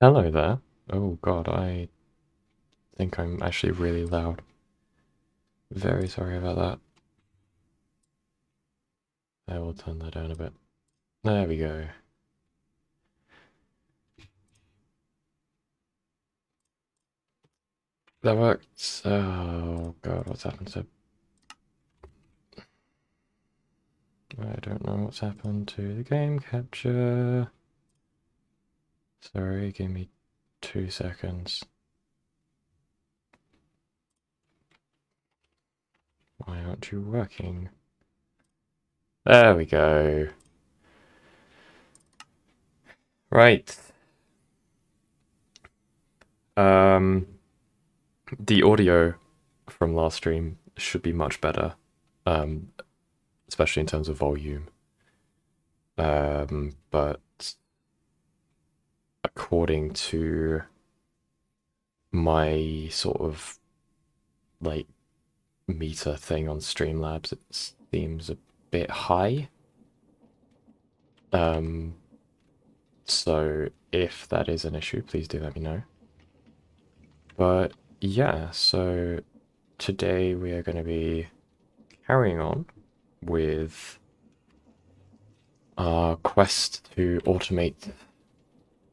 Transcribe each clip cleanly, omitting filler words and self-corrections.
Hello there. Oh god, I think I'm actually really loud. Very sorry about that. I will turn that down a bit. There we go. That worked. Oh god, what's happened to... I don't know what's happened to the game capture. Sorry, give me 2 seconds. Why aren't you working? There we go. Right. Um, the audio from last stream should be much better. Um, especially in terms of volume. But according to my sort of like meter thing on Streamlabs, it seems a bit high. Um, so if that is an issue, please do let me know. But yeah, so today we are going to be carrying on with our quest to automate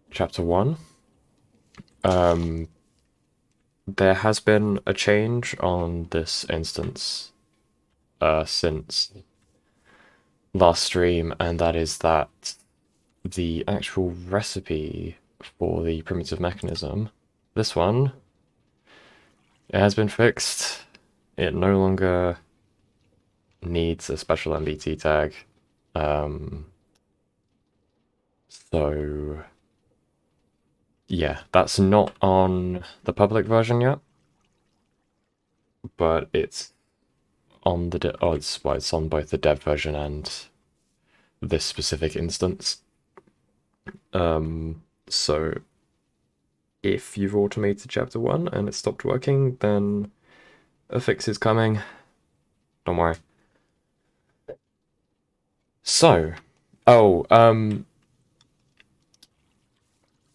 chapter 1. There has been a change on this instance since last stream, and that is that the actual recipe for the primitive mechanism, this one, it has been fixed. It no longer needs a special MBT tag. So yeah, that's not on the public version yet, but it's on the it's on both the dev version and this specific instance. So if you've automated chapter 1 and it stopped working, then a fix is coming. Don't worry. So, oh,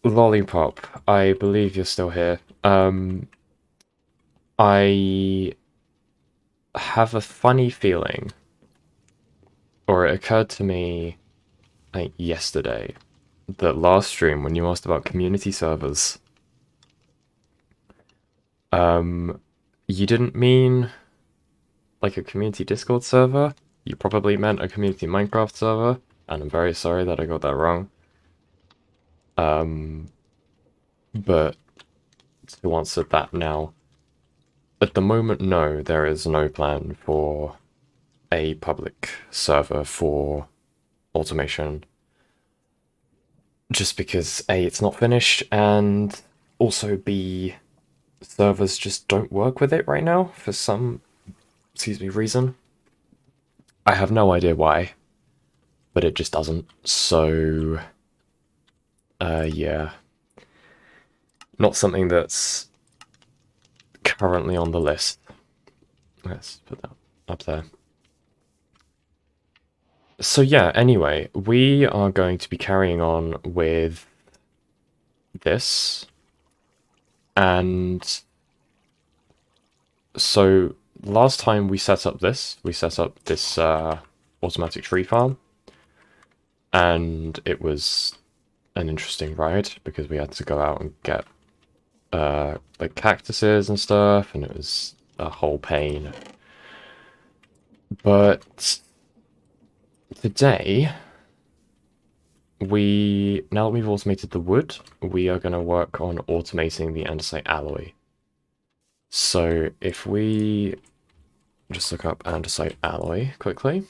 Lollipop, I believe you're still here. I have a funny feeling, or it occurred to me, like, yesterday, that last stream, when you asked about community servers, you didn't mean like a community Discord server. You probably meant a community Minecraft server, and I'm very sorry that I got that wrong. But to answer that now, at the moment, no, there is no plan for a public server for automation. Just because A, it's not finished, and also B, servers just don't work with it right now for some, reason. I have no idea why, but it just doesn't. So, yeah. Not something that's currently on the list. Let's put that up there. So yeah, anyway, we are going to be carrying on with this. And so last time we set up this, automatic tree farm. And it was an interesting ride because we had to go out and get like cactuses and stuff, and it was a whole pain. But today, now that we've automated the wood, we are going to work on automating the andesite alloy. So if we just look up andesite alloy quickly,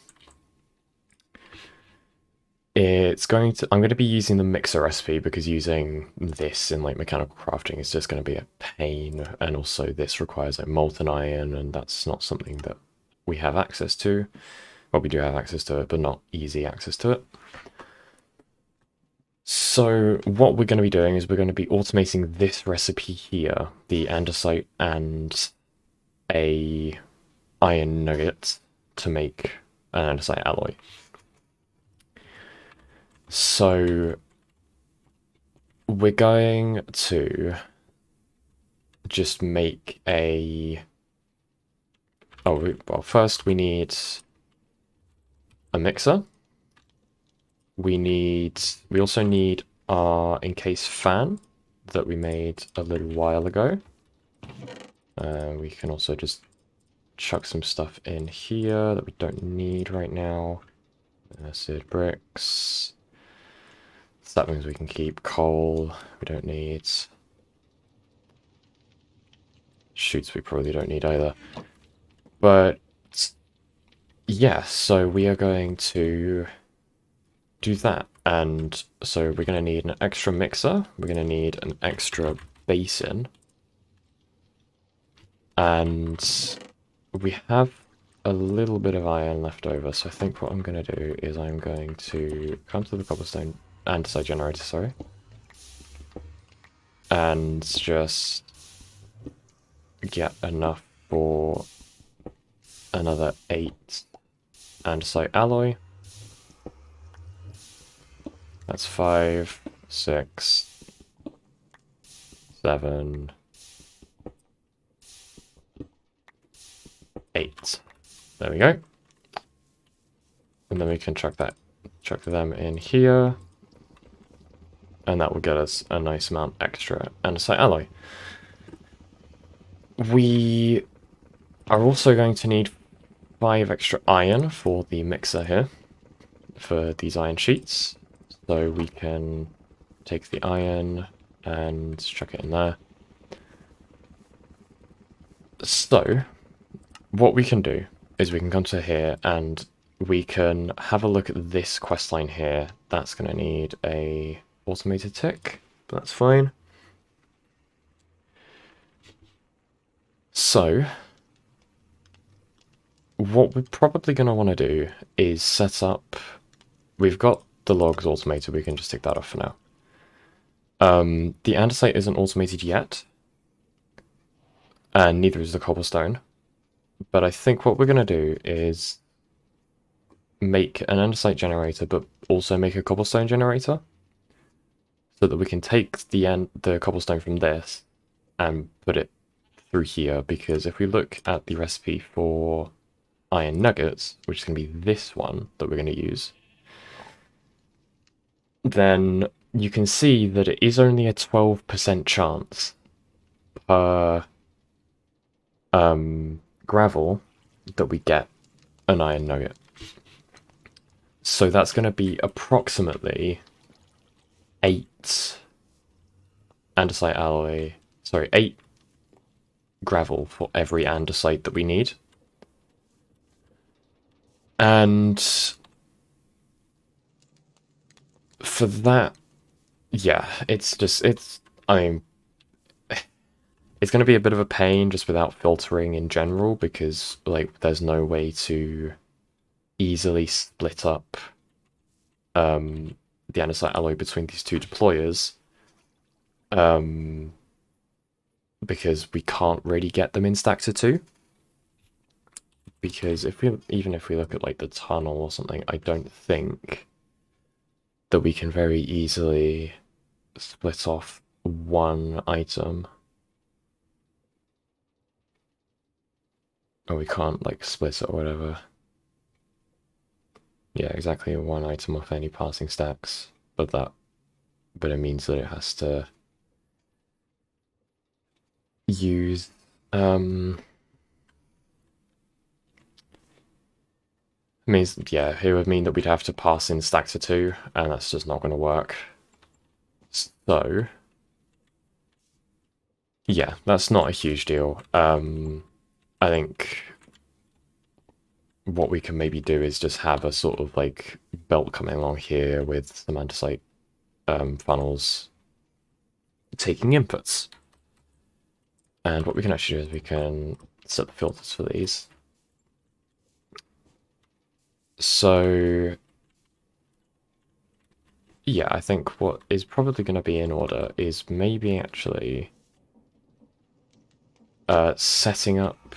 I'm going to be using the mixer recipe because using this in like mechanical crafting is just going to be a pain, and also this requires like molten iron, and that's not something that we have access to. Well, we do have access to it, but not easy access to it. So what we're going to be doing is we're going to be automating this recipe here, the andesite and a iron nugget to make an andesite alloy. So we're going to just make a... Oh, well, first we need a mixer. We also need our encased fan that we made a little while ago. We can also just chuck some stuff in here that we don't need right now. Acid bricks. So that means we can keep coal. We don't need. Shoots we probably don't need either. But yeah, so we are going to do that. And so we're going to need an extra mixer. We're going to need an extra basin. And we have a little bit of iron left over. So I think what I'm going to do is I'm going to come to the cobblestone andesite generator, sorry. And just get enough for another 8 andesite alloy. That's 5, 6, 7, 8. There we go. And then we can chuck them in here. And that will get us a nice amount extra andesite alloy. We are also going to need 5 extra iron for the mixer here, for these iron sheets. So we can take the iron and chuck it in there. So, what we can do is we can come to here and we can have a look at this quest line here. That's going to need a automated tick, but that's fine. So, what we're probably going to want to do is set up... We've got the logs automated, we can just take that off for now. The andesite isn't automated yet, and neither is the cobblestone. But I think what we're going to do is make an andesite generator, but also make a cobblestone generator, so that we can take the cobblestone from this and put it through here. Because if we look at the recipe for iron nuggets, which is going to be this one that we're going to use, then you can see that it is only a 12% chance per gravel that we get an iron nugget. So that's going to be approximately 8 andesite alloy, sorry, 8 gravel for every andesite that we need. And for that, yeah, I mean, it's going to be a bit of a pain just without filtering in general, because, like, there's no way to easily split up the andesite alloy between these two deployers, because we can't really get them in stacks of 2. Because even if we look at, like, the tunnel or something, I don't think that we can very easily split off one item. Or we can't, like, split it or whatever. Yeah, exactly, one item off any passing stacks. But it means that it has to use means, yeah, it would mean that we'd have to pass in stacks of 2, and that's just not going to work. So, yeah, that's not a huge deal. I think what we can maybe do is just have a sort of, like, belt coming along here with some andesite funnels taking inputs. And what we can actually do is we can set the filters for these. So, yeah, I think what is probably going to be in order is maybe actually setting up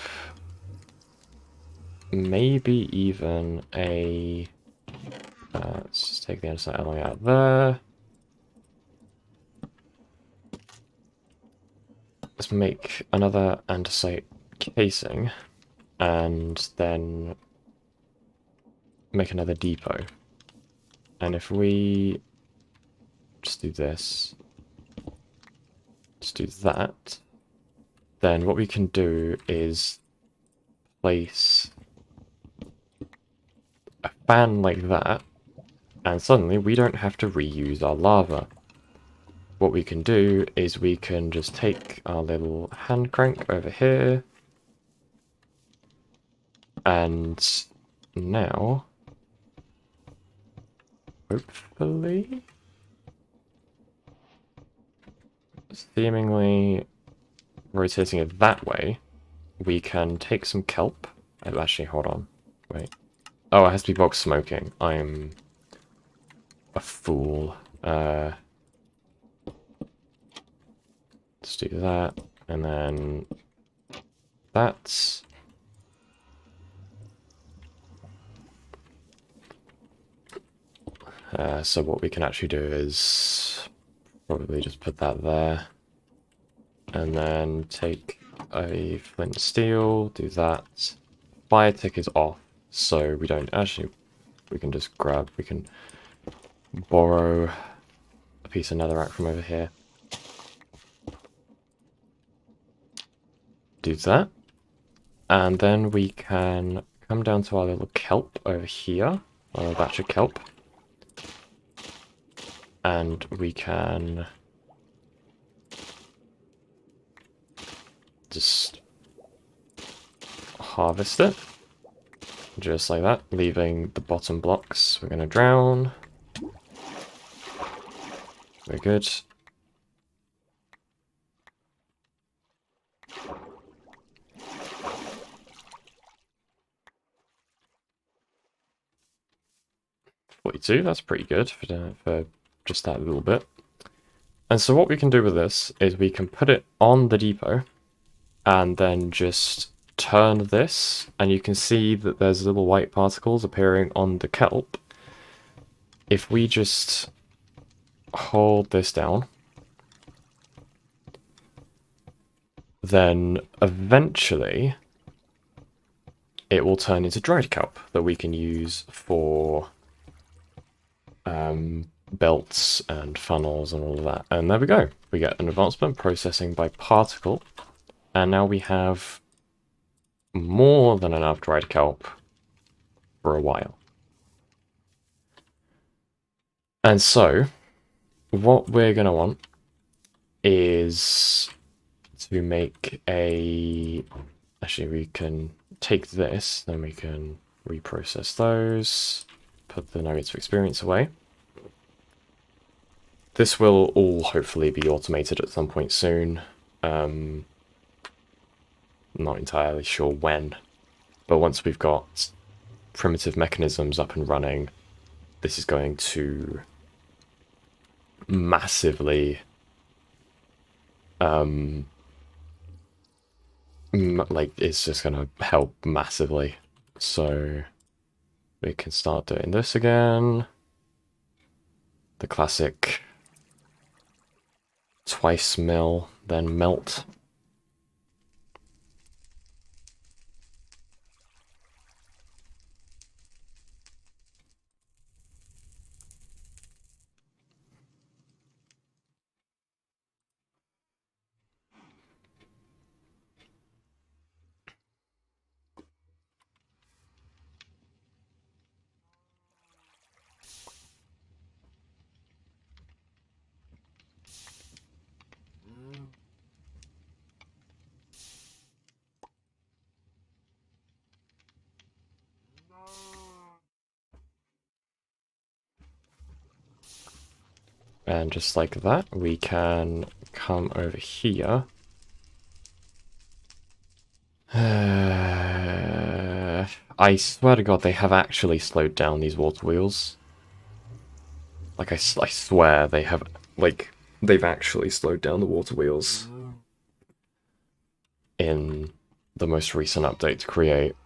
maybe even a... let's just take the andesite alloy out there. let's make another andesite casing, and then make another depot. And if we just do this, just do that, then what we can do is place a fan like that, and suddenly we don't have to reuse our lava. What we can do is we can just take our little hand crank over here, and now, hopefully, seemingly rotating it that way, we can take some kelp. Oh, actually, hold on. Wait. Oh, it has to be box smoking. I'm a fool. Let's do that. And then that's... so what we can actually do is probably just put that there. And then take a flint and steel, do that. Fire tick is off, so we don't actually... We can just grab... We can borrow a piece of netherrack from over here. Do that. And then we can come down to our little kelp over here. Our little batch of kelp. And we can just harvest it. Just like that, leaving the bottom blocks. We're going to drown. Very good. $42, that's pretty good for just that little bit. And so what we can do with this is we can put it on the depot and then just turn this, and you can see that there's little white particles appearing on the kelp. If we just hold this down, then eventually it will turn into dried kelp that we can use for belts and funnels and all of that. And there we go. We get an advancement, processing by particle, and now we have more than enough dried kelp for a while. And so what we're going to want is to make a... Actually, we can take this, then we can reprocess those, put the nuggets of experience away. This will all hopefully be automated at some point soon. Not entirely sure when, but once we've got primitive mechanisms up and running, this is going to massively like, it's just going to help massively. So we can start doing this again. The classic twice mill, then melt. And just like that, we can come over here. I swear to God, they have actually slowed down these water wheels. Like, I swear they have, like, they've actually slowed down the water wheels in the most recent update to create.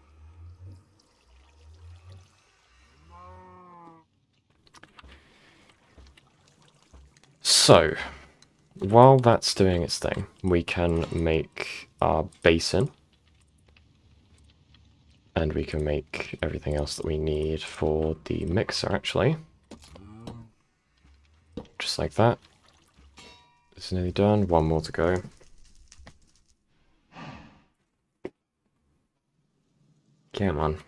So, while that's doing its thing, we can make our basin. And we can make everything else that we need for the mixer, actually. Just like that. It's nearly done. One more to go. Come on.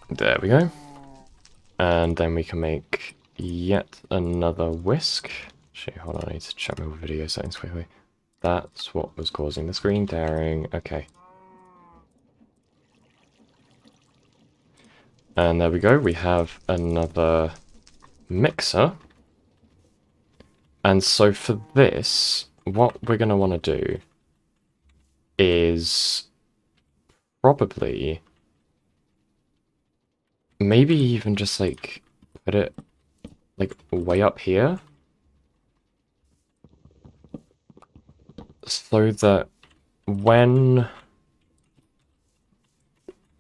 There we go. And then we can make yet another whisk. Actually, hold on, I need to check my video settings quickly. That's what was causing the screen tearing. Okay. And there we go, we have another mixer. And so for this, what we're going to want to do is probably maybe even just like put it like way up here so that when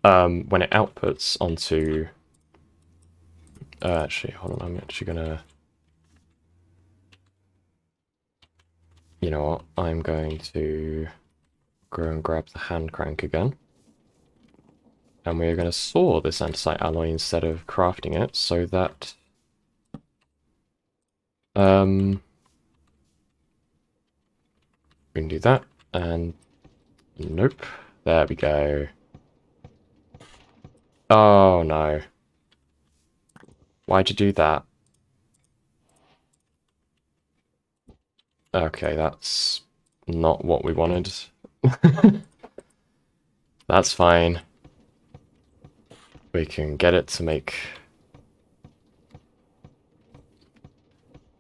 it outputs onto actually hold on, I'm actually gonna, you know what, I'm going to go and grab the hand crank again. And we're going to saw this andesite alloy instead of crafting it, so that we can do that, and nope, there we go. Oh no. Why'd you do that? Okay, that's not what we wanted. That's fine. We can get it to make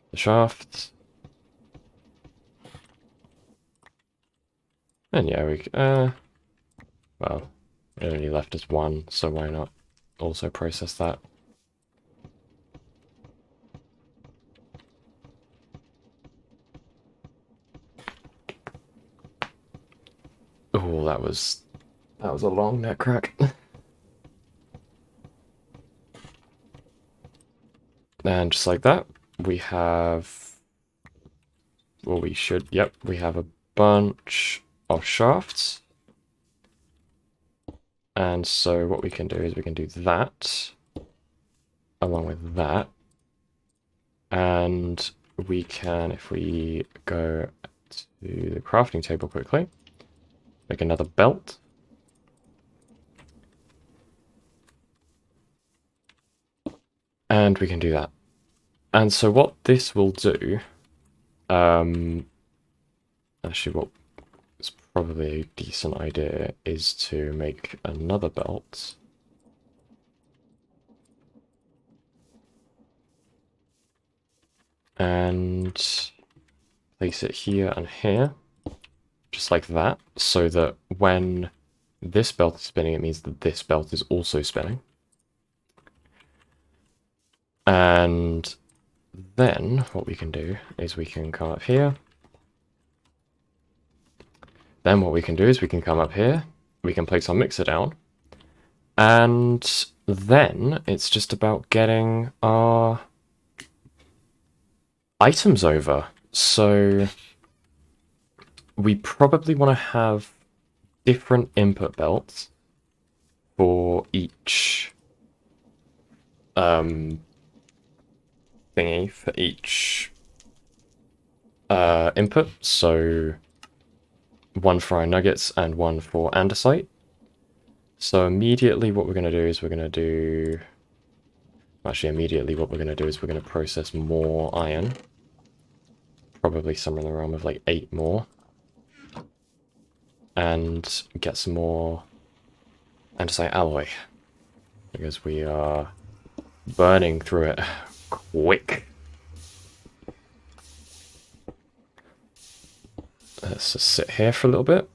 the shaft. And yeah, well, it only left us one, so why not also process that? Oh, that was a long neck crack. And just like that, we have, well, we should, yep, we have a bunch of shafts. And so what we can do is we can do that along with that. And we can, if we go to the crafting table quickly, make another belt. And we can do that. And so what this will do, actually what is probably a decent idea is to make another belt. And place it here and here, just like that, so that when this belt is spinning, it means that this belt is also spinning. And then what we can do is we can come up here. Then what we can do is we can come up here, we can place our mixer down, and then it's just about getting our items over. So we probably want to have different input belts for each thingy, for each input. So one for our nuggets and one for andesite. So immediately what we're going to do is we're going to do... Actually, immediately what we're going to do is we're going to process more iron. Probably somewhere in the realm of like 8 more. And get some more andesite alloy. Because we are burning through it quick. Let's just sit here for a little bit.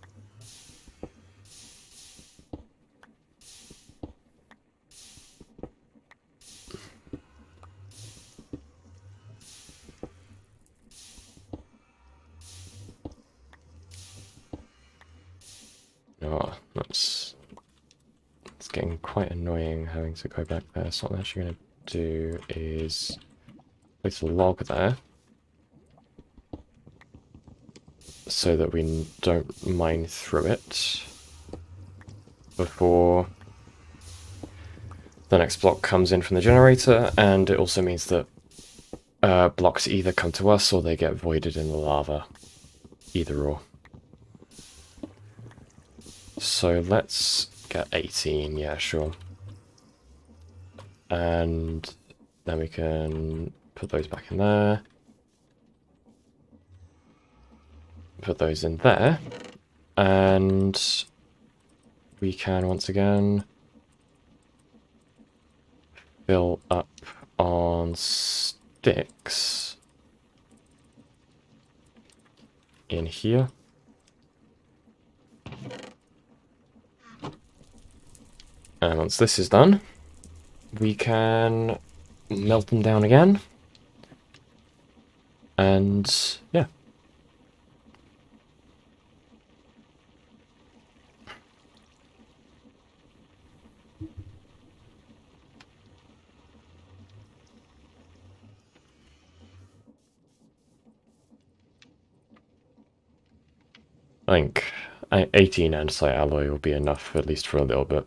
Oh, it's getting quite annoying having to go back there. So what I'm actually going to do is place a log there so that we don't mine through it before the next block comes in from the generator, and it also means that blocks either come to us or they get voided in the lava. Either or. So let's get 18, yeah, sure. And then we can put those back in there. Put those in there. And we can once again fill up on sticks in here. And once this is done, we can melt them down again. And yeah. I think 18 andesite alloy will be enough, at least for a little bit.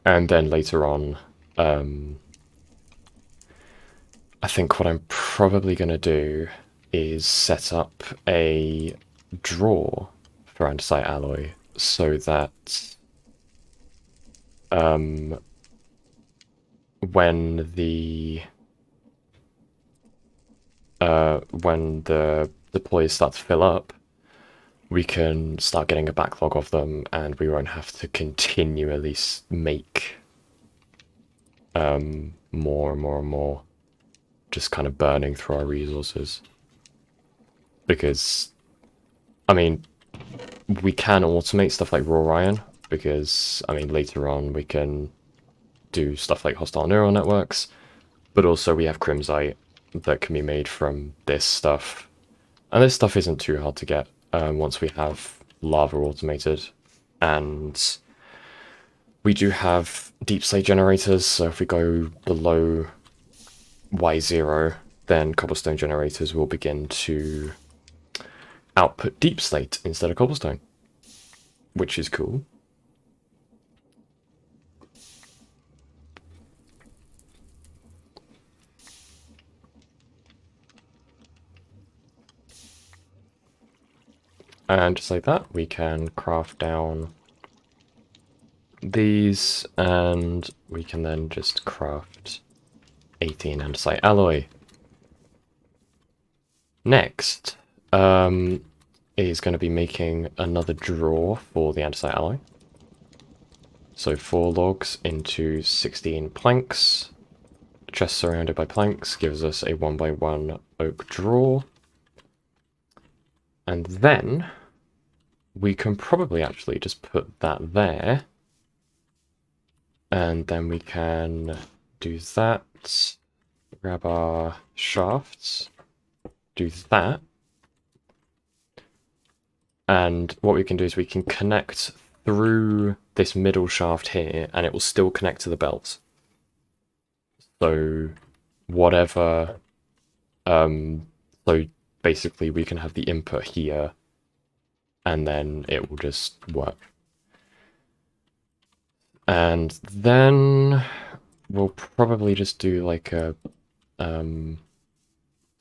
And then later on, I think what I'm probably going to do is set up a drawer for andesite alloy so that when the deploys start to fill up, we can start getting a backlog of them, and we won't have to continually make more and more and more, just kind of burning through our resources. Because, I mean, we can automate stuff like raw iron, because, I mean, later on we can do stuff like hostile neural networks, but also we have crimsite that can be made from this stuff. And this stuff isn't too hard to get once we have lava automated. And we do have deep slate generators, so if we go below Y0, then cobblestone generators will begin to output deep slate instead of cobblestone, which is cool. And just like that, we can craft down these, and we can then just craft 18 andesite alloy. Next is going to be making another drawer for the andesite alloy. So 4 logs into 16 planks. Chest surrounded by planks gives us a 1x1 oak drawer. And then we can probably actually just put that there. And then we can do that. Grab our shafts. Do that. And what we can do is we can connect through this middle shaft here, and it will still connect to the belt. So whatever, so basically we can have the input here, and then it will just work. And then we'll probably just do like a, something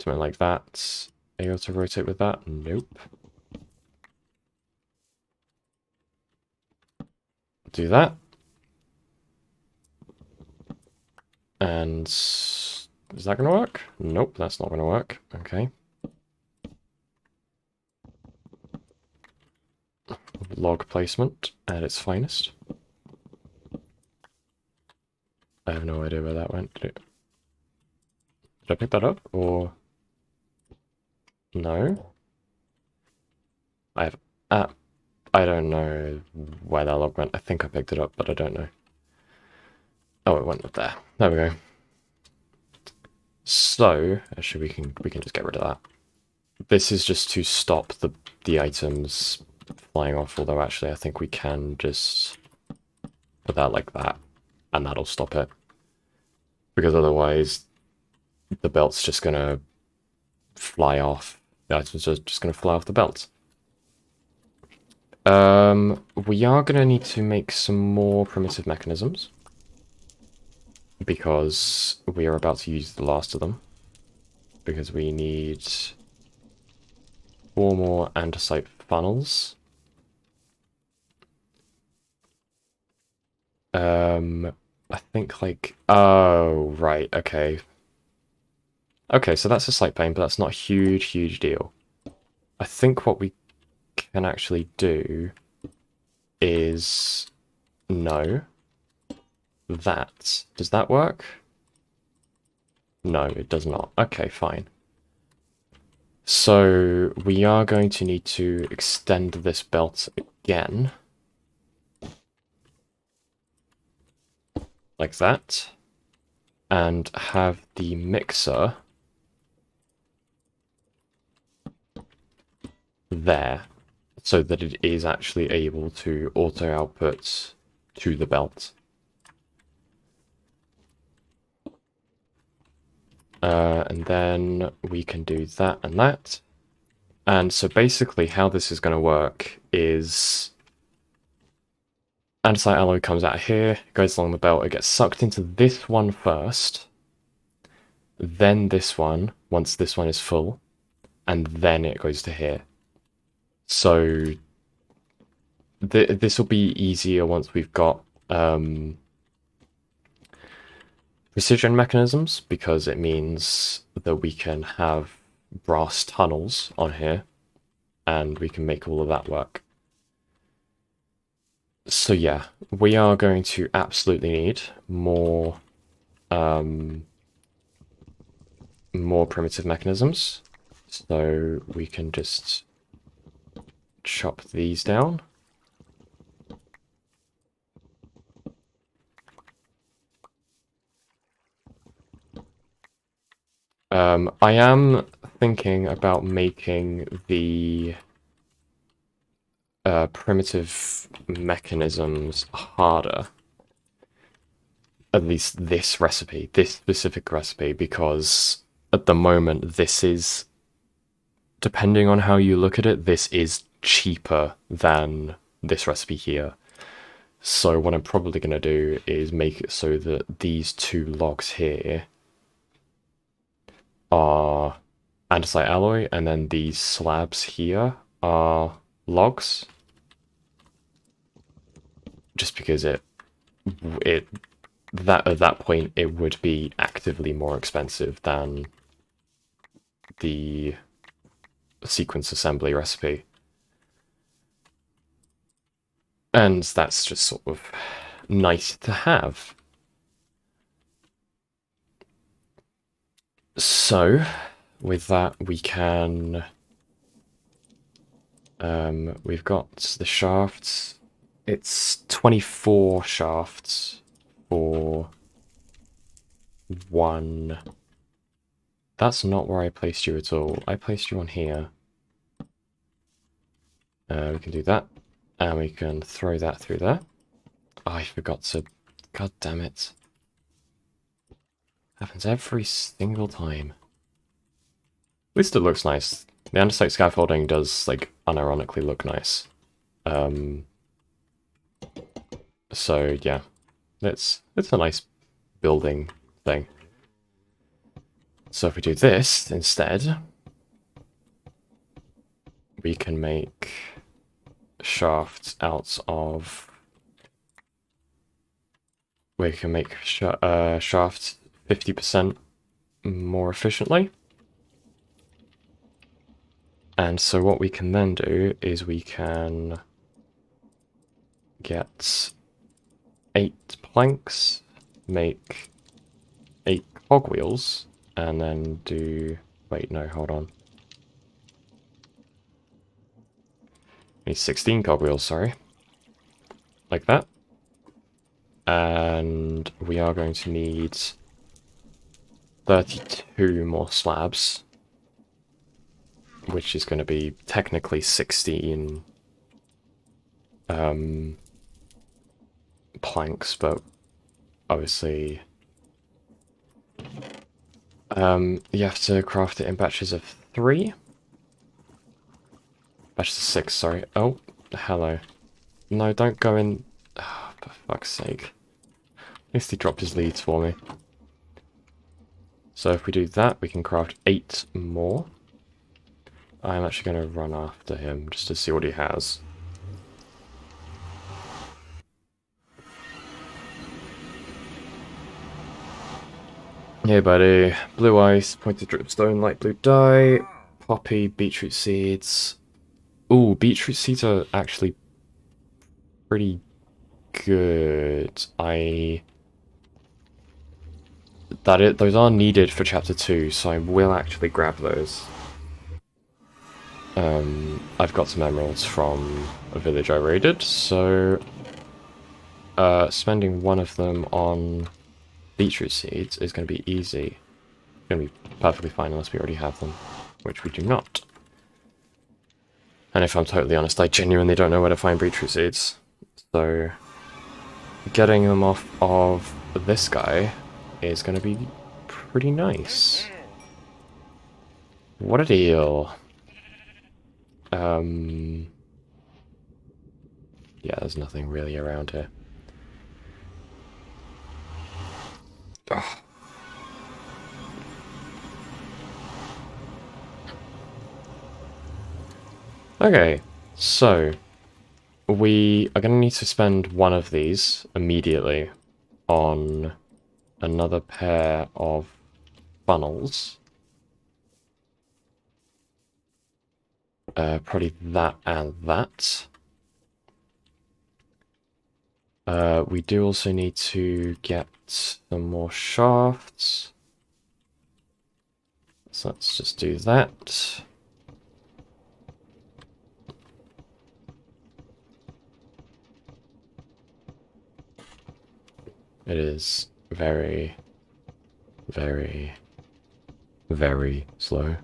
like that. Are you able to rotate with that? Nope. Do that. And is that going to work? Nope, that's not going to work. Okay. Log placement at its finest. I have no idea where that went. Did I pick that up, or no? I have. I don't know where that log went. I think I picked it up, but I don't know. Oh, it went up there. There we go. So actually, we can just get rid of that. This is just to stop the items flying off. Although actually, I think we can just put that like that, and that'll stop it. Because otherwise, the belt's just gonna fly off. That's just gonna fly off the belt. We are gonna need to make some more primitive mechanisms because we are about to use the last of them. Because we need 4 more andesite funnels. I think like, oh, right, okay. Okay, so that's a slight pain, but that's not a huge deal. I think what we can actually do is, no, that. Does that work? No, it does not. Okay, fine. So we are going to need to extend this belt again. Like that. And have the mixer there, so that it is actually able to auto-output to the belt. And then we can do that and that. And so basically how this is going to work is andesite alloy comes out here, goes along the belt, it gets sucked into this one first, then this one, once this one is full, and then it goes to here. So this will be easier once we've got precision mechanisms, because it means that we can have brass tunnels on here, and we can make all of that work. So yeah, we are going to absolutely need more more primitive mechanisms. So we can just chop these down. I am thinking about making the primitive mechanisms harder. At least this recipe, this specific recipe, because at the moment this is, depending on how you look at it, this is cheaper than this recipe here. So what I'm probably going to do is make it so that these 2 logs here are andesite alloy, and then these slabs here are logs. Just because that at that point it would be actively more expensive than the sequence assembly recipe. And that's just sort of nice to have. So, with that, we can... we've got the shafts. It's 24 shafts for 1... That's not where I placed you at all. I placed you on here. We can do that. And we can throw that through there. Oh, I forgot to... God damn it. Happens every single time. At least it looks nice. The andesite scaffolding does, like, unironically look nice. So, yeah. It's a nice building thing. So if we do this instead, we can make shafts out of... We can make shafts 50% more efficiently. And so what we can then do is we can get 8 planks, make 8 cogwheels, and then do... Wait, no, hold on. We need 16 cogwheels, sorry. Like that. And we are going to need 32 more slabs, which is going to be technically 16 planks, but obviously You have to craft it in batches of 3. Batches of 6, sorry. Oh, hello. No, don't go in... Oh, for fuck's sake. At least he dropped his leads for me. So if we do that, we can craft 8 more. I'm actually going to run after him just to see what he has. Hey buddy, blue ice, pointed dripstone, light blue dye, poppy, beetroot seeds. Ooh, beetroot seeds are actually pretty good. Those are needed for chapter 2, so I will actually grab those. I've got some emeralds from a village I raided, so spending one of them on beetroot seeds is going to be easy. It's going to be perfectly fine unless we already have them, which we do not. And if I'm totally honest, I genuinely don't know where to find beetroot seeds. So getting them off of this guy is going to be pretty nice. What a deal. Yeah, there's nothing really around here. Ugh. Okay, so we are going to need to spend one of these immediately on another pair of funnels. Probably that and that. We do also need to get some more shafts. So let's just do that. It is very, very, very slow.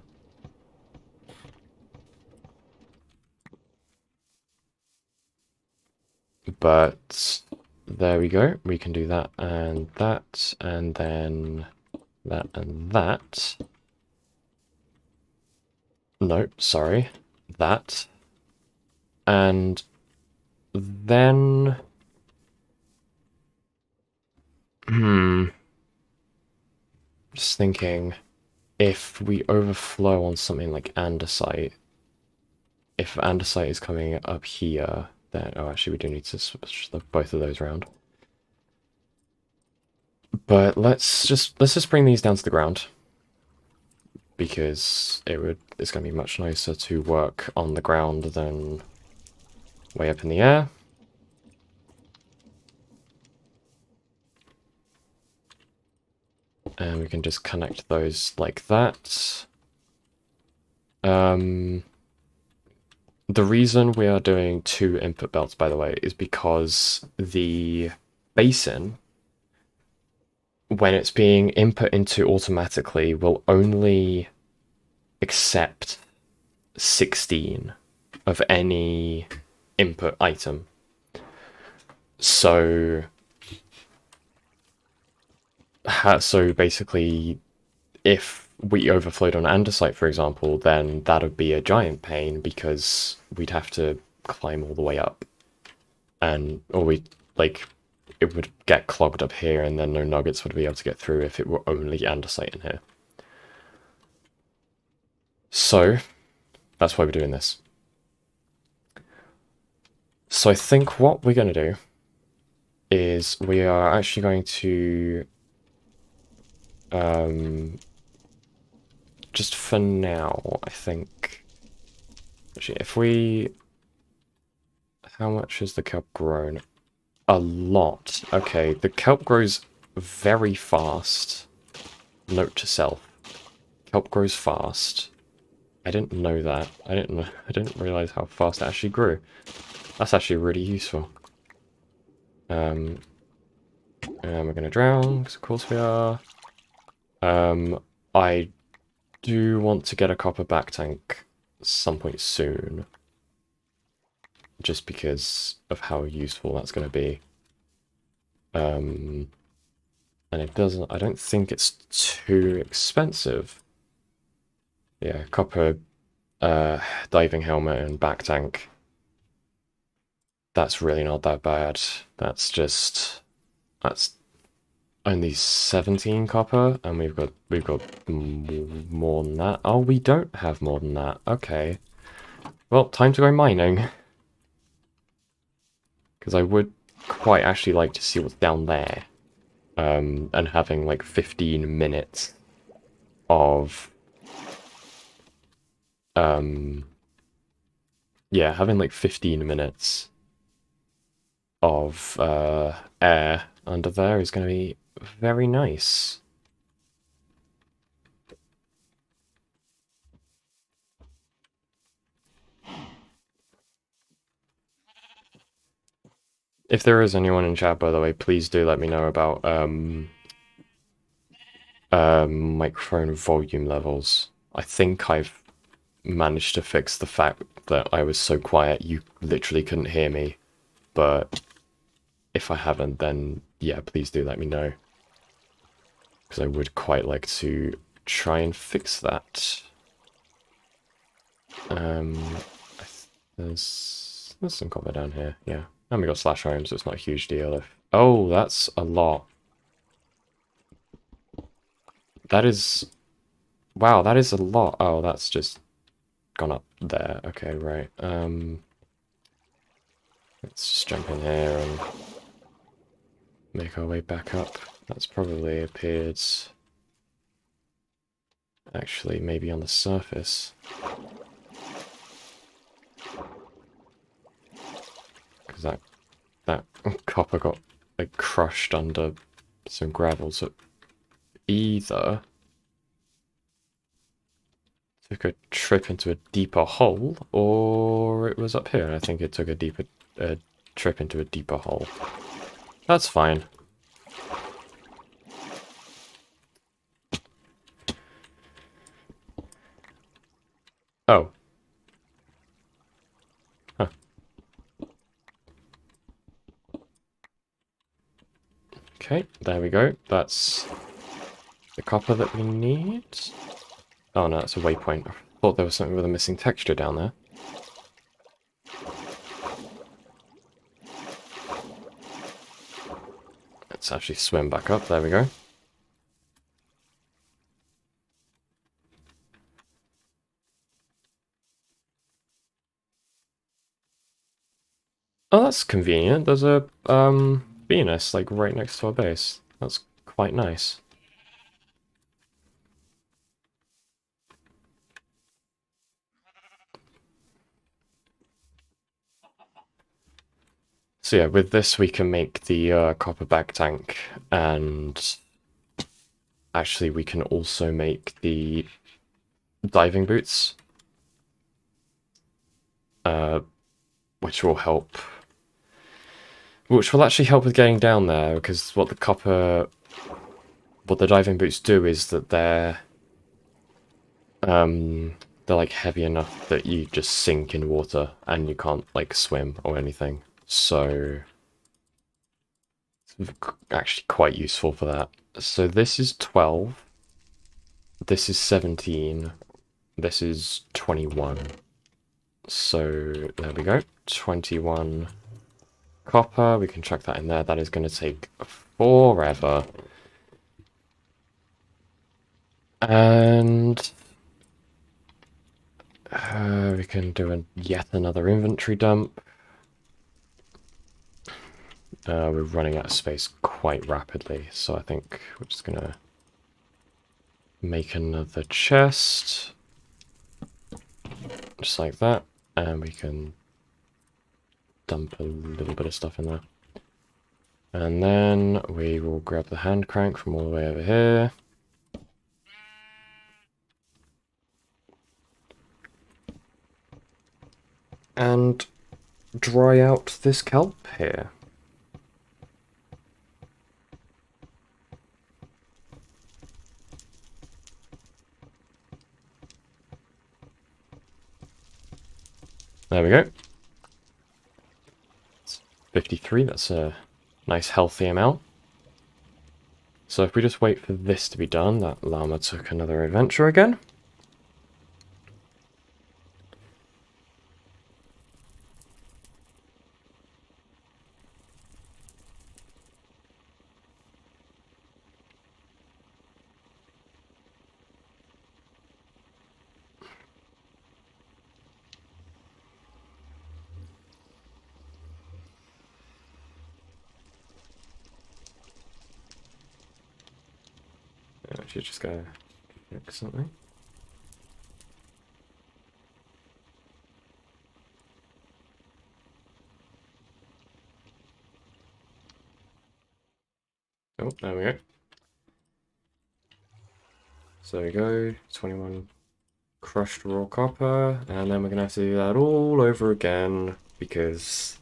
But there we go. We can do that, and then that and that. No, sorry. That. And then... Just thinking, if we overflow on something like andesite, if andesite is coming up here, then... Oh, actually, we do need to switch both of those around. But let's just bring these down to the ground, because it's going to be much nicer to work on the ground than way up in the air. And we can just connect those like that. The reason we are doing 2 input belts, by the way, is because the basin, when it's being input into automatically, will only accept 16 of any input item. So basically, if we overflowed on andesite, for example, then that would be a giant pain because we'd have to climb all the way up. It would get clogged up here and then no nuggets would be able to get through if it were only andesite in here. So, that's why we're doing this. So I think what we're going to do is we are actually going to... just for now, I think... Actually, if we... How much has the kelp grown? A lot. Okay, the kelp grows very fast. Note to self. Kelp grows fast. I didn't know that. I didn't realize how fast it actually grew. That's actually really useful. And we're gonna drown, because of course we are. I do want to get a copper back tank some point soon. Just because of how useful that's going to be. And it doesn't, I don't think it's too expensive. Yeah, copper diving helmet and back tank. That's really not that bad. That's only 17 copper, and we've got more than that. Oh, we don't have more than that. Okay. Well, time to go mining. Because I would quite actually like to see what's down there. And having like 15 minutes of yeah, having like 15 minutes of air under there is going to be very nice. If there is anyone in chat, by the way, please do let me know about microphone volume levels. I think I've managed to fix the fact that I was so quiet you literally couldn't hear me. But if I haven't, then yeah, please do let me know. Because I would quite like to try and fix that. There's some copper down here, yeah. And we got slash home, so it's not a huge deal if... Oh, that's a lot. That is... Wow, that is a lot. Oh, that's just gone up there. Okay, right. Let's just jump in here and make our way back up. That's probably appeared... Actually, maybe on the surface. Because that copper got like crushed under some gravel, so either took a trip into a deeper hole, or it was up here. I think it took a deeper trip into a deeper hole. That's fine. Oh. Huh. Okay, there we go. That's the copper that we need. Oh no, that's a waypoint. I thought there was something with a missing texture down there. Let's actually swim back up. There we go. Oh, that's convenient. There's a Venus like right next to our base. That's quite nice. So yeah, with this we can make the copper back tank, and actually we can also make the diving boots, which will help. Which will actually help with getting down there, because what the diving boots do is that they're like heavy enough that you just sink in water and you can't like swim or anything. So it's actually quite useful for that. So this is 12. This is 17. This is 21. So there we go. 21 copper. We can chuck that in there. That is going to take forever. And we can do yet another inventory dump. We're running out of space quite rapidly, so I think we're just going to make another chest. Just like that. And we can dump a little bit of stuff in there. And then we will grab the hand crank from all the way over here. And dry out this kelp here. There we go. It's 53, that's a nice healthy amount. So if we just wait for this to be done, that llama took another adventure again. Actually, just go fix something. Oh, there we go. So there we go, 21 crushed raw copper, and then we're gonna have to do that all over again because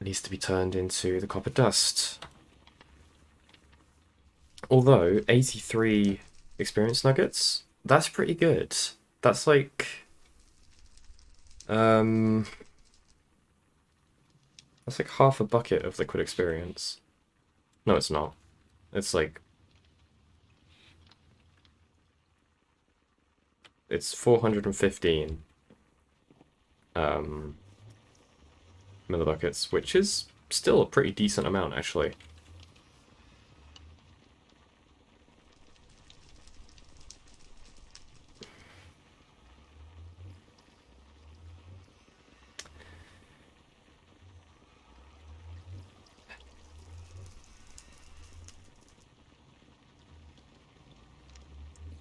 it needs to be turned into the copper dust. Although 83 experience nuggets, that's pretty good. That's like um that's like half a bucket of liquid experience. No, it's not. It's like it's 415 um millibuckets, which is still a pretty decent amount actually.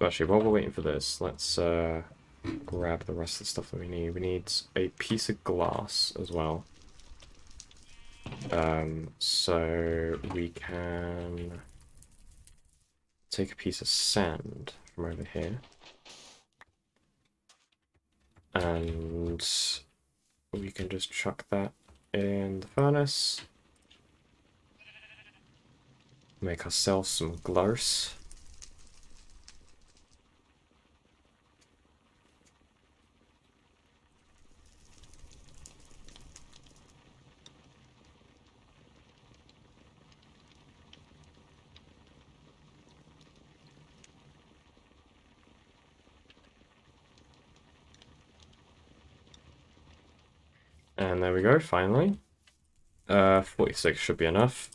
Actually, while we're waiting for this, let's grab the rest of the stuff that we need. We need a piece of glass as well. So we can take a piece of sand from over here. And we can just chuck that in the furnace. Make ourselves some glass. And there we go, finally. 46 should be enough.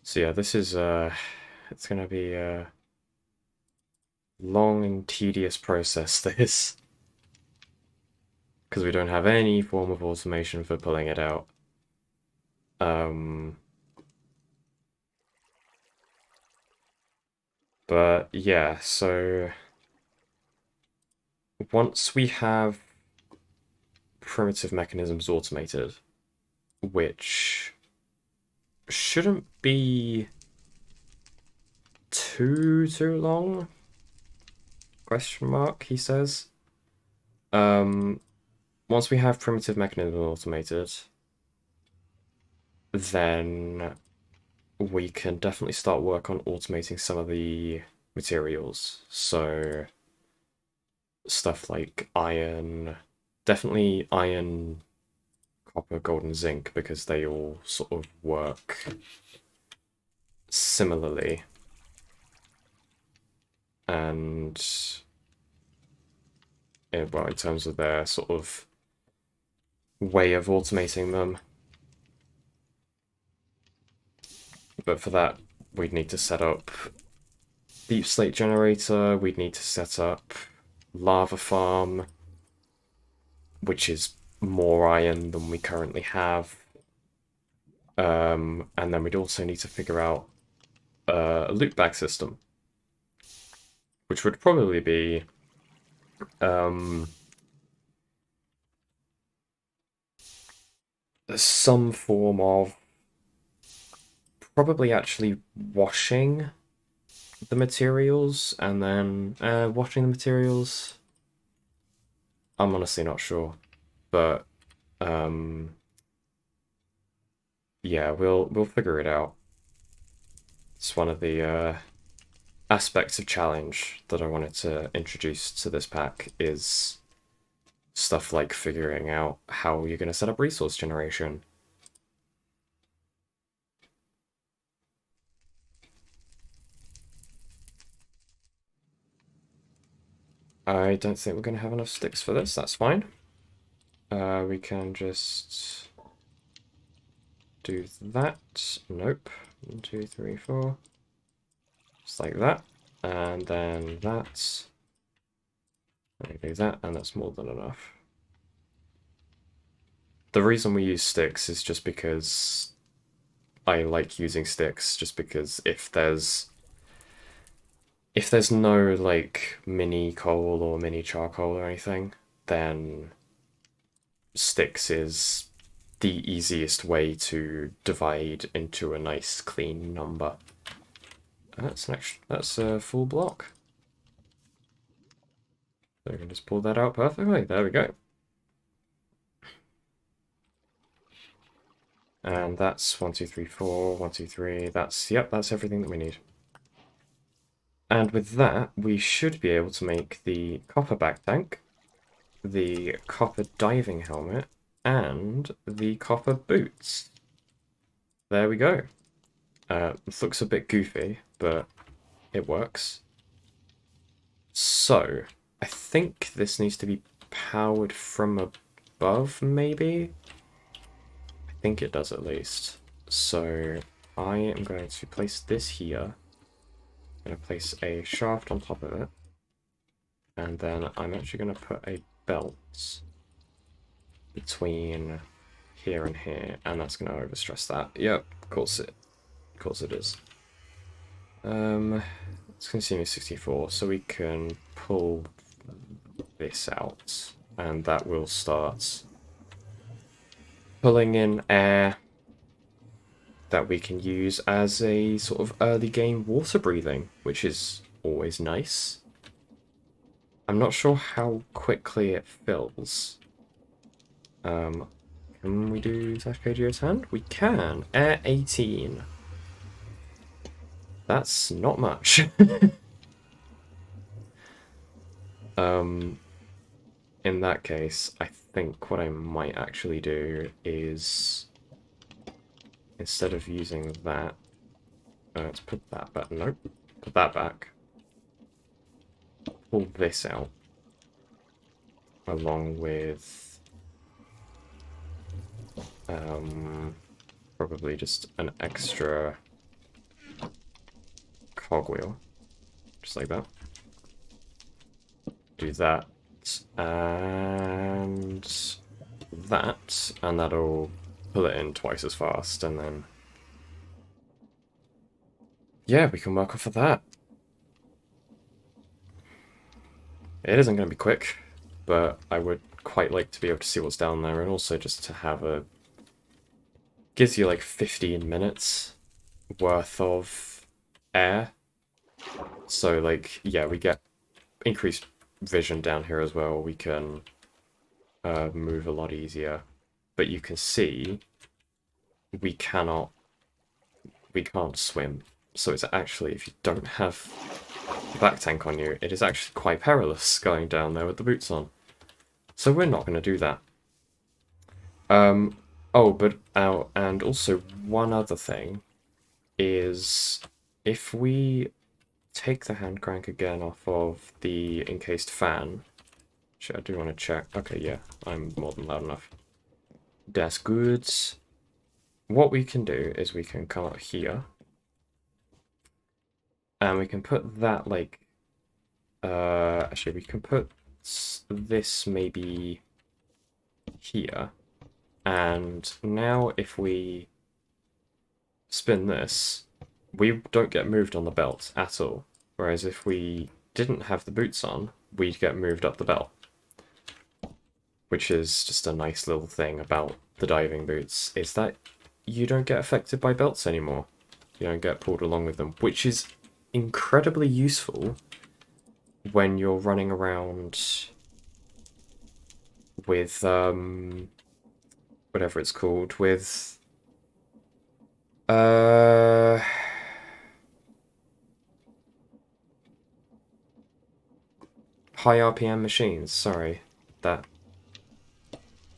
So yeah, this is, it's gonna be a long and tedious process, this. Because we don't have any form of automation for pulling it out. But yeah, so once we have primitive mechanisms automated, which shouldn't be too long, question mark, he says. Once we have primitive mechanisms automated, then we can definitely start work on automating some of the materials. So stuff like iron, definitely iron, copper, gold, and zinc, because they all sort of work similarly. And well, in terms of their sort of way of automating them. But for that, we'd need to set up deep slate generator, we'd need to set up lava farm, which is more iron than we currently have. And then we'd also need to figure out a loopback system, which would probably be some form of probably actually washing the materials and then washing the materials. I'm honestly not sure, but yeah, we'll figure it out. It's one of the aspects of challenge that I wanted to introduce to this pack is stuff like figuring out how you're going to set up resource generation. I don't think we're going to have enough sticks for this, that's fine. We can just do that. Nope. 1, 2, 3, 4. Just like that. And then that. And do that, and that's more than enough. The reason we use sticks is just because I like using sticks, just because if there's no like mini coal or mini charcoal or anything, then sticks is the easiest way to divide into a nice clean number. That's a full block. So we can just pull that out perfectly. There we go. And that's 1, 2, 3, 4, 1, 2, 3. Yep, that's everything that we need. And with that, we should be able to make the copper back tank, the copper diving helmet, and the copper boots. There we go. This looks a bit goofy, but it works. So, I think this needs to be powered from above, maybe? I think it does at least. So, I am going to place this here. I'm going to place a shaft on top of it. And then I'm actually going to put a belt between here and here, and that's going to overstress that. Yep, of course it is. It's consuming 64, so we can pull this out, and that will start pulling in air that we can use as a sort of early game water breathing, which is always nice. I'm not sure how quickly it fills. Can we do /KGO 10? We can. Air 18. That's not much. In that case, I think what I might actually do is, instead of using that, let's put that back. Nope. Put that back. Pull this out. Along with probably just an extra cogwheel. Just like that. Do that. And that. And that'll pull it in twice as fast. And then, yeah, we can work off of that. It isn't going to be quick, but I would quite like to be able to see what's down there, and also just to have gives you like 15 minutes worth of air. So like, yeah, we get increased vision down here as well. We can move a lot easier, but you can see we can't swim. So it's actually, if you don't have the back tank on you, it is actually quite perilous going down there with the boots on. So we're not going to do that. Oh, but and also one other thing is, if we take the hand crank again off of the encased fan, actually I do want to check. Okay, yeah, I'm more than loud enough. That's good. What we can do is we can come up here, and we can put that like, actually we can put this maybe here. And now if we spin this, we don't get moved on the belt at all. Whereas if we didn't have the boots on, we'd get moved up the belt. Which is just a nice little thing about the diving boots, is that you don't get affected by belts anymore. You don't get pulled along with them, which is incredibly useful when you're running around with whatever it's called, with high RPM machines. Sorry, that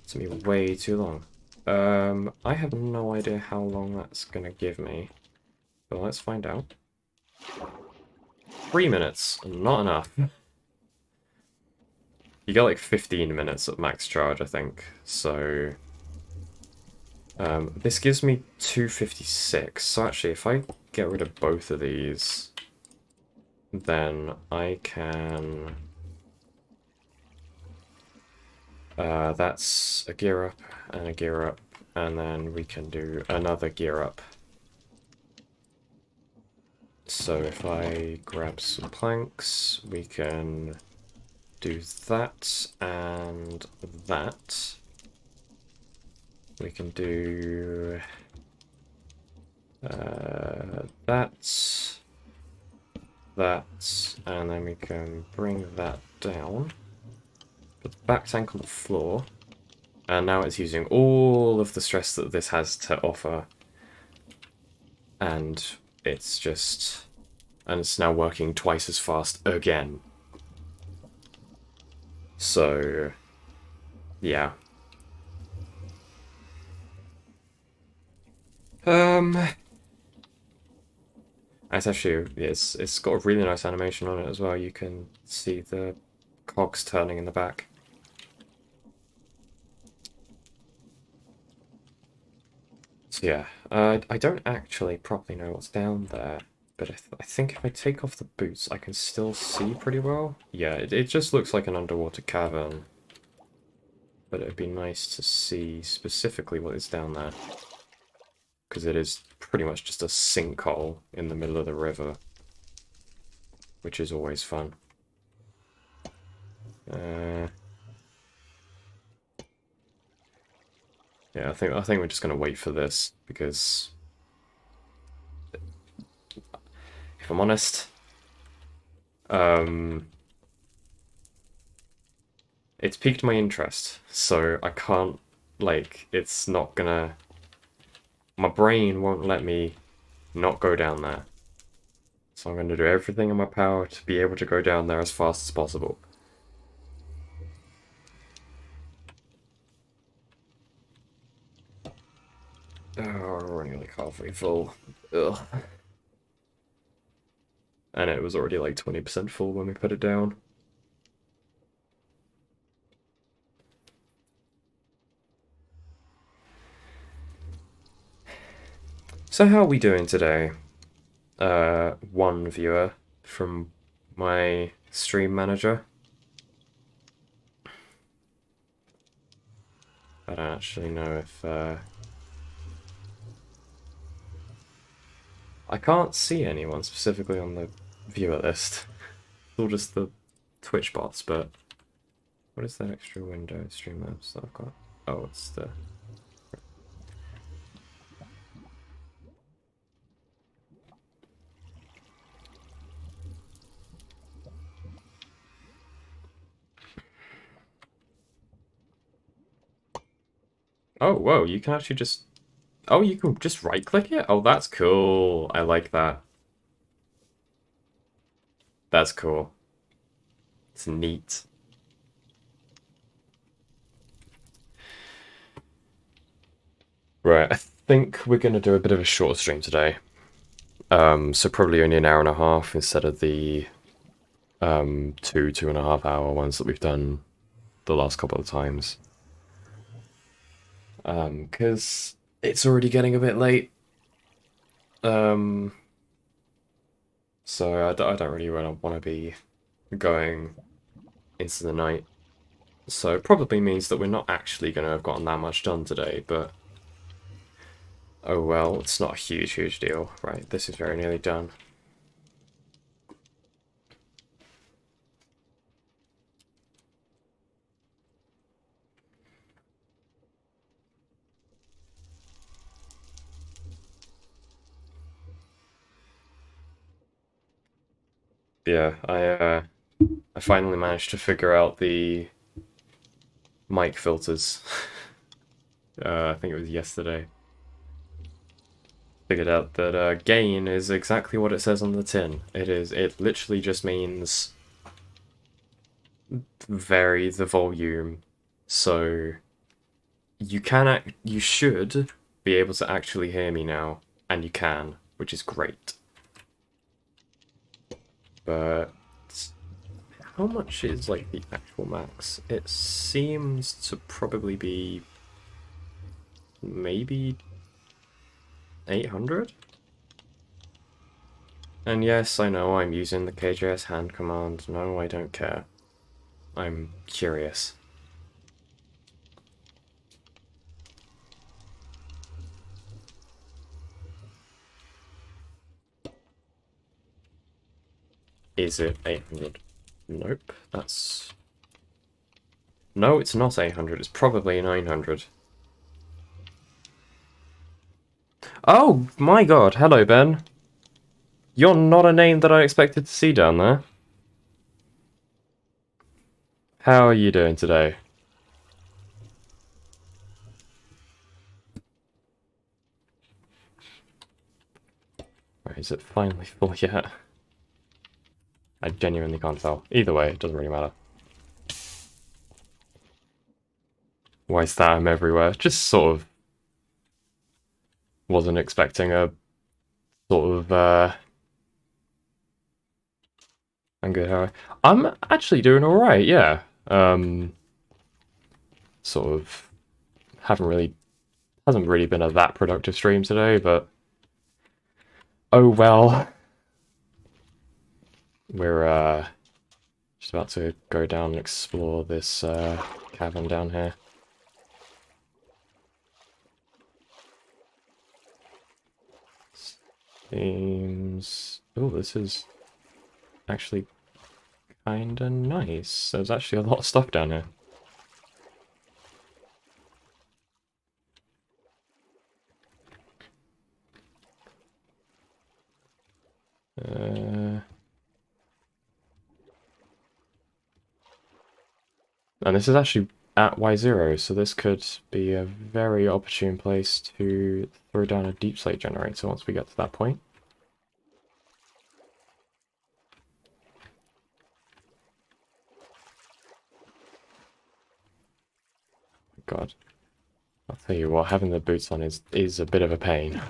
took me way too long. I have no idea how long that's gonna give me, but let's find out. 3 minutes, not enough. You get like 15 minutes at max charge, I think. So this gives me 256. So actually, if I get rid of both of these, then I can... that's a gear up and a gear up, and then we can do another gear up. So if I grab some planks, we can do that and that. We can do that, and then we can bring that down. Put the back tank on the floor. And now it's using all of the stress that this has to offer. And it's just... and it's now working twice as fast again. So... yeah. It's actually... it's got a really nice animation on it as well. You can see the cogs turning in the back. So yeah, I don't actually properly know what's down there, but I think if I take off the boots, I can still see pretty well. Yeah, it just looks like an underwater cavern, but it'd be nice to see specifically what is down there, because it is pretty much just a sinkhole in the middle of the river, which is always fun. Yeah, I think we're just gonna wait for this, because if I'm honest, it's piqued my interest, so I can't, like, it's not gonna... my brain won't let me not go down there. So I'm gonna do everything in my power to be able to go down there as fast as possible. Oh, we're only like halfway full. Ugh. And it was already like 20% full when we put it down. So how are we doing today? One viewer from my stream manager. I don't actually know if... I can't see anyone specifically on the viewer list. It's all just the Twitch bots, but... what is that extra window Streamlabs that I've got? Oh, it's the... oh, whoa, you can actually just... oh, you can just right-click it? Oh, that's cool. I like that. That's cool. It's neat. Right, I think we're going to do a bit of a short stream today. So probably only an hour and a half instead of the 2.5 hour ones that we've done the last couple of times. Because it's already getting a bit late. So I don't really want to be going into the night. So it probably means that we're not actually going to have gotten that much done today, but... oh well, it's not a huge deal. Right, this is very nearly done. Yeah, I finally managed to figure out the mic filters. I think it was yesterday. Figured out that gain is exactly what it says on the tin. It literally just means vary the volume. So you should be able to actually hear me now, and you can, which is great. But How much is, like, the actual max? It seems to probably be maybe 800? And yes, I know I'm using the KJS hand command. No, I don't care. I'm curious. Is it 800? Nope, that's... No, it's not 800. It's probably 900. Oh, my god. Hello, Ben. You're not a name that I expected to see down there. How are you doing today? Right, is it finally full yet? I genuinely can't tell. Either way, it doesn't really matter. Why is that? I'm everywhere. Just sort of wasn't expecting a sort of, I'm good, how I'm actually doing alright, yeah. Sort of hasn't really been a that productive stream today, but oh well. We're, just about to go down and explore this, cavern down here. Seems... Oh, this is actually kinda nice. There's actually a lot of stuff down here. And this is actually at Y0, so this could be a very opportune place to throw down a deep slate generator once we get to that point. God. I'll tell you what, having the boots on is a bit of a pain.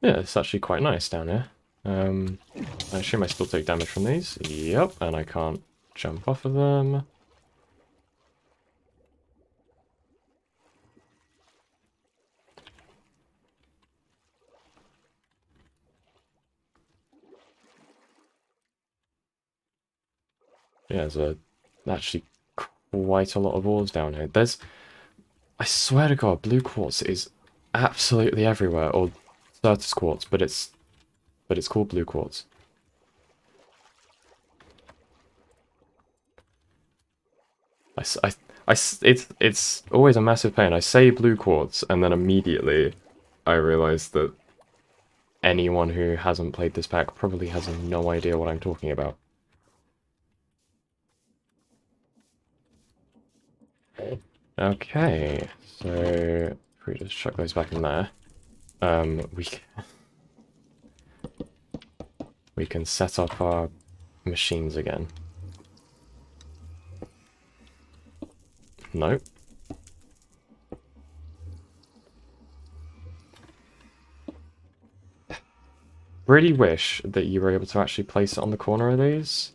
Yeah, it's actually quite nice down here. I assume I still take damage from these. Yep, and I can't jump off of them. Yeah, there's actually quite a lot of ores down here. I swear to God, blue quartz is absolutely everywhere, or Certus quartz, but it's called blue quartz. It's always a massive pain. I say blue quartz, and then immediately I realize that anyone who hasn't played this pack probably has no idea what I'm talking about. Okay, so if we just chuck those back in there, we can set up our machines again. Nope. Really wish that you were able to actually place it on the corner of these.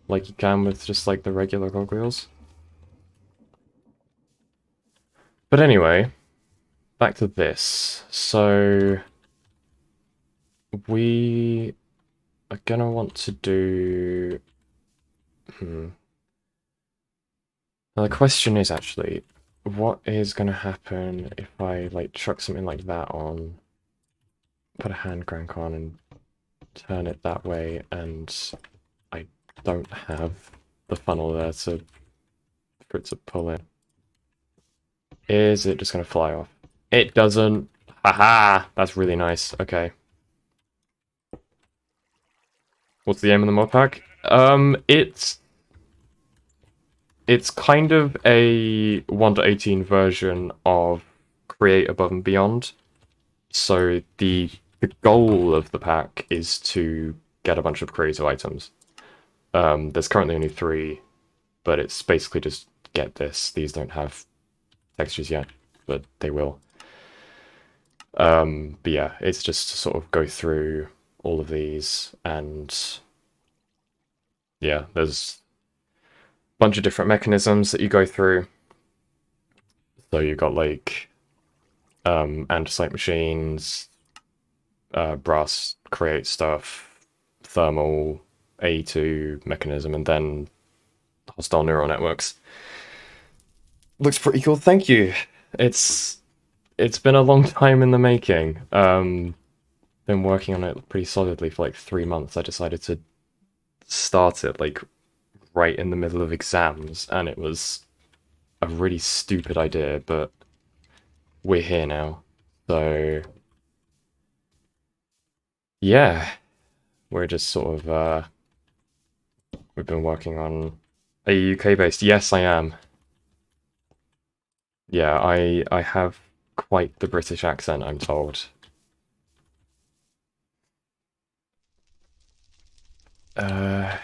Like you can with just like the regular cogwheels. But anyway, back to this. So we are gonna want to do... Now the question is actually, what is gonna happen if I like chuck something like that on, put a hand crank on and turn it that way, and I don't have the funnel there for it to pull in? Is it just gonna fly off? It doesn't. Haha! That's really nice. Okay. What's the aim of the mod pack? It's kind of a 1.18 version of Create Above and Beyond. So the goal of the pack is to get a bunch of creative items. There's currently only 3, but it's basically just get this. These don't have textures yet, but they will. But yeah, it's just to sort of go through all of these, and yeah, there's a bunch of different mechanisms that you go through. So you got like andesite machines, brass create stuff, thermal A2 mechanism, and then hostile neural networks. Looks pretty cool. Thank you. It's it's been a long time in the making. Been working on it pretty solidly for like 3 months. I decided to start it like right in the middle of exams, and it was a really stupid idea, but we're here now. So yeah, we're just sort of we've been working on a UK based. Yes, I am. Yeah, I have quite the British accent, I'm told. Uh,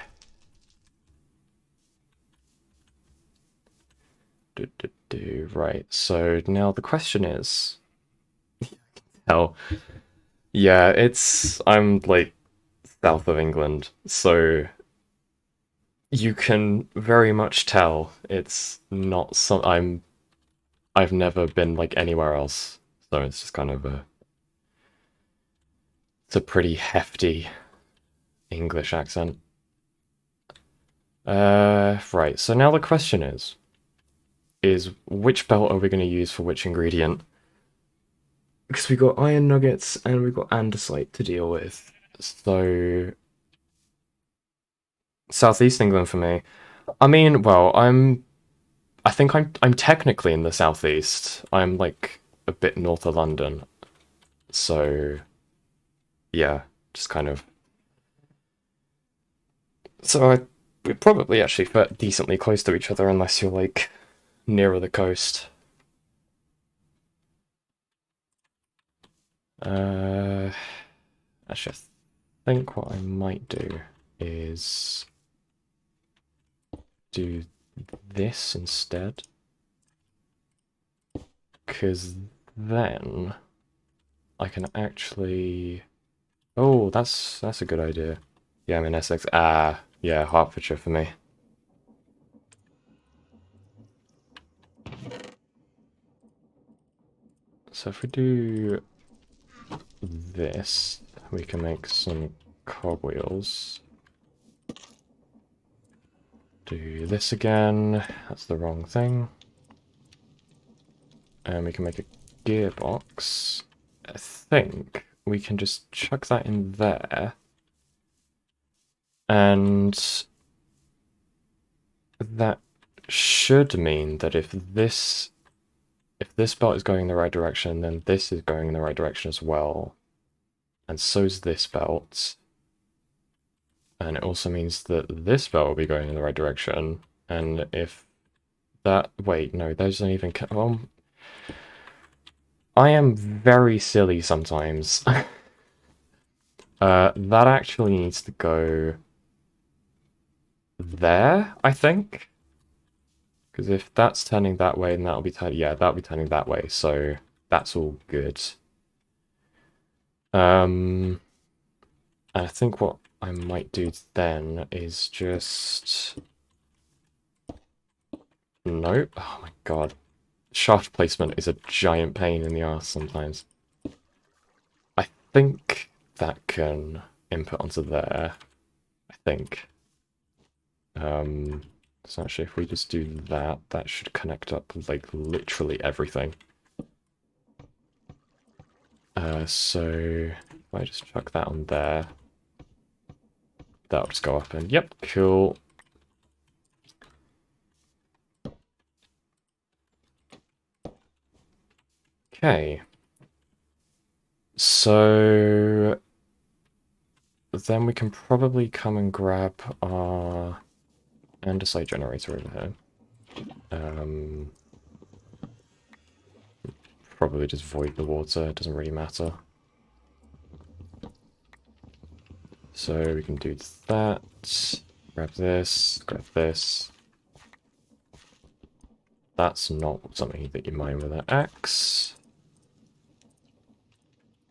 right. So now the question is, hell, yeah, I'm like south of England, so you can very much tell it's not some. I've never been like anywhere else, so it's just kind of it's a pretty hefty English accent. Right. So now the question is which belt are we going to use for which ingredient? Because we got iron nuggets and we've got andesite to deal with. So southeast England for me. I mean, well, I think I'm technically in the southeast. I'm like a bit north of London. So yeah, just kind of. So we're probably actually decently close to each other unless you're like nearer the coast. Uh, Actually, I think what I might do is do this instead, because then I can actually. Oh, that's a good idea. Yeah, I'm in Essex. Ah, yeah, Hertfordshire for me. So if we do this, we can make some cogwheels. Do this again. That's the wrong thing. And we can make a gearbox. I think we can just chuck that in there. And that should mean that if this belt is going in the right direction, then this is going in the right direction as well. And so's this belt. And it also means that this belt will be going in the right direction. And if that... Wait, no, those don't even... I am very silly sometimes. That actually needs to go there, I think. Because if that's turning that way, then that'll be turning... Yeah, that'll be turning that way, so that's all good. And I think what I might do then is just... Nope. Oh my god. Shaft placement is a giant pain in the ass sometimes. I think that can input onto there. I think. So actually if we just do that, that should connect up like literally everything. So if I just chuck that on there, that'll just go up and yep, cool. Okay. So then we can probably come and grab our andesite generator over here. Probably just void the water, it doesn't really matter. So we can do that, grab this. That's not something that you mine with an axe.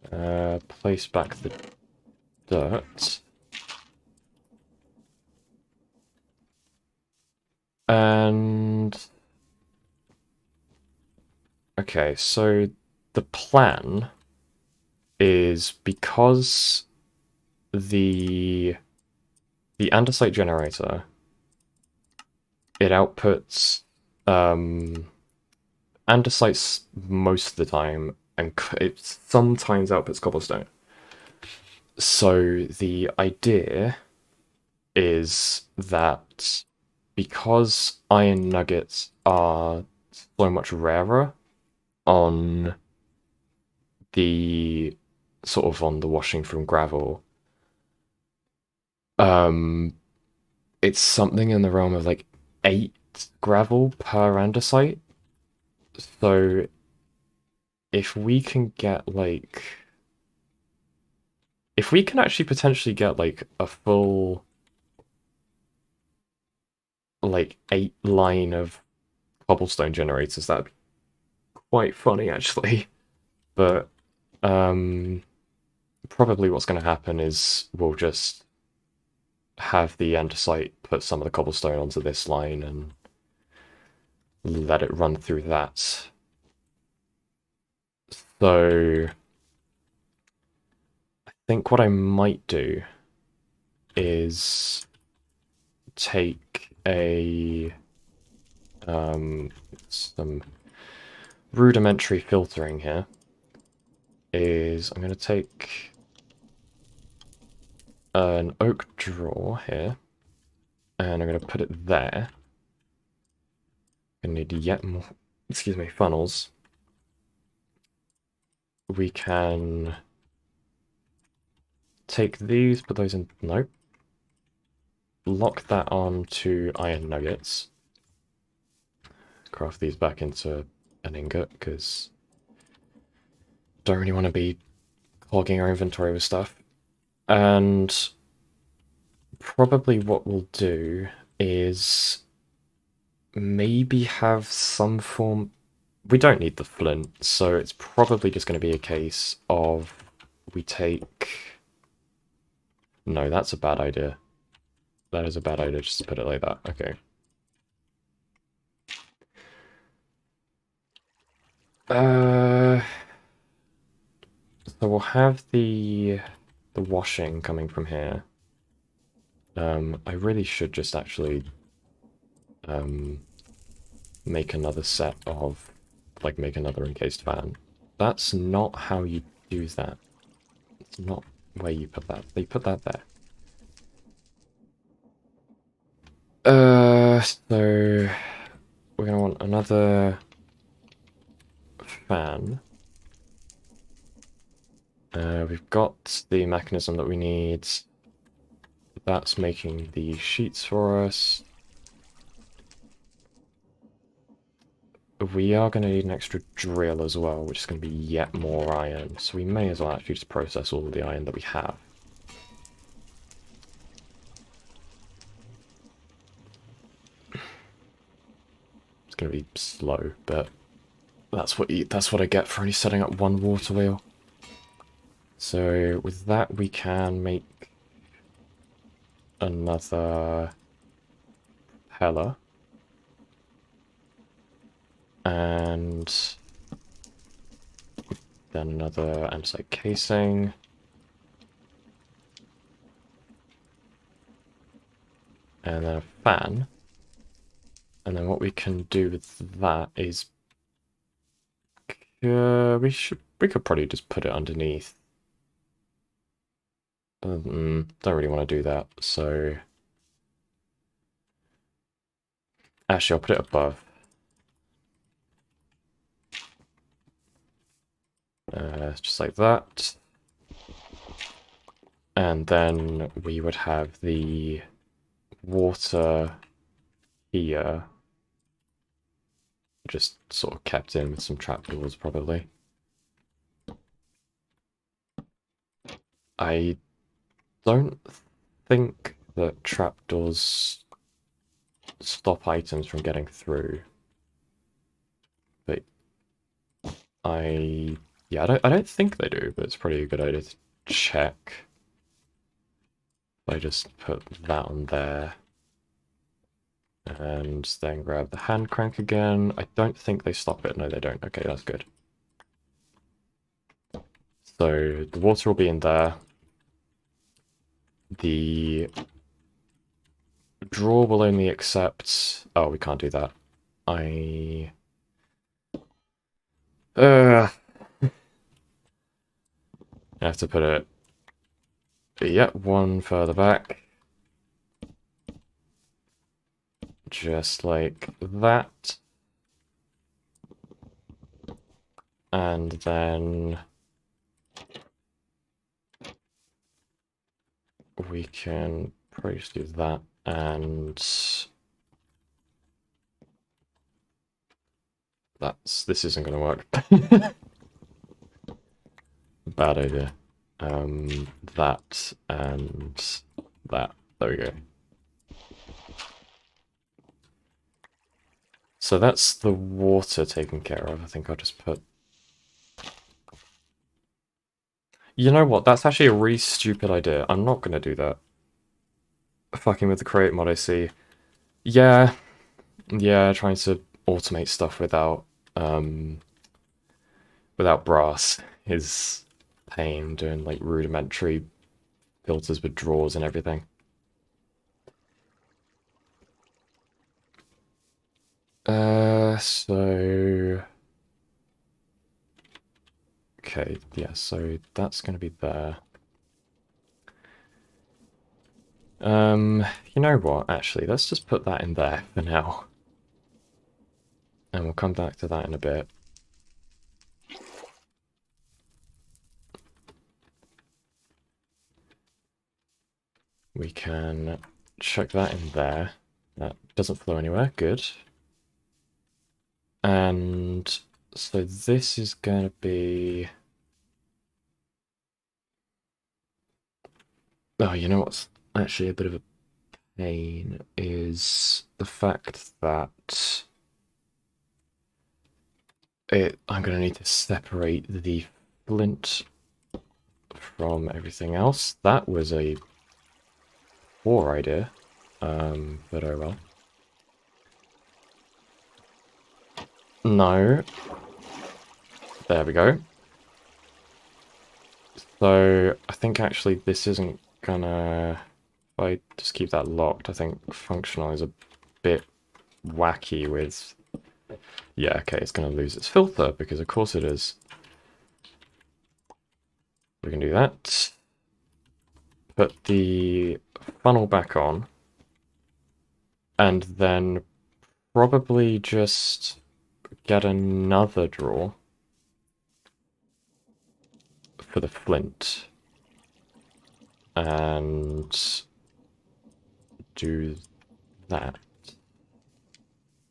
Place back the dirt. And... Okay, so the plan is because the andesite generator, it outputs andesites most of the time, and it sometimes outputs cobblestone. So the idea is that because iron nuggets are so much rarer on the sort of on the washing from gravel, um, it's something in the realm of like 8 gravel per andesite. So if we can get like, if we can actually potentially get like a full like 8 line of cobblestone generators, that'd be quite funny actually. But um, probably what's going to happen is we'll just have the andesite put some of the cobblestone onto this line and let it run through that. So I think what I might do is take some rudimentary filtering here. Is I'm going to take an oak drawer here, and I'm going to put it there. I need yet more, excuse me, funnels. We can take these, put those in, nope. Lock that on to iron nuggets. Craft these back into an ingot, because don't really want to be clogging our inventory with stuff. And probably what we'll do is maybe have some form... We don't need the flint, so it's probably just going to be a case of we take... No, that's a bad idea. That is a bad idea, just to put it like that. Okay. So we'll have the washing coming from here. I really should just actually make another set of, like, make another encased fan. That's not how you do that. It's not where you put that. They put that there. So we're gonna want another fan. We've got the mechanism that we need. That's making the sheets for us. We are going to need an extra drill as well, which is going to be yet more iron. So we may as well actually just process all of the iron that we have. It's going to be slow, but that's what I get for only setting up one water wheel. So with that, we can make another propeller. And then another andesite casing. And then a fan. And then what we can do with that is we could probably just put it underneath. Don't really want to do that, so actually I'll put it above. Just like that. And then we would have the water here, just sort of kept in with some trapdoors, probably. I don't think that trapdoors stop items from getting through. But yeah, Yeah, I don't think they do, but it's probably a good idea to check. I just put that on there. And then grab the hand crank again. I don't think they stop it. No, they don't. Okay, that's good. So the water will be in there. The drawer will only accept... Oh, we can't do that. I have to put it... Yep, one further back. Just like that. And then... we can probably just do that, and... this isn't going to work. Bad idea. That and that. There we go. So that's the water taken care of. I think I'll just put... You know what? That's actually a really stupid idea. I'm not going to do that. Fucking with the create mod, I see. Yeah. Yeah, trying to automate stuff without brass is pain, doing like rudimentary filters with drawers and everything. So... Okay, yeah, so that's going to be there. You know what, actually, let's just put that in there for now. And we'll come back to that in a bit. We can chuck that in there. That doesn't flow anywhere, good. And so this is going to be... Oh, you know what's actually a bit of a pain is the fact that I'm going to need to separate the flint from everything else. That was a poor idea, but oh well. No. There we go. So I think actually this isn't gonna... If I just keep that locked, I think functional is a bit wacky with... Yeah, okay, it's gonna lose its filter, because of course it is. We can do that. Put the funnel back on. And then probably just get another drawer for the flint. And do that.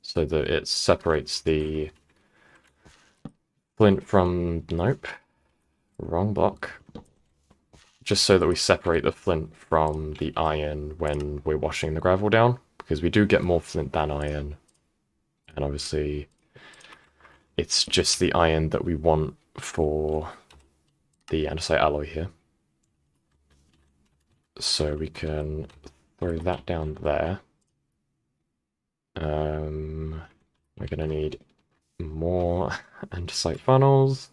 So that it separates the flint from... Nope. Wrong block. Just so that we separate the flint from the iron when we're washing the gravel down. Because we do get more flint than iron. And obviously, it's just the iron that we want for the andesite alloy here. So we can throw that down there. We're going to need more andesite funnels.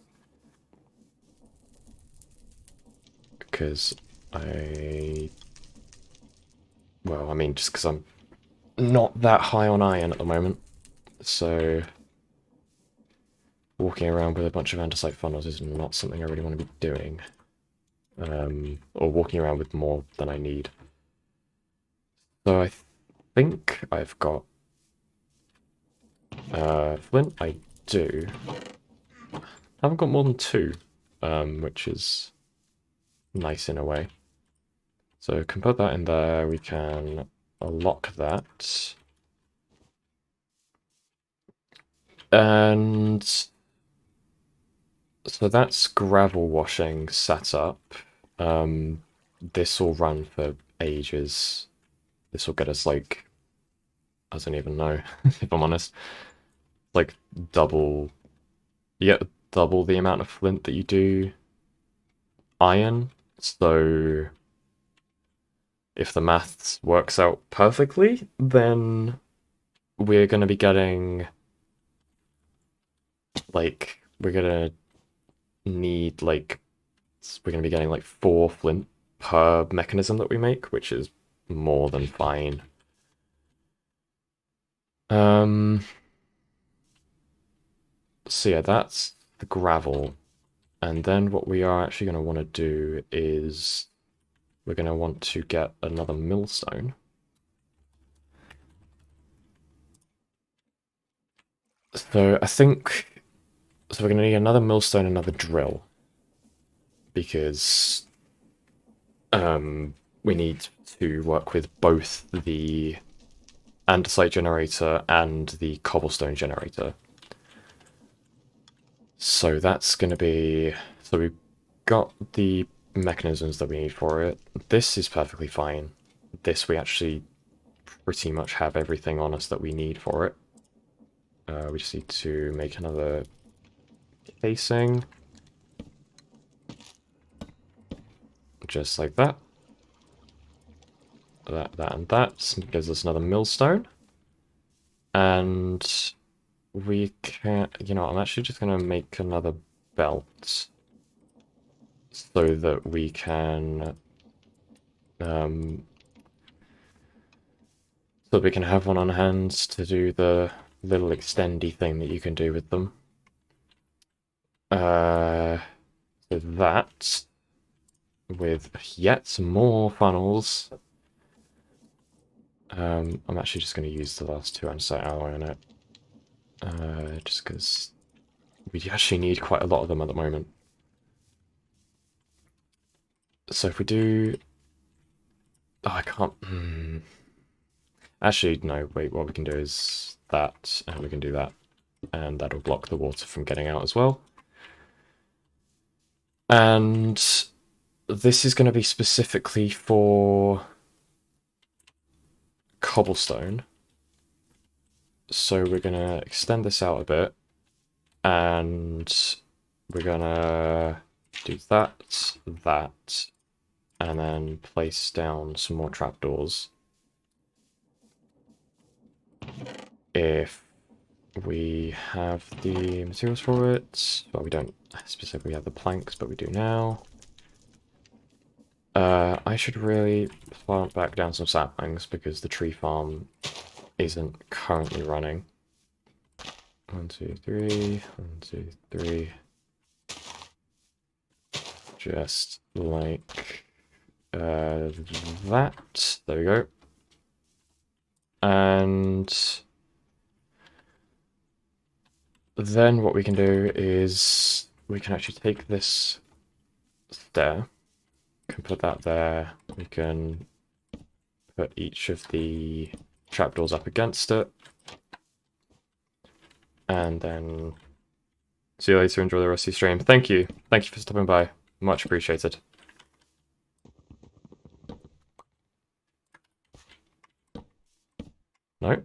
Because well, I mean, just because I'm not that high on iron at the moment. So walking around with a bunch of andesite funnels is not something I really want to be doing. Or walking around with more than I need. So I think I've got flint. I do. I haven't got more than 2, which is nice in a way. So we can put that in there. We can lock that. And so that's gravel washing set up. This will run for ages. This will get us like... I don't even know, if I'm honest. Like double... You get double the amount of flint that you do iron. So if the maths works out perfectly, then we're going to be getting, like, we're going to need, like, we're going to be getting, like, 4 flint per mechanism that we make, which is more than fine. So yeah, that's the gravel. And then what we are actually going to want to do is we're going to want to get another millstone. So I think, so we're going to need another millstone, another drill, because we need to work with both the andesite generator and the cobblestone generator. So that's going to be, so we've got the mechanisms that we need for it. This is perfectly fine. This we actually pretty much have everything on us that we need for it. We just need to make another casing. Just like that. That, and that. Gives us another millstone. And we can, you know, I'm actually just going to make another belt so that we can, so we can have one on hand to do the little extendy thing that you can do with them. So that, with yet some more funnels. I'm actually just going to use the last 2 andesite alloy on it. Just because we actually need quite a lot of them at the moment. So if we do... Oh, I can't... Actually, no, wait, what we can do is that, and we can do that. And that'll block the water from getting out as well. And this is going to be specifically for cobblestone. So we're going to extend this out a bit. And we're going to do that, that, and then place down some more trapdoors. If we have the materials for it, well, we don't specifically have the planks, but we do now. I should really plant back down some saplings because the tree farm isn't currently running. 1, 2, 3, 1, 2, 3. Just like that. There we go. And then what we can do is we can actually take this stair, can put that there, we can put each of the trapdoors up against it, and then see you later, enjoy the rest of your stream. Thank you for stopping by, much appreciated. No?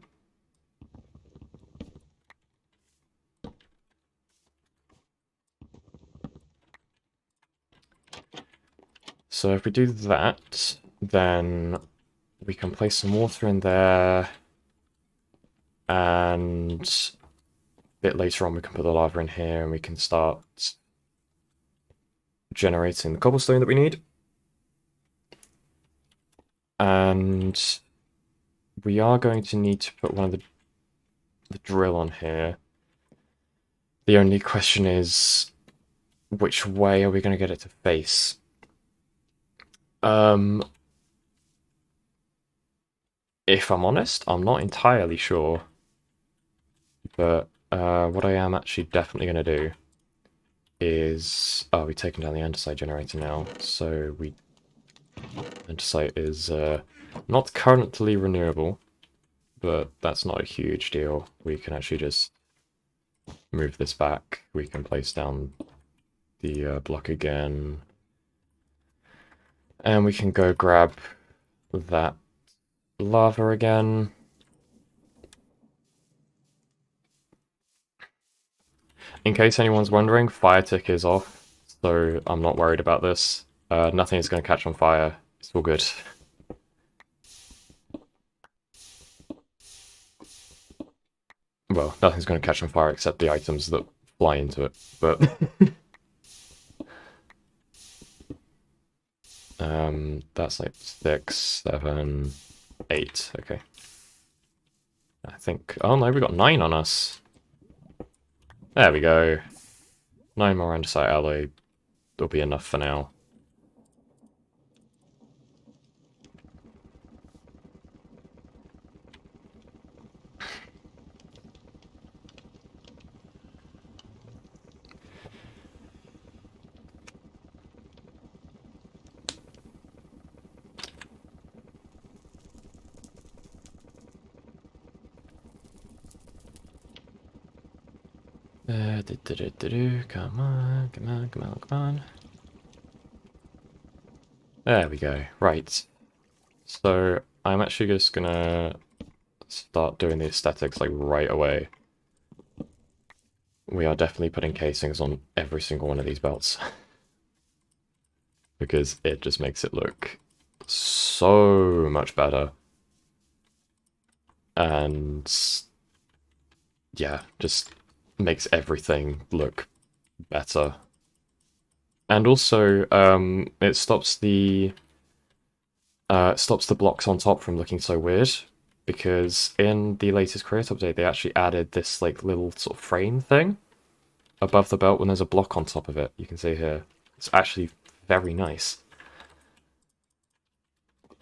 So if we do that, then we can place some water in there, and a bit later on we can put the lava in here, and we can start generating the cobblestone that we need. And we are going to need to put one of the drill on here. The only question is, which way are we going to get it to face? If I'm honest, I'm not entirely sure. But what I am actually definitely going to do is... Oh, we've taken down the andesite generator now. So andesite is not currently renewable, but that's not a huge deal. We can actually just move this back. We can place down the block again. And we can go grab that lava again. in case anyone's wondering, fire tick is off, so I'm not worried about this. Nothing is going to catch on fire. It's all good. Well, nothing's going to catch on fire except the items that fly into it, but... that's like 6, 7, 8, okay. I think... Oh no, we got 9 on us. There we go. 9 more andesite alloy will be enough for now. Come on, come on, come on, come on. There we go. Right. So I'm actually just gonna start doing the aesthetics like right away. We are definitely putting casings on every single one of these belts. Because it just makes it look so much better. And yeah, just makes everything look better. And also, it stops the blocks on top from looking so weird, because in the latest create update they actually added this like little sort of frame thing above the belt when there's a block on top of it. You can see here. It's actually very nice.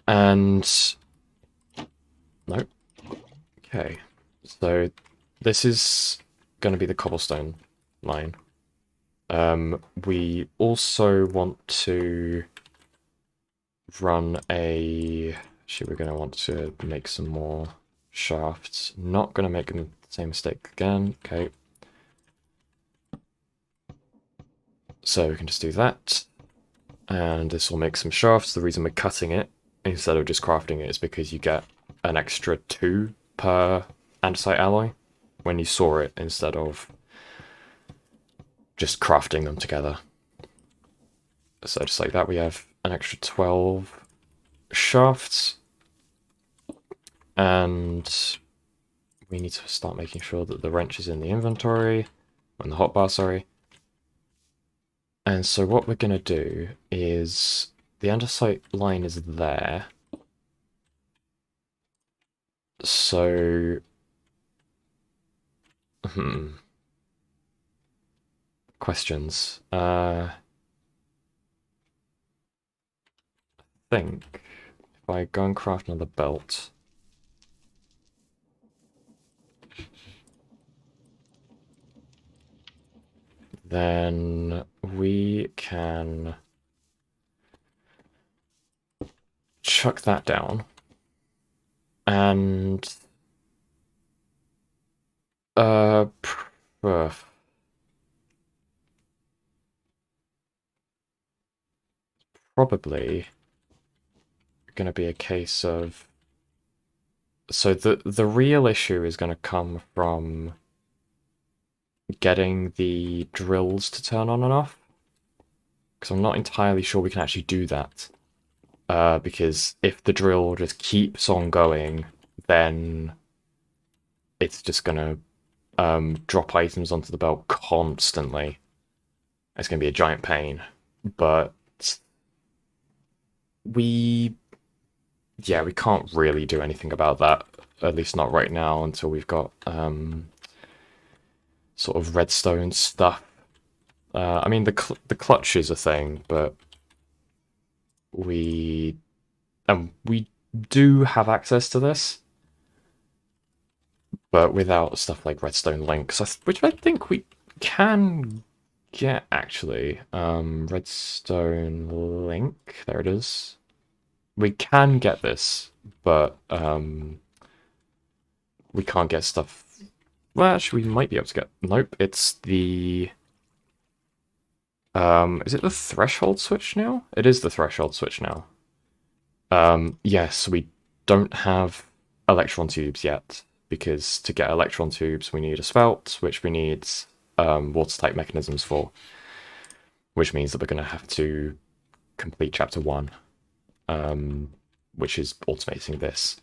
And nope. Okay. So this is going to be the cobblestone line. We also want to run a... Actually, we're going to want to make some more shafts. Not going to make the same mistake again. Okay. So we can just do that. And this will make some shafts. The reason we're cutting it instead of just crafting it is because you get an extra 2 per andesite alloy when you saw it instead of just crafting them together. So just like that, we have an extra 12 shafts. And we need to start making sure that the wrench is in the inventory, in the hotbar, sorry. And so what we're going to do is, the andesite line is there. So... Questions. I think if I go and craft another belt... then we can chuck that down and probably going to be a case of... So the real issue is going to come from getting the drills to turn on and off, because I'm not entirely sure we can actually do that. Because if the drill just keeps on going, then it's just gonna drop items onto the belt constantly. It's gonna be a giant pain. But we can't really do anything about that, at least not right now, until we've got sort of redstone stuff. I mean, the clutch is a thing, but we do have access to this, but without stuff like redstone links, which I think we can get, actually. Redstone link, there it is. We can get this, but we can't get stuff... Well, actually, we might be able to get... Nope, it's the... is it the threshold switch now? It is the threshold switch now. Yes, we don't have electron tubes yet, because to get electron tubes we need a spout, which we need watertight mechanisms for, which means that we're going to have to complete chapter 1, which is automating this.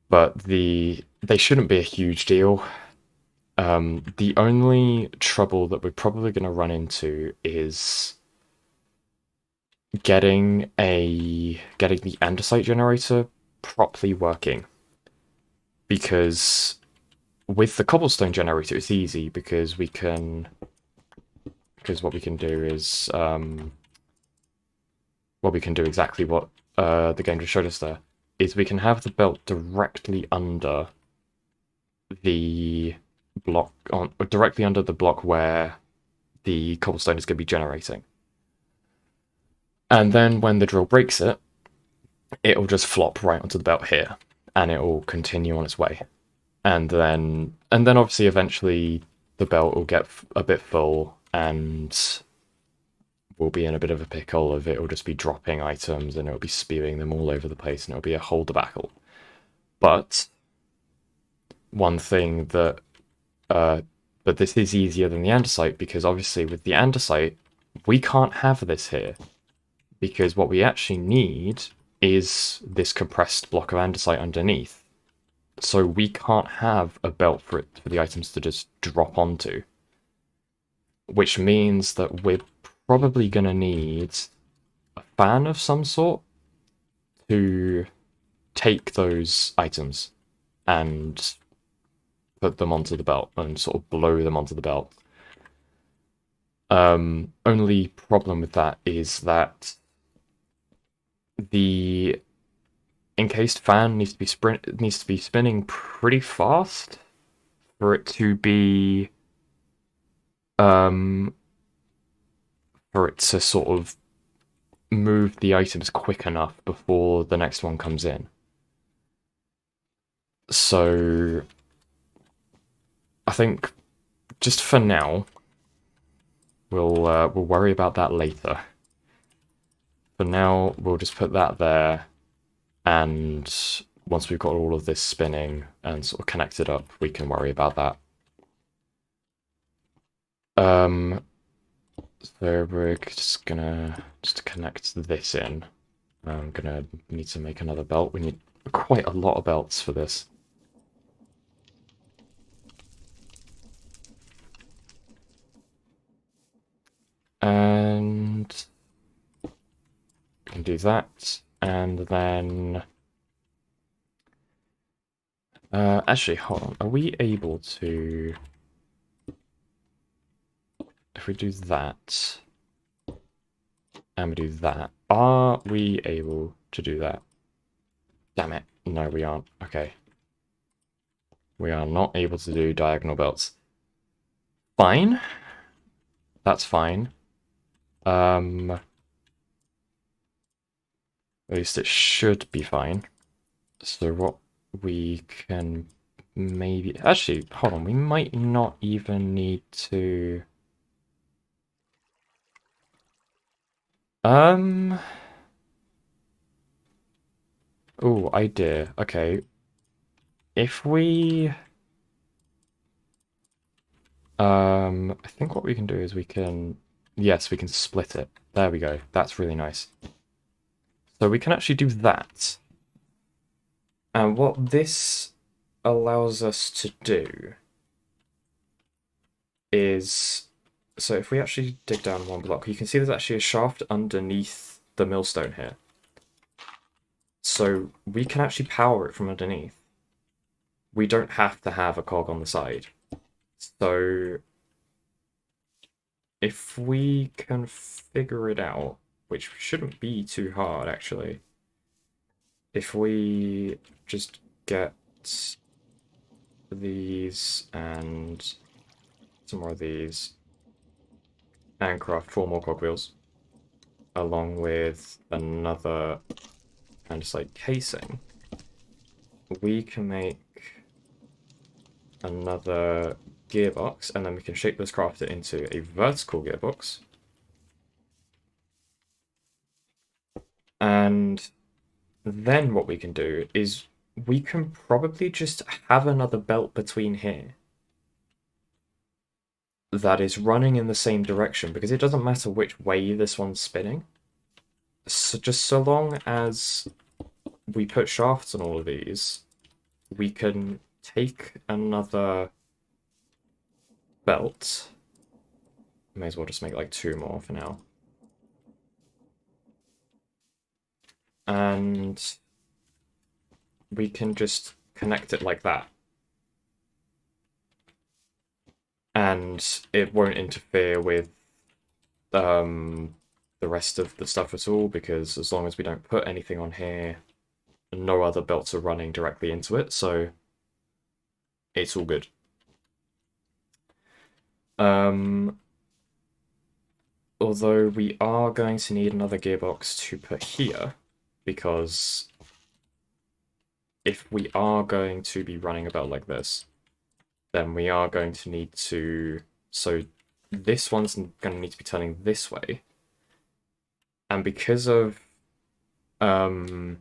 But they shouldn't be a huge deal. The only trouble that we're probably going to run into is getting the andesite generator properly working, because with the cobblestone generator it's easy because what we can do is we can do exactly what the game just showed us there, is we can have the belt directly under the directly under the block where the cobblestone is going to be generating. And then when the drill breaks it, it'll just flop right onto the belt here, and it'll continue on its way. And then obviously eventually the belt will get a bit full, and we'll be in a bit of a pickle of it'll just be dropping items, and it'll be spewing them all over the place, and it'll be a whole debacle. But one thing that but this is easier than the andesite, because obviously with the andesite we can't have this here, because what we actually need is this compressed block of andesite underneath. So we can't have a belt for the items to just drop onto, which means that we're probably going to need a fan of some sort to take those items and put them onto the belt and sort of blow them onto the belt. Only problem with that is that the encased fan needs to be spinning pretty fast for it to be for it to sort of move the items quick enough before the next one comes in. So I think just for now we'll worry about that later. For now we'll just put that there, and once we've got all of this spinning and sort of connected up, we can worry about that. So we're just gonna connect this in. I'm gonna need to make another belt. We need quite a lot of belts for this. And we can do that, and then actually, hold on. Are we able to? If we do that, and we do that, are we able to do that? Damn it. No, we aren't. Okay. We are not able to do diagonal belts. Fine. That's fine. At least it should be fine. So what we can maybe... Actually, hold on. We might not even need to... Oh, idea. Okay. If we... I think what we can do is we can... Yes, we can split it. There we go. That's really nice. So we can actually do that. And what this allows us to do is... So if we actually dig down one block, you can see there's actually a shaft underneath the millstone here. So we can actually power it from underneath. We don't have to have a cog on the side. So if we can figure it out, which shouldn't be too hard actually, if we just get these and some more of these and craft 4 more cogwheels along with another kind of like casing, we can make another gearbox, and then we can shape this crafter into a vertical gearbox. And then what we can do is we can probably just have another belt between here. that is running in the same direction, because it doesn't matter which way this one's spinning. So just so long as we put shafts on all of these, we can take another belt. May as well just make like 2 more for now. And we can just connect it like that. And it won't interfere with the rest of the stuff at all, because as long as we don't put anything on here, no other belts are running directly into it, so it's all good. Although we are going to need another gearbox to put here, because if we are going to be running a belt like this, then we are going to need to... So this one's going to need to be turning this way. And because of the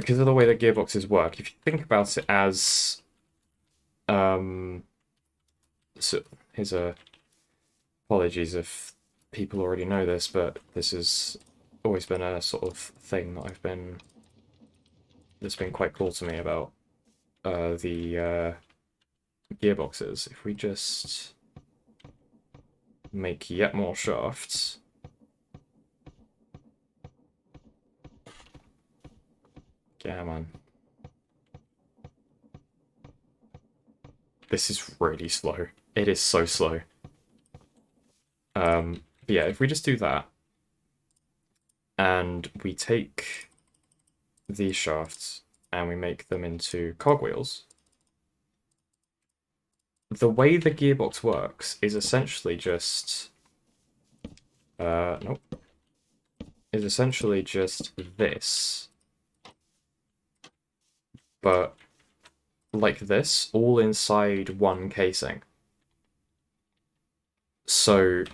way that gearboxes work, if you think about it as so here's a... Apologies if people already know this, but this has always been a sort of thing that that's been quite cool to me about the gearboxes. If we just make yet more shafts, yeah, man, this is really slow. It is so slow. But yeah, if we just do that, and we take these shafts and we make them into cogwheels, the way the gearbox works is essentially just... nope. Is essentially just this. But like this, all inside one casing. So,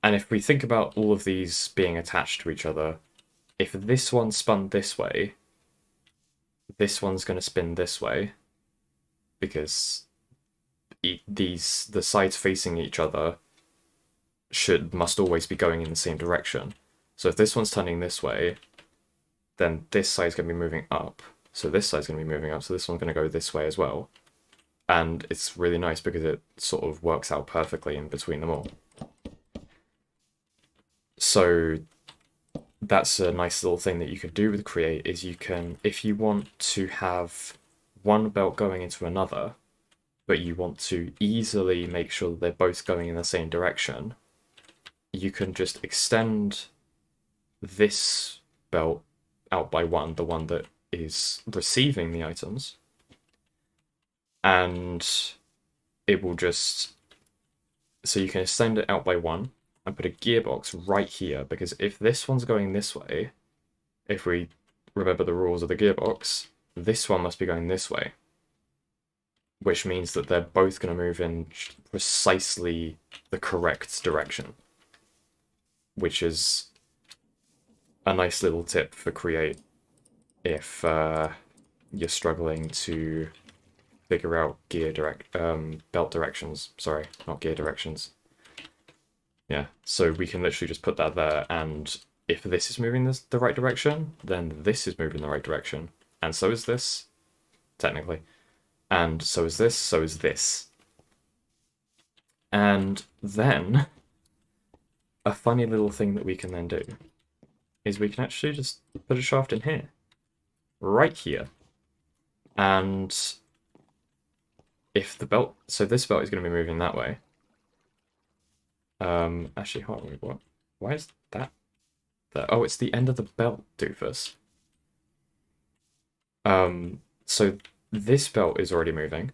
and if we think about all of these being attached to each other, if this one spun this way, this one's going to spin this way, because the sides facing each other must always be going in the same direction. So if this one's turning this way, then this side's going to be moving up. So this side's going to be moving up, so this one's going to go this way as well. And it's really nice because it sort of works out perfectly in between them all. So that's a nice little thing that you could do with Create, is you can, if you want to have one belt going into another, but you want to easily make sure that they're both going in the same direction, you can just extend this belt out by 1, the one that is receiving the items, and it will just... So you can extend it out by 1 and put a gearbox right here, because if this one's going this way, if we remember the rules of the gearbox, this one must be going this way, which means that they're both going to move in precisely the correct direction, which is a nice little tip for Create if you're struggling to figure out belt directions. Sorry, not gear directions. Yeah, so we can literally just put that there, and if this is moving the right direction, then this is moving the right direction, and so is this, technically, and so is this, so is this. And then a funny little thing that we can then do is we can actually just put a shaft in here, right here, and if the belt... So this belt is going to be moving that way. Actually, hold on, what? Why is that there? Oh, it's the end of the belt, doofus. So this belt is already moving,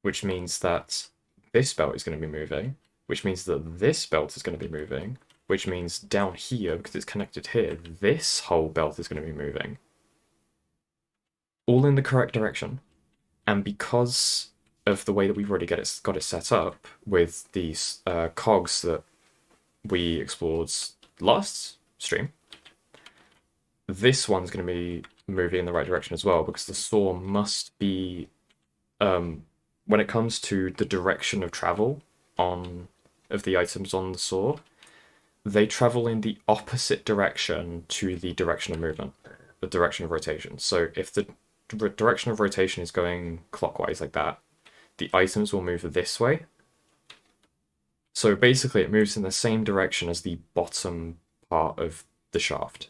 which means that this belt is going to be moving, which means that this belt is going to be moving, which means down here, because it's connected here, this whole belt is going to be moving. All in the correct direction. And because of the way that we've already got it set up with these cogs that we explored last stream, this one's going to be moving in the right direction as well, because the saw must be when it comes to the direction of travel on of the items on the saw, they travel in the opposite direction to the direction of movement, the direction of rotation. So if the direction of rotation is going clockwise like that, the items will move this way. So basically, it moves in the same direction as the bottom part of the shaft.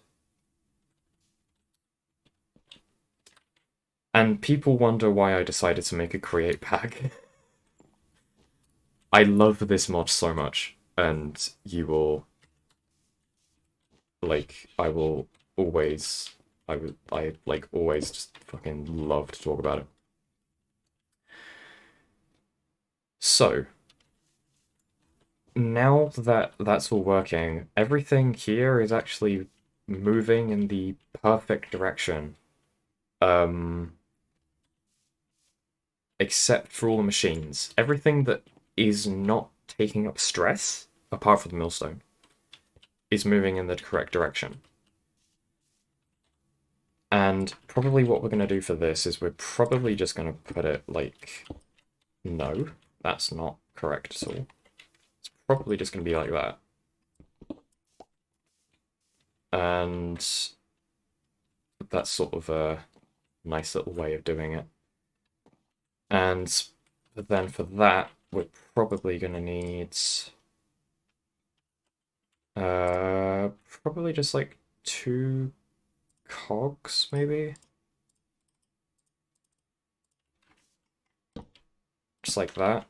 And people wonder why I decided to make a create pack. I love this mod so much, and you will like I will always I like always just fucking love to talk about it. So now that that's all working, everything here is actually moving in the perfect direction. Um, except for all the machines. Everything that is not taking up stress, apart from the millstone, is moving in the correct direction. And probably what we're going to do for this is we're probably just going to put it like, no, that's not correct at all. It's probably just going to be like that. And that's sort of a nice little way of doing it. And then for that, we're probably going to need probably just like 2 cogs, maybe? Just like that.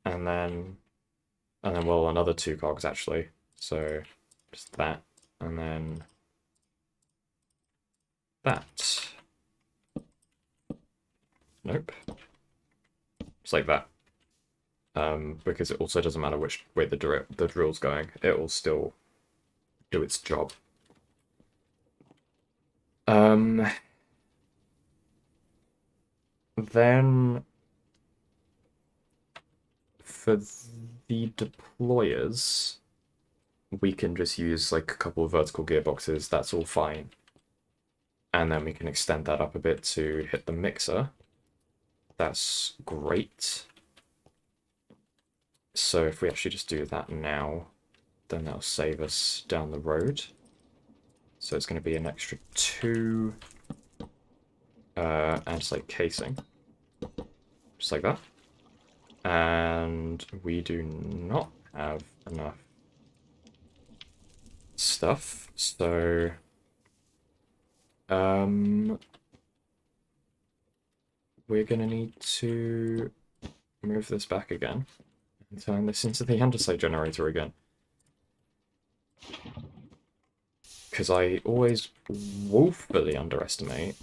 And then well, another 2 cogs actually. So just that. And then that. Nope. Just like that. Because it also doesn't matter which way the drill's going. It will still do its job. Then for the deployers, we can just use like a couple of vertical gearboxes. That's all fine. And then we can extend that up a bit to hit the mixer. That's great. So if we actually just do that now, then that'll save us down the road. So it's going to be an extra 2 andesite casing. Just like that. And we do not have enough stuff, so we're gonna need to move this back again and turn this into the andesite generator again. Because I always woefully underestimate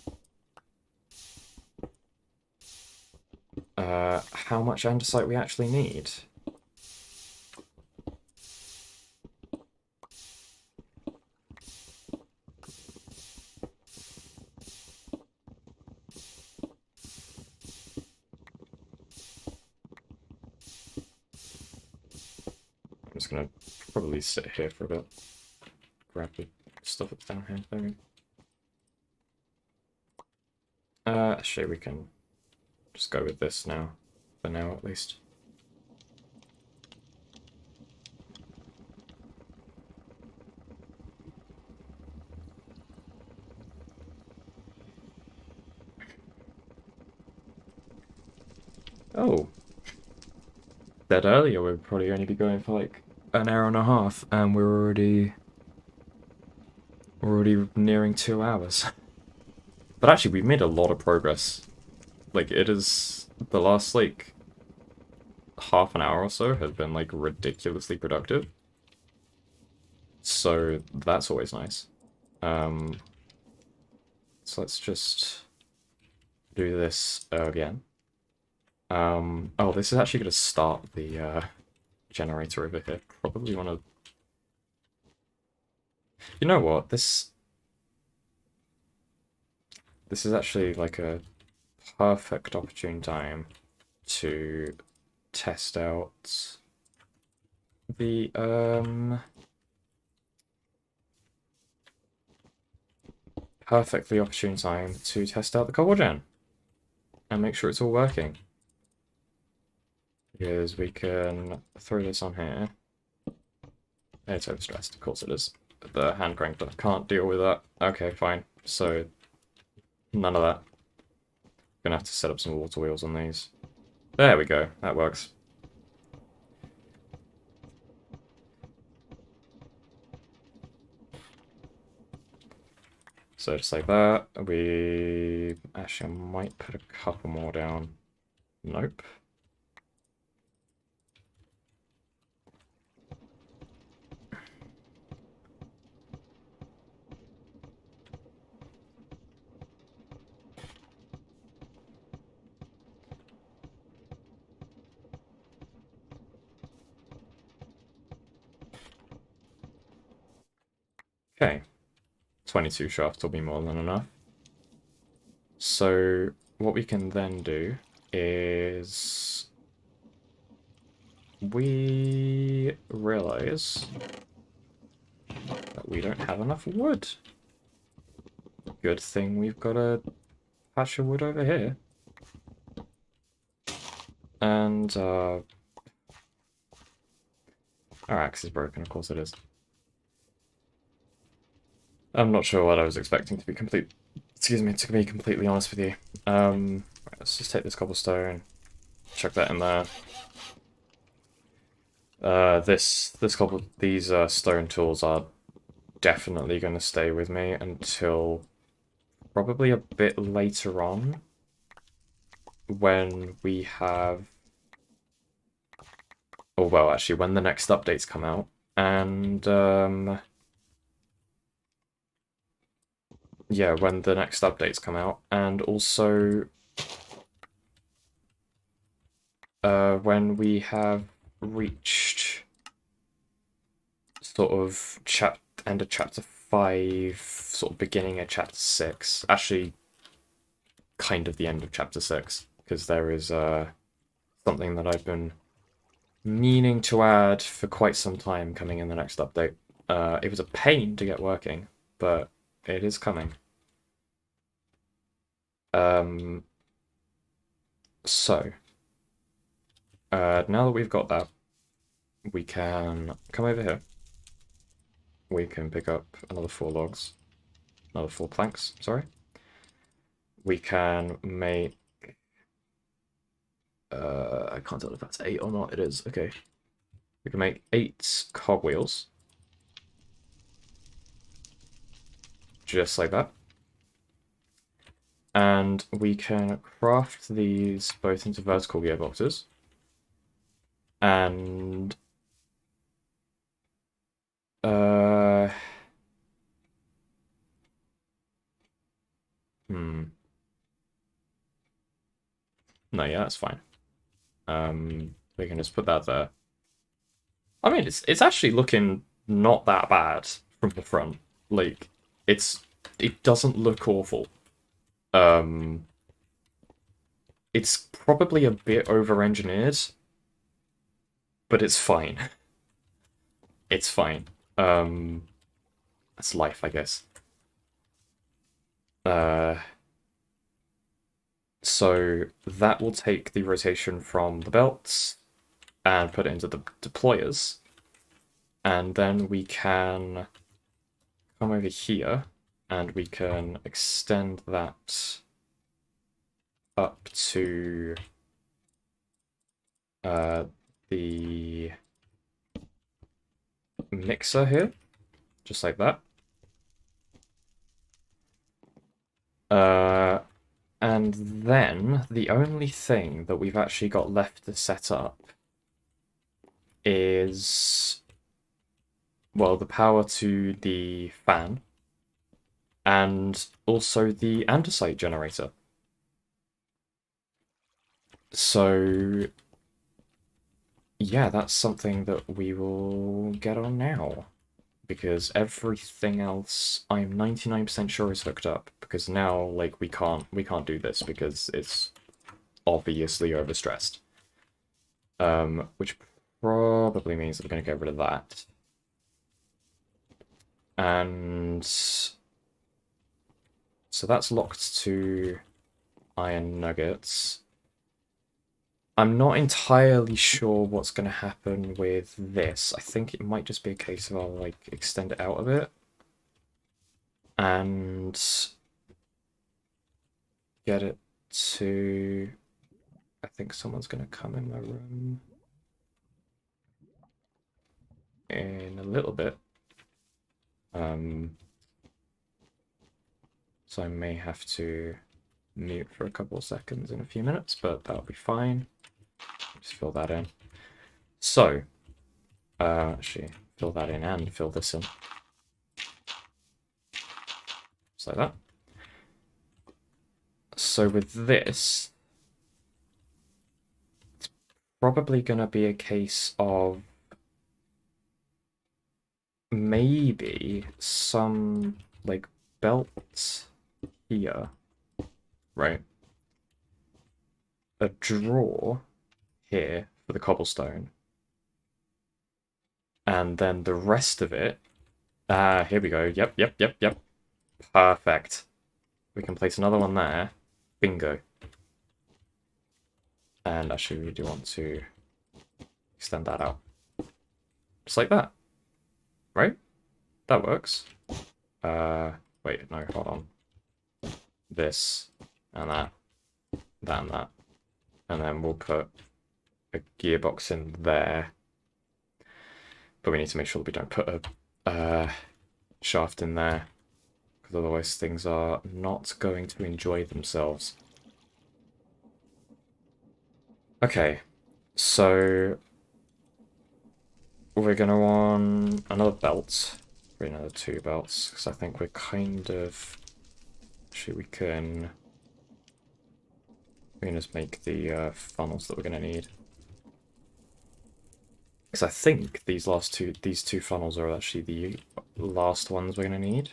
how much andesite we actually need. I'm just gonna probably sit here for a bit. Grab the stuff that's down here, maybe. Actually, we can just go with this now, for now at least. Oh. That earlier we'd probably only be going for like an hour and a half, and we're already nearing 2 hours. But actually, we've made a lot of progress. Like, it is the last like half an hour or so has been like ridiculously productive. So that's always nice. So let's just do this again. Oh, this is actually going to start the generator over here. Probably want to... You know what? This is actually like a perfect opportune time to test out the perfectly opportune time to test out the cobble gen and make sure it's all working. is we can throw this on here. It's overstressed, of course it is. The hand crank can't deal with that. Okay, fine. So, none of that. Gonna have to set up some water wheels on these. There we go, that works. So just like that, we... Actually, I might put a couple more down. Nope. Okay. 22 shafts will be more than enough. So what we can then do is we realize that we don't have enough wood. Good thing we've got a patch of wood over here. And our axe is broken, of course it is. I'm not sure what I was expecting to be to be completely honest with you. Right, let's just take this cobblestone, chuck that in there. These stone tools are definitely going to stay with me until probably a bit later on, when we have, or well, actually, when the next updates come out, and yeah, when the next updates come out, and also when we have reached sort of end of chapter 5, sort of beginning of chapter 6. Actually, kind of the end of chapter 6, because there is something that I've been meaning to add for quite some time coming in the next update. It was a pain to get working, but it is coming. So, now that we've got that, we can come over here. We can pick up another 4 logs. Another 4 planks, sorry. We can make... I can't tell if that's 8 or not. It is, okay. We can make 8 cogwheels. Just like that. And we can craft these both into vertical gearboxes. And... No, yeah, that's fine. We can just put that there. I mean, it's actually looking not that bad from the front. Like, it doesn't look awful. It's probably a bit over-engineered, but it's fine. It's fine. That's life, I guess. So that will take the rotation from the belts and put it into the deployers. And then we can come over here and we can extend that up to the mixer here, just like that. And then the only thing that we've actually got left to set up is, well, the power to the fan and also the andesite generator. So, yeah, that's something that we will get on now. Because everything else, I'm 99% sure is hooked up. Because now, like, we can't do this because it's obviously overstressed. Which probably means that we're going to get rid of that. And so that's locked to iron nuggets. I'm not entirely sure what's going to happen with this. I think it might just be a case of I'll like extend it out a bit and get it to... I think someone's going to come in my room in a little bit. So I may have to mute for a couple of seconds in a few minutes, but that'll be fine. Just fill that in. So, actually, fill that in and fill this in. Just like that. So with this, it's probably going to be a case of maybe some, like, belts here, right? A drawer here for the cobblestone. And then the rest of it... here we go. Yep. Perfect. We can place another one there. Bingo. And actually, we do want to extend that out. Just like that. Right? That works. Wait, no, hold on. This, and that, that, and that. And then we'll put a gearbox in there. But we need to make sure that we don't put a shaft in there, because otherwise things are not going to enjoy themselves. Okay, so we're going to want another belt, or another 2 belts, because I think we're kind of... Actually, we can just make the funnels that we're going to need. Because I think these two funnels are actually the last ones we're going to need.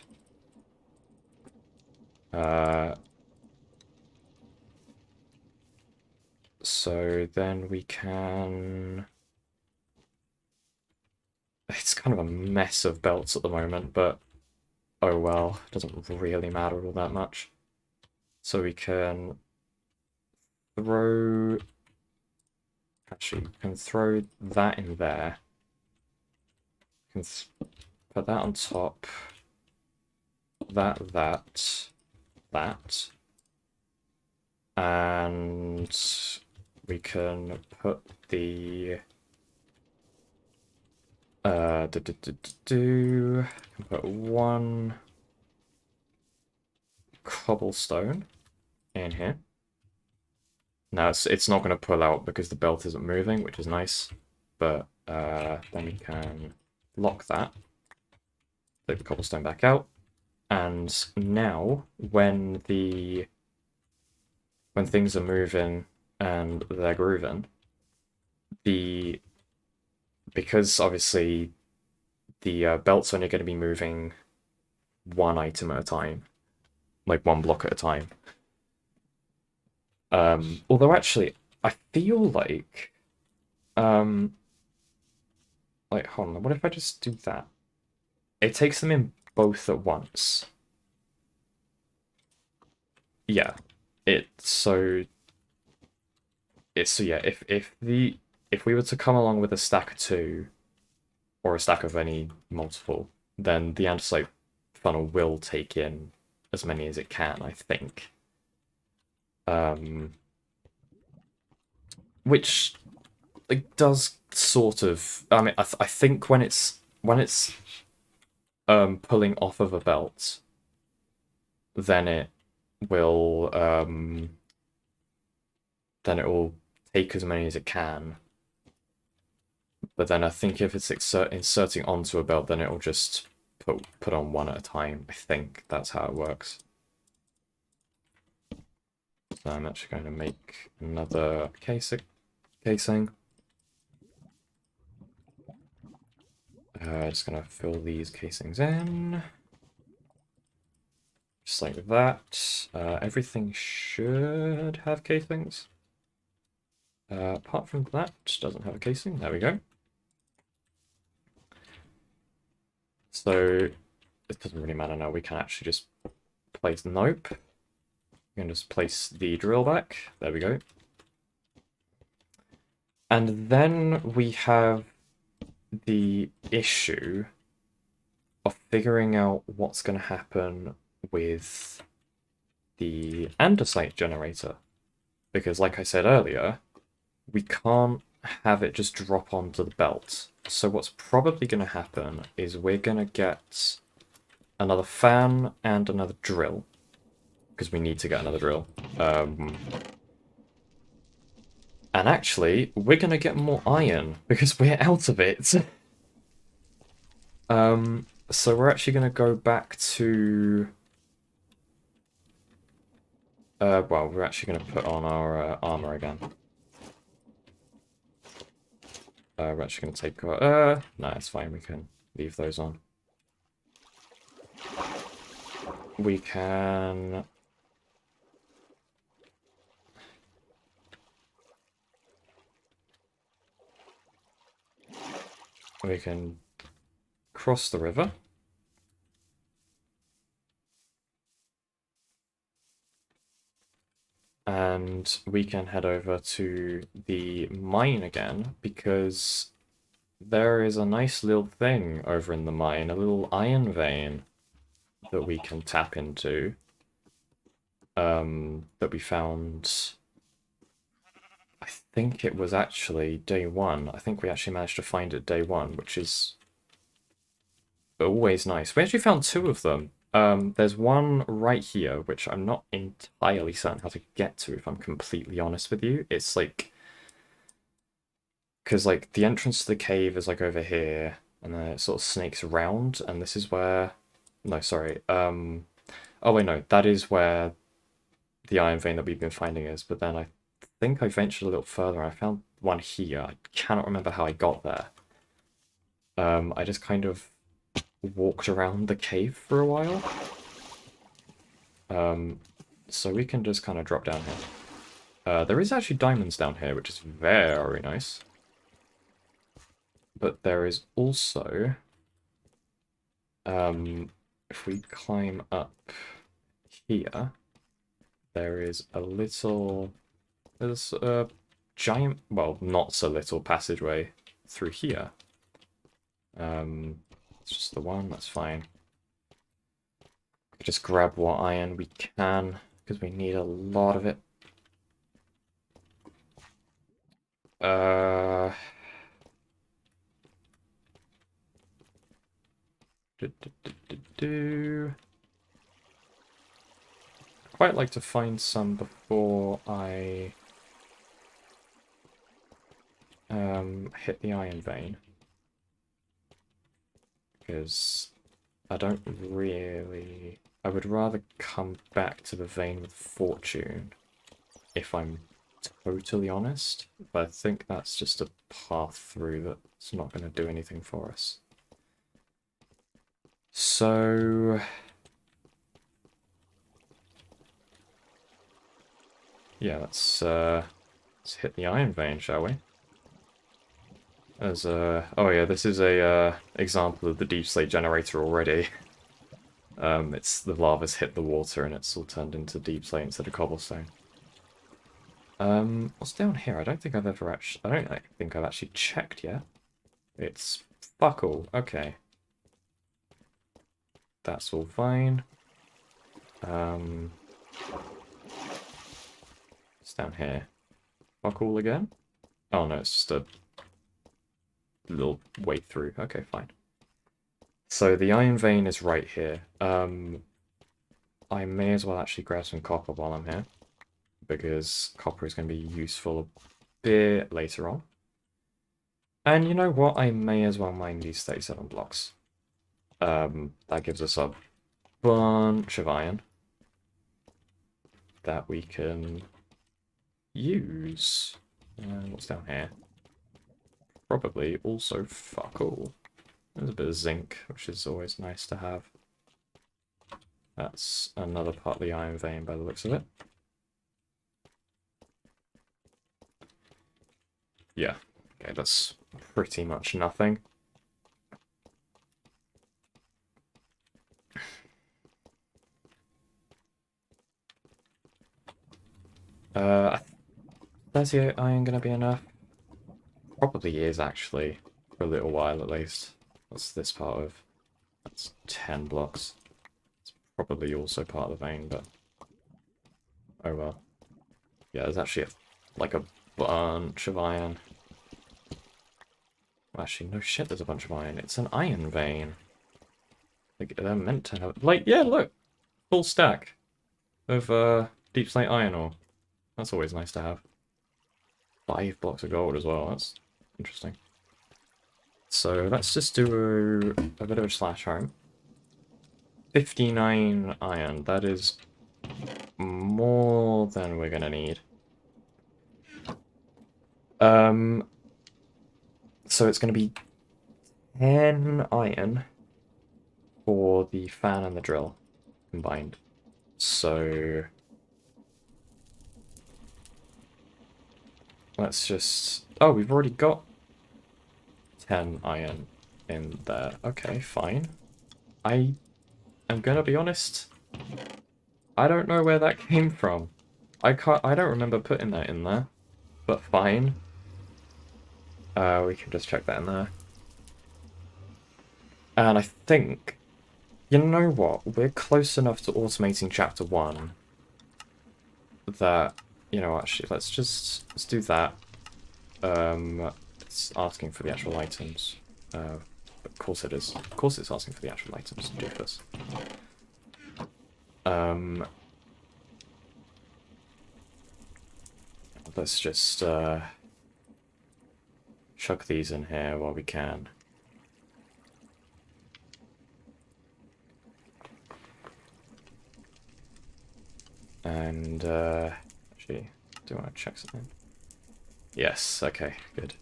So then we can... It's kind of a mess of belts at the moment, but oh well, it doesn't really matter all that much. So we can throw... Actually, we can throw that in there. We can put that on top. That. And we can put the... put 1 cobblestone in here. Now it's not going to pull out because the belt isn't moving, which is nice. But then we can lock that. Take the cobblestone back out. And now when things are moving and they're grooving, because obviously the belt's only going to be moving 1 item at a time, like 1 block at a time. Although actually, I feel like, hold on, what if I just do that? It takes them in both at once. Yeah, so yeah, if we were to come along with a stack of 2, or a stack of any multiple, then the andesite funnel will take in as many as it can, I think. Which like does sort of... I mean, I think when it's pulling off of a belt, then it will take as many as it can. But then I think if it's inserting onto a belt, then it will just put on 1 at a time. I think that's how it works. So I'm actually going to make another casing. Just going to fill these casings in. Just like that. Everything should have casings. Apart from that, doesn't have a casing. There we go. So it doesn't really matter now. We can actually just place... Nope. We can just place the drill back. There we go. And then we have the issue of figuring out what's going to happen with the andesite generator. Because, like I said earlier, we can't have it just drop onto the belt. So what's probably going to happen is we're going to get another fan and another drill. Because we need to get another drill. And actually, we're going to get more iron because we're out of it. So we're actually going to go back to... well, we're actually going to put on our armor again. We're actually going to take... no, it's fine. We can leave those on. We can... We can cross the river. And we can head over to the mine again, because there is a nice little thing over in the mine, a little iron vein that we can tap into. That we found... I think it was actually day one. I think we actually managed to find it day one, which is always nice. We actually found two of them. There's one right here, which I'm not entirely certain how to get to, if I'm completely honest with you. It's like... Because, like, the entrance to the cave is, like, over here, and then it sort of snakes around, and this is where... No, sorry. Oh, wait, no. That is where the iron vein that we've been finding is, but then I think I ventured a little further, and I found one here. I cannot remember how I got there. I just kind of walked around the cave for a while. So we can just kind of drop down here. There is actually diamonds down here, which is very nice. But there is also... if we climb up here, there is a little... There's a giant... Well, not so little passageway through here. It's just the one, that's fine. Just grab what iron we can, because we need a lot of it. Quite like to find some before I hit the iron vein, because I don't really... I would rather come back to the vein with fortune, if I'm totally honest, but I think that's just a path through that's not going to do anything for us. So... yeah, let's hit the iron vein, shall we? As oh yeah, this is a example of the deep slate generator already. It's the lava's hit the water and it's all turned into deep slate instead of cobblestone. What's down here? I don't think I've ever actually... I don't think I've actually checked yet. It's fuck all. Okay. That's all fine. It's down here. Fuck all again? Oh no, it's just a little way through. Okay, fine. So the iron vein is right here. I may as well actually grab some copper while I'm here, because copper is going to be useful a bit later on. And you know what? I may as well mine these 37 blocks. That gives us a bunch of iron that we can use. And what's down here? Probably also fuck all. There's a bit of zinc, which is always nice to have. That's another part of the iron vein by the looks of it. Yeah, okay, that's pretty much nothing. Uh, 38 iron gonna be enough? Probably is, actually. For a little while, at least. What's this part of? That's 10 blocks. It's probably also part of the vein, but... Oh well. Yeah, there's actually like a bunch of iron. Actually, no shit, there's a bunch of iron. It's an iron vein. Like, they're meant to have... Like, yeah, look! Full stack of deep slate iron ore. That's always nice to have. 5 blocks of gold as well. That's interesting. So let's just do a bit of a slash home. 59 iron. That is more than we're gonna need. So it's gonna be 10 iron for the fan and the drill combined. So let's just... Oh, we've already got 10 iron in there. Okay, fine. I'm gonna be honest. I don't know where that came from. I don't remember putting that in there. But fine. We can just check that in there. And I think... You know what? We're close enough to automating chapter 1 that... You know, actually, let's do that. It's asking for the actual items. Of course it is. Of course it's asking for the actual items. Do this. Let's just chuck these in here while we can. And actually, do I want to check something? Yes, okay, good.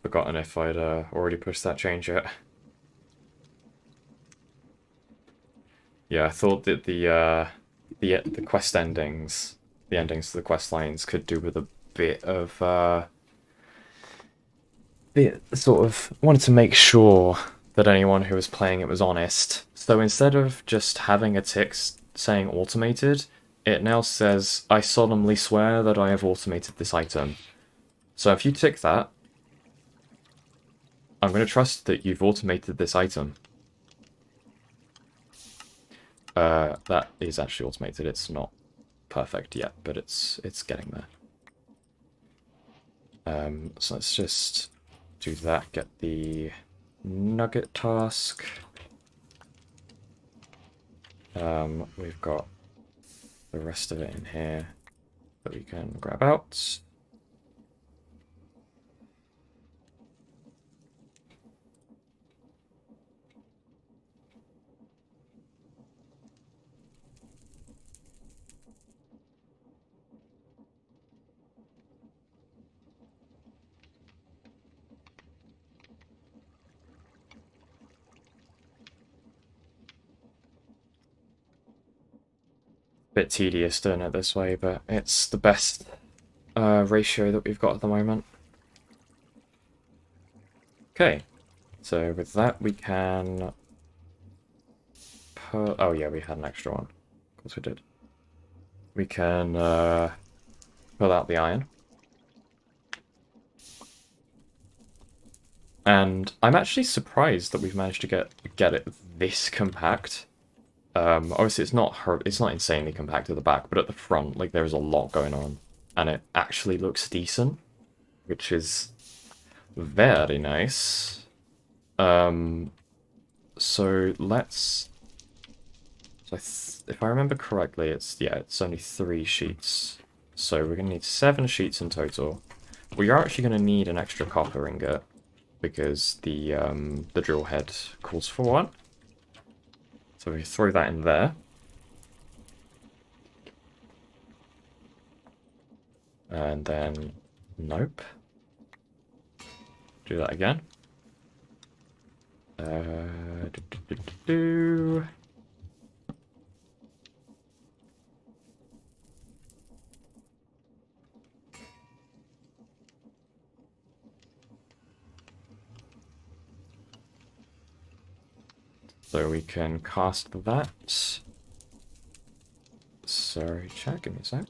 Forgotten if I'd already pushed that change yet. Yeah, I thought that the quest endings, the endings to the quest lines, could do with a bit of sort of wanted to make sure that anyone who was playing it was honest. So instead of just having a tick saying automated, it now says, I solemnly swear that I have automated this item. So if you tick that, I'm going to trust that you've automated this item. That is actually automated. It's not perfect yet, but it's getting there. So let's just do that. Get the nugget task. We've got the rest of it in here that we can grab out. Bit tedious doing it this way, but it's the best ratio that we've got at the moment. Okay, so with that we can put... Oh yeah, we had an extra one. Of course we did. We can pull out the iron. And I'm actually surprised that we've managed to get it this compact. Obviously it's not insanely compact at the back, but at the front, like, there's a lot going on. And it actually looks decent, which is very nice. So let's... So if I remember correctly, it's only 3 sheets. So we're going to need 7 sheets in total. We are actually going to need an extra copper ingot, because the drill head calls for one. So we throw that in there. And then, nope. Do that again. So we can cast that. Sorry, chat, give me a sec.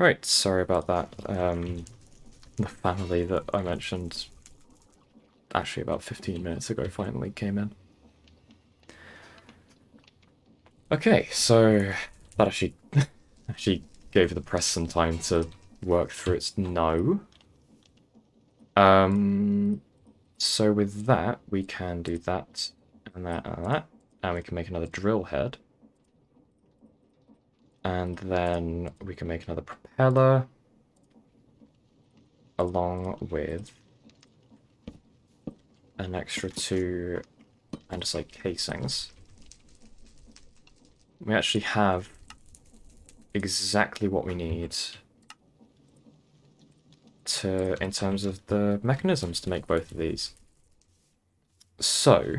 Right, sorry about that. The family that I mentioned actually about 15 minutes ago finally came in. Okay, so that actually gave the press some time to work through its no. So with that, we can do that, and that, and that, and we can make another drill head. And then we can make another propeller, along with an extra two andesite casings. We actually have exactly what we need in terms of the mechanisms to make both of these. So,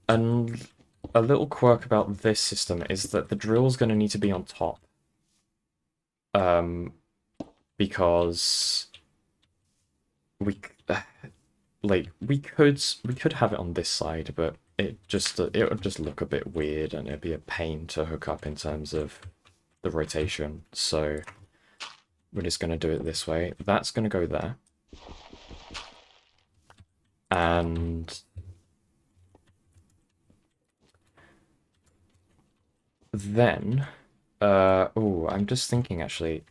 and a little quirk about this system is that the drill's going to need to be on top. Because we we could have it on this side, but it would just look a bit weird and it'd be a pain to hook up in terms of the rotation. So we're just going to do it this way. That's going to go there. And then, oh, I'm just thinking actually,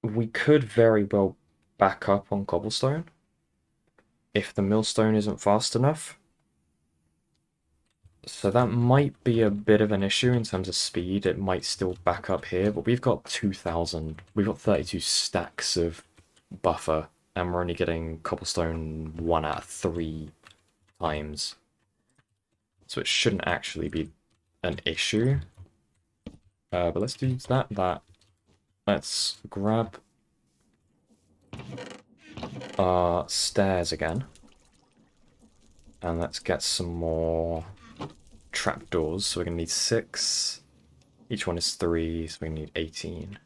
we could very well back up on cobblestone if the millstone isn't fast enough. So that might be a bit of an issue in terms of speed. It might still back up here, but we've got 2,000. We've got 32 stacks of buffer, and we're only getting cobblestone 1 out of 3 times. So it shouldn't actually be an issue. But let's do that. Let's grab our stairs again. And let's get some more trapdoors. So we're going to need 6. Each one is 3, so we need 18.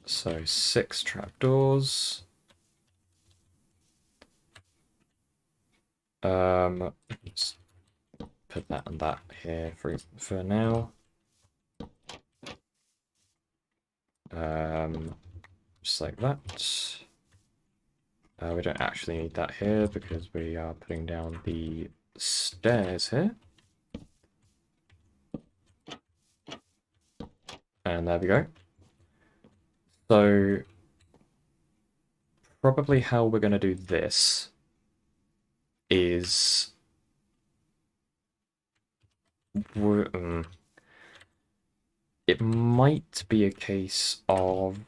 So 6 trapdoors. Let's put that and that here for now. Just like that. We don't actually need that here because we are putting down the stairs here. And there we go. So probably how we're going to do this is it might be a case of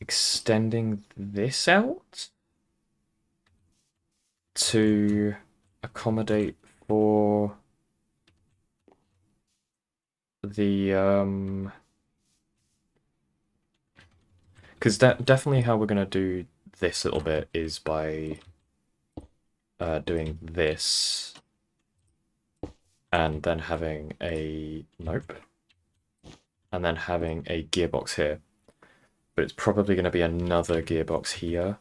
extending this out to accommodate for the because definitely how we're gonna do this little bit is by doing this and then having a nope and then having a gearbox here, but it's probably going to be another gearbox here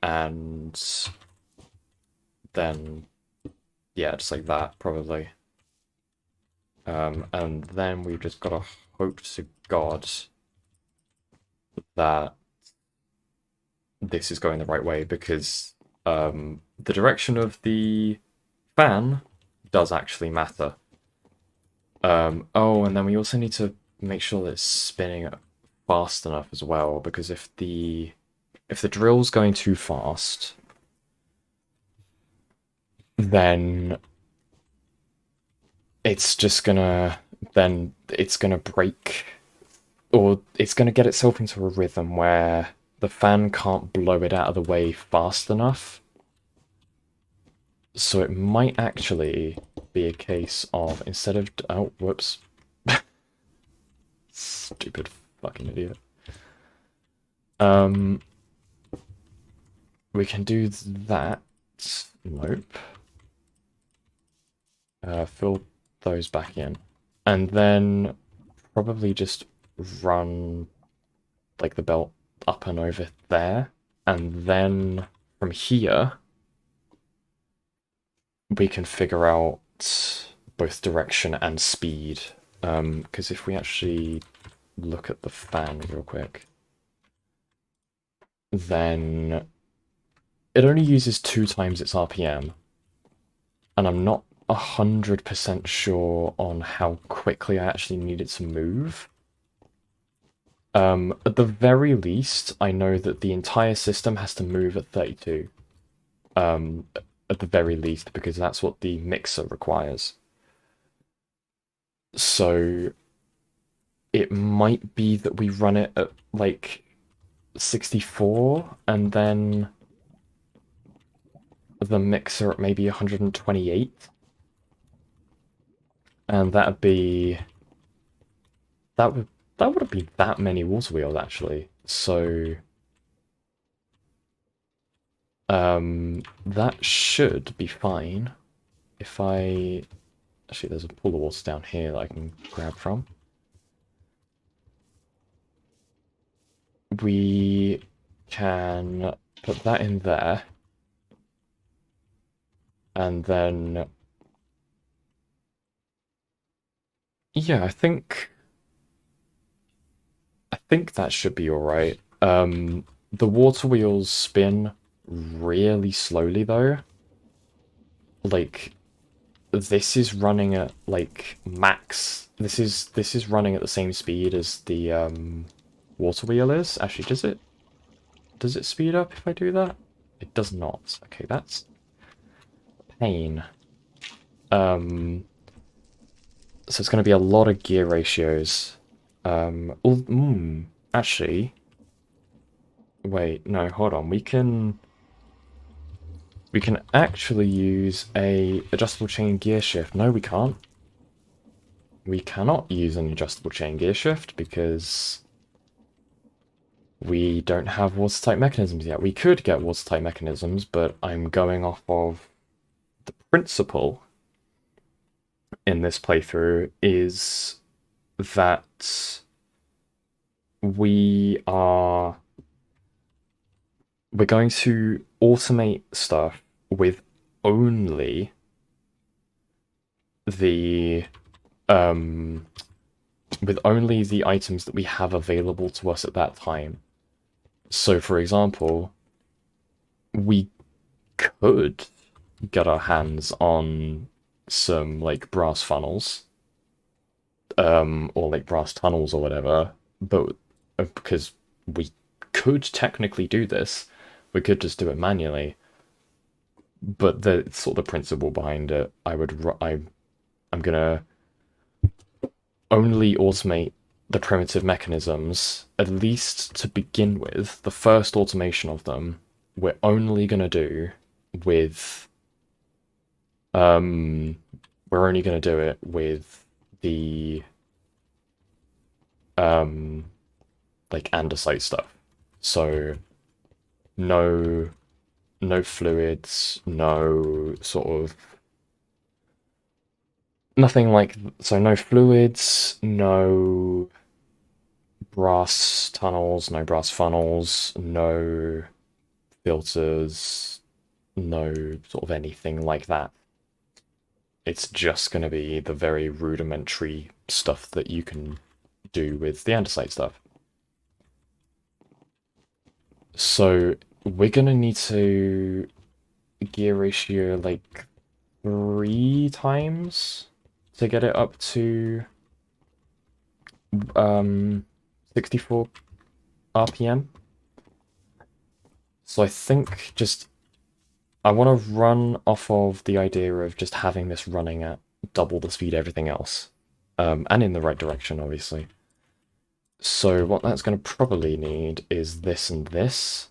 and then yeah, just like that probably. And then we've just got to hope to God that this is going the right way, because the direction of the fan does actually matter. Oh, and then we also need to make sure that it's spinning fast enough as well, because if the drill's going too fast, then it's gonna break, or it's gonna get itself into a rhythm where the fan can't blow it out of the way fast enough. So it might actually be a case of, instead of oh whoops, stupid fucking idiot. We can do that. Nope. Fill those back in. And then probably just run like the belt up and over there. And then from here, we can figure out both direction and speed. Because if we actually look at the fan real quick, then it only uses 2 times its RPM, and I'm not 100% sure on how quickly I actually need it to move. At the very least, I know that the entire system has to move at 32. At the very least, because that's what the mixer requires. So it might be that we run it at like 64 and then the mixer at maybe 128. And that would that wouldn't be that many water wheels actually. So that should be fine. If I actually there's a pool of water down here that I can grab from. We can put that in there. And then yeah, I think that should be all right. The water wheels spin really slowly though. Like this is running at like max. This is running at the same speed as the water wheel is. Actually, does it speed up if I do that? It does not. Okay, that's pain. So it's going to be a lot of gear ratios. Actually, wait, no, hold on. We can actually use a adjustable chain gear shift. No, we can't. We cannot use an adjustable chain gear shift because we don't have watertight mechanisms yet. We could get watertight mechanisms, but I'm going off of the principle in this playthrough is that we are we're going to automate stuff with only the um with only the items that we have available to us at that time. So for example, we could get our hands on some like brass funnels or like brass tunnels or whatever, but because we could technically do this, we could just do it manually. But the sort of the principle behind it, I'm gonna only automate the primitive mechanisms, at least to begin with. The first automation of them, we're only gonna do with we're only gonna do it with the like andesite stuff. So no no fluids, no sort of nothing like so no fluids, no brass tunnels, no brass funnels, no filters, no sort of anything like that. It's just going to be the very rudimentary stuff that you can do with the andesite stuff. So we're going to need to gear ratio like 3 times to get it up to 64 RPM. So I think just I want to run off of the idea of just having this running at double the speed everything else. And in the right direction, obviously. So what that's going to probably need is this and this.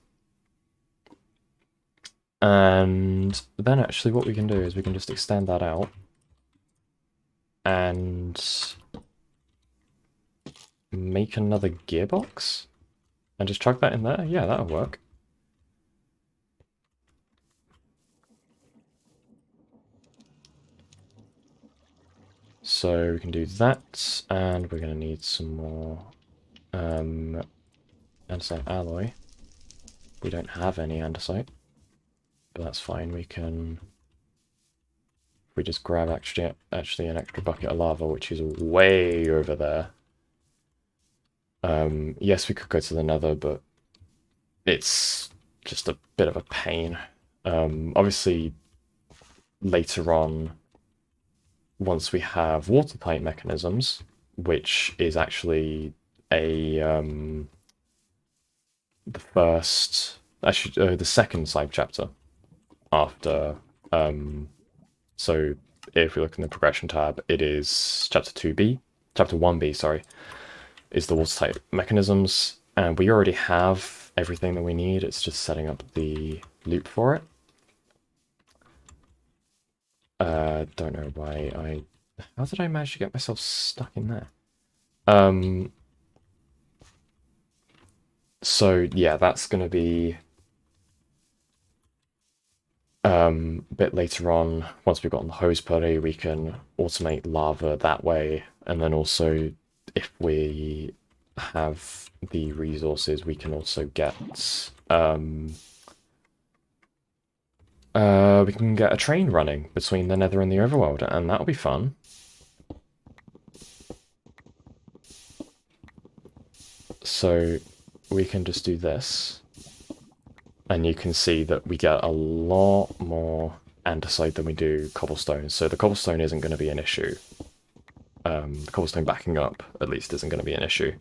And then actually what we can do is we can just extend that out. And make another gearbox. And just chuck that in there. Yeah, that'll work. So we can do that, and we're going to need some more andesite alloy. We don't have any andesite, but that's fine. We can we just grab actually an extra bucket of lava, which is way over there. Yes, we could go to the Nether, but it's just a bit of a pain. Obviously, later on, once we have watertight mechanisms, which is actually a the second side chapter after. So if we look in the progression tab, it is chapter 2b, chapter 1b, sorry, is the watertight mechanisms, and we already have everything that we need. It's just setting up the loop for it. Don't know why how did I manage to get myself stuck in there? So yeah, that's gonna be a bit later on. Once we've gotten the hose putty, we can automate lava that way, and then also if we have the resources, we can also get we can get a train running between the Nether and the Overworld, and that'll be fun. So we can just do this, and you can see that we get a lot more andesite than we do cobblestone, so the cobblestone isn't going to be an issue. The cobblestone backing up, at least, isn't going to be an issue.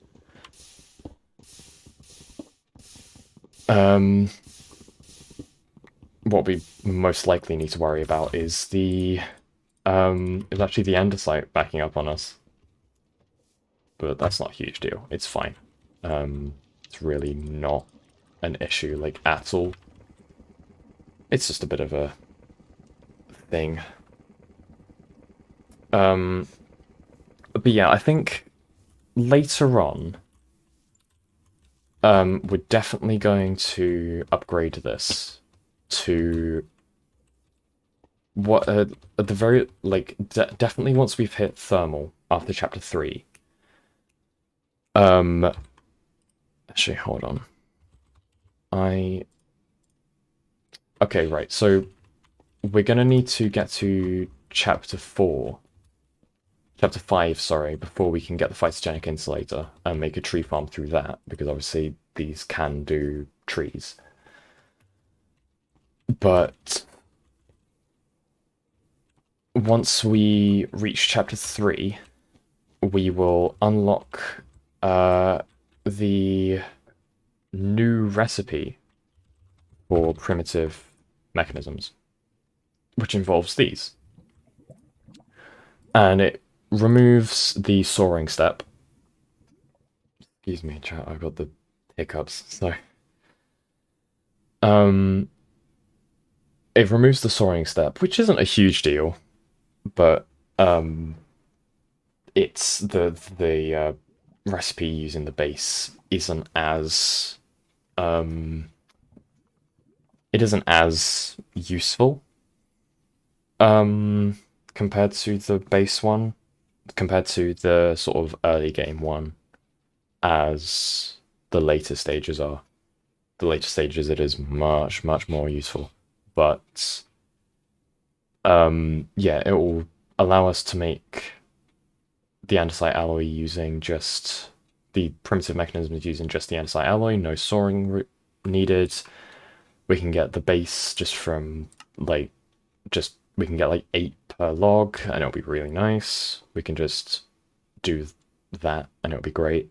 What we most likely need to worry about is actually the andesite backing up on us. But that's not a huge deal. It's fine. It's really not an issue, like, at all. It's just a bit of a thing. But yeah, I think later on, we're definitely going to upgrade this to what at the very, like, definitely once we've hit thermal after chapter 3. Actually, hold on. Okay, right, so we're gonna need to get to chapter 5, sorry, before we can get the phytogenic insulator and make a tree farm through that, because obviously these can do trees. But once we reach chapter 3, we will unlock the new recipe for primitive mechanisms, which involves these. And it removes the soaring step. Excuse me, chat, I've got the hiccups, so. It removes the soaring step, which isn't a huge deal, but it's the recipe using the base isn't as it isn't as useful compared to the base one, compared to the sort of early game one, as the later stages are. The later stages, it is much, much more useful. But yeah, it will allow us to make the andesite alloy using just the primitive mechanisms using just the andesite alloy, no soaring needed. We can get the base just from, like, we can get like 8 per log, and it'll be really nice. We can just do that, and it'll be great.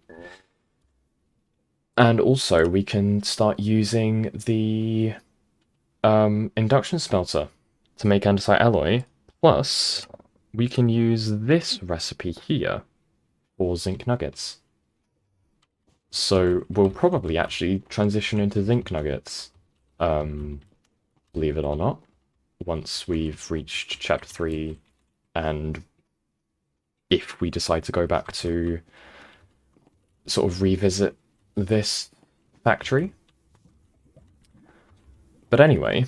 And also, we can start using the induction smelter to make andesite alloy. Plus, we can use this recipe here for zinc nuggets. So we'll probably actually transition into zinc nuggets, believe it or not, once we've reached chapter 3, and if we decide to go back to sort of revisit this factory. But anyway,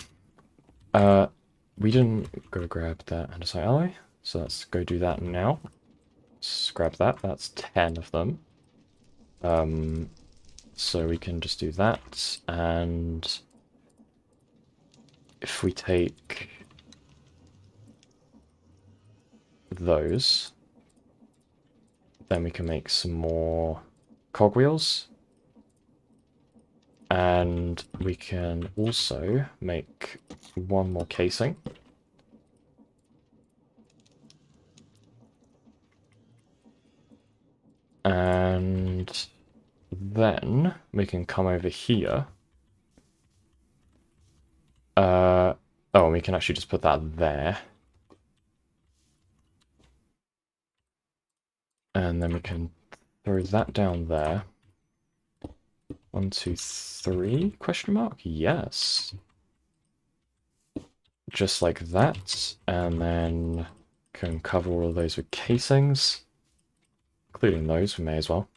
we didn't go grab that andesite alloy, so let's go do that now. Let's grab that. That's 10 of them. So we can just do that, and if we take those. Then we can make some more cogwheels. And we can also make one more casing. And then we can come over here. Oh, we can actually just put that there. And then we can throw that down there. 1, 2, 3, question mark? Yes. Just like that. And then can cover all of those with casings. Including those, we may as well.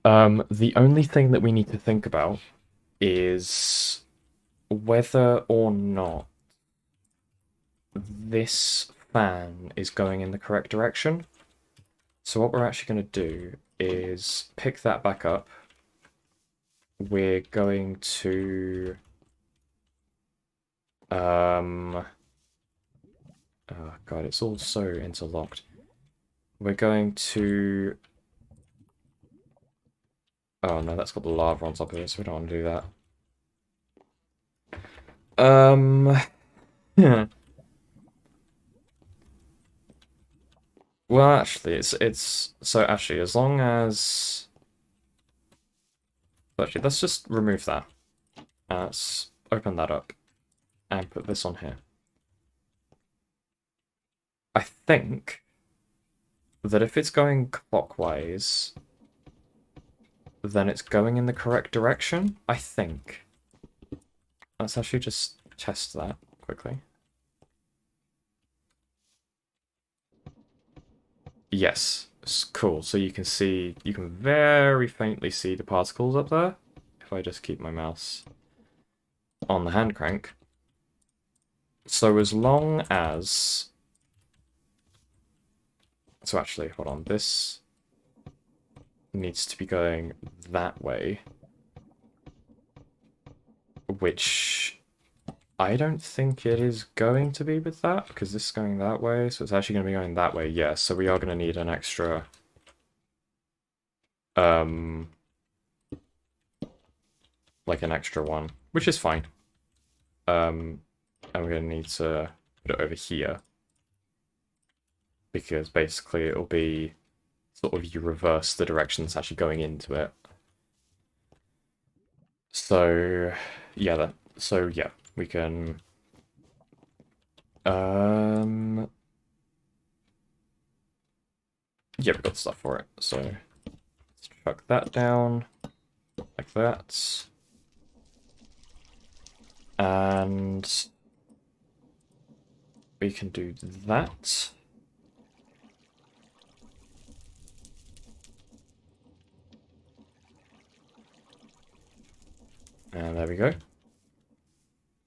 The only thing that we need to think about is whether or not this fan is going in the correct direction. So what we're actually going to do is pick that back up. We're going to... Oh god, it's all so interlocked. We're going to... Oh no, that's got the lava on top of it, so we don't want to do that. Well, actually, it's so actually as long as actually let's just remove that. Let's open that up and put this on here. I think that if it's going clockwise, then it's going in the correct direction. I think. Let's actually just test that quickly. Yes, it's cool. So you can see, you can very faintly see the particles up there. If I just keep my mouse on the hand crank. So as long as... So actually, hold on, this needs to be going that way. Which I don't think it is going to be with that, because this is going that way, so it's actually going to be going that way, yes. So we are going to need an extra... like an extra one, which is fine. And we're going to need to put it over here. Because basically it'll be sort of you reverse the direction that's actually going into it. So yeah, we can yeah, we've got stuff for it. So let's chuck that down like that. And we can do that. And there we go.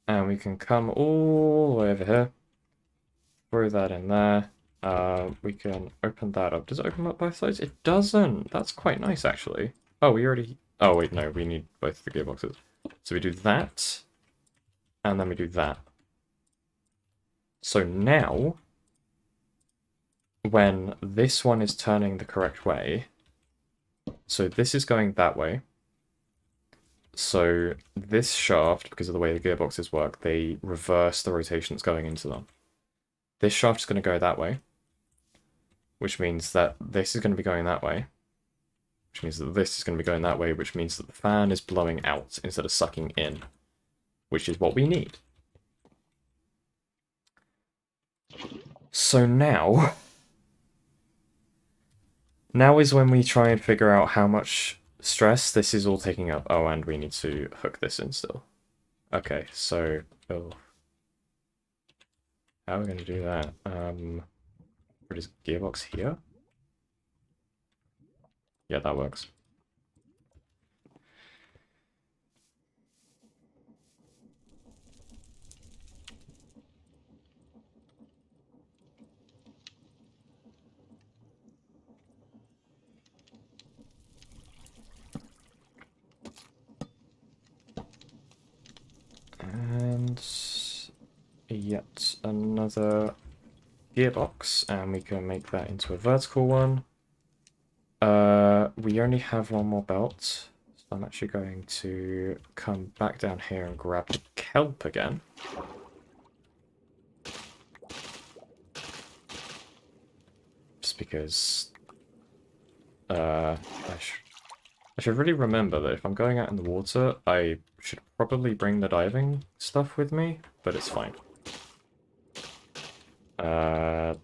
And we can come all the way over here. Throw that in there. We can open that up. Does it open up both sides? It doesn't. That's quite nice, actually. Oh, we already... Oh, wait, no. We need both the gearboxes. So we do that. And then we do that. So now, when this one is turning the correct way, so this is going that way. So this shaft, because of the way the gearboxes work, they reverse the rotation that's going into them. This shaft is going to go that way, which means that this is going to be going that way, which means that this is going to be going that way, which means that the fan is blowing out instead of sucking in, which is what we need. So now is when we try and figure out how much stress this is all taking up. Oh, and we need to hook this in still. Okay, so... Oh. How are we going to do that? Put his gearbox here? Yeah, that works. And yet another gearbox, and we can make that into a vertical one. We only have one more belt, so I'm actually going to come back down here and grab the kelp again. Just because I should really remember that if I'm going out in the water, I should probably bring the diving stuff with me, but it's fine. That,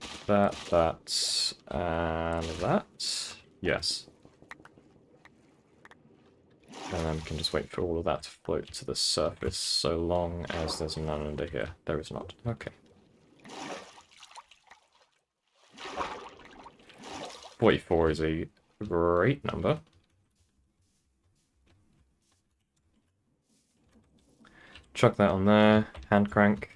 and that. Yes. And then we can just wait for all of that to float to the surface, so long as there's none under here. There is not. Okay. 44 is a great number. Chuck that on there. Hand crank.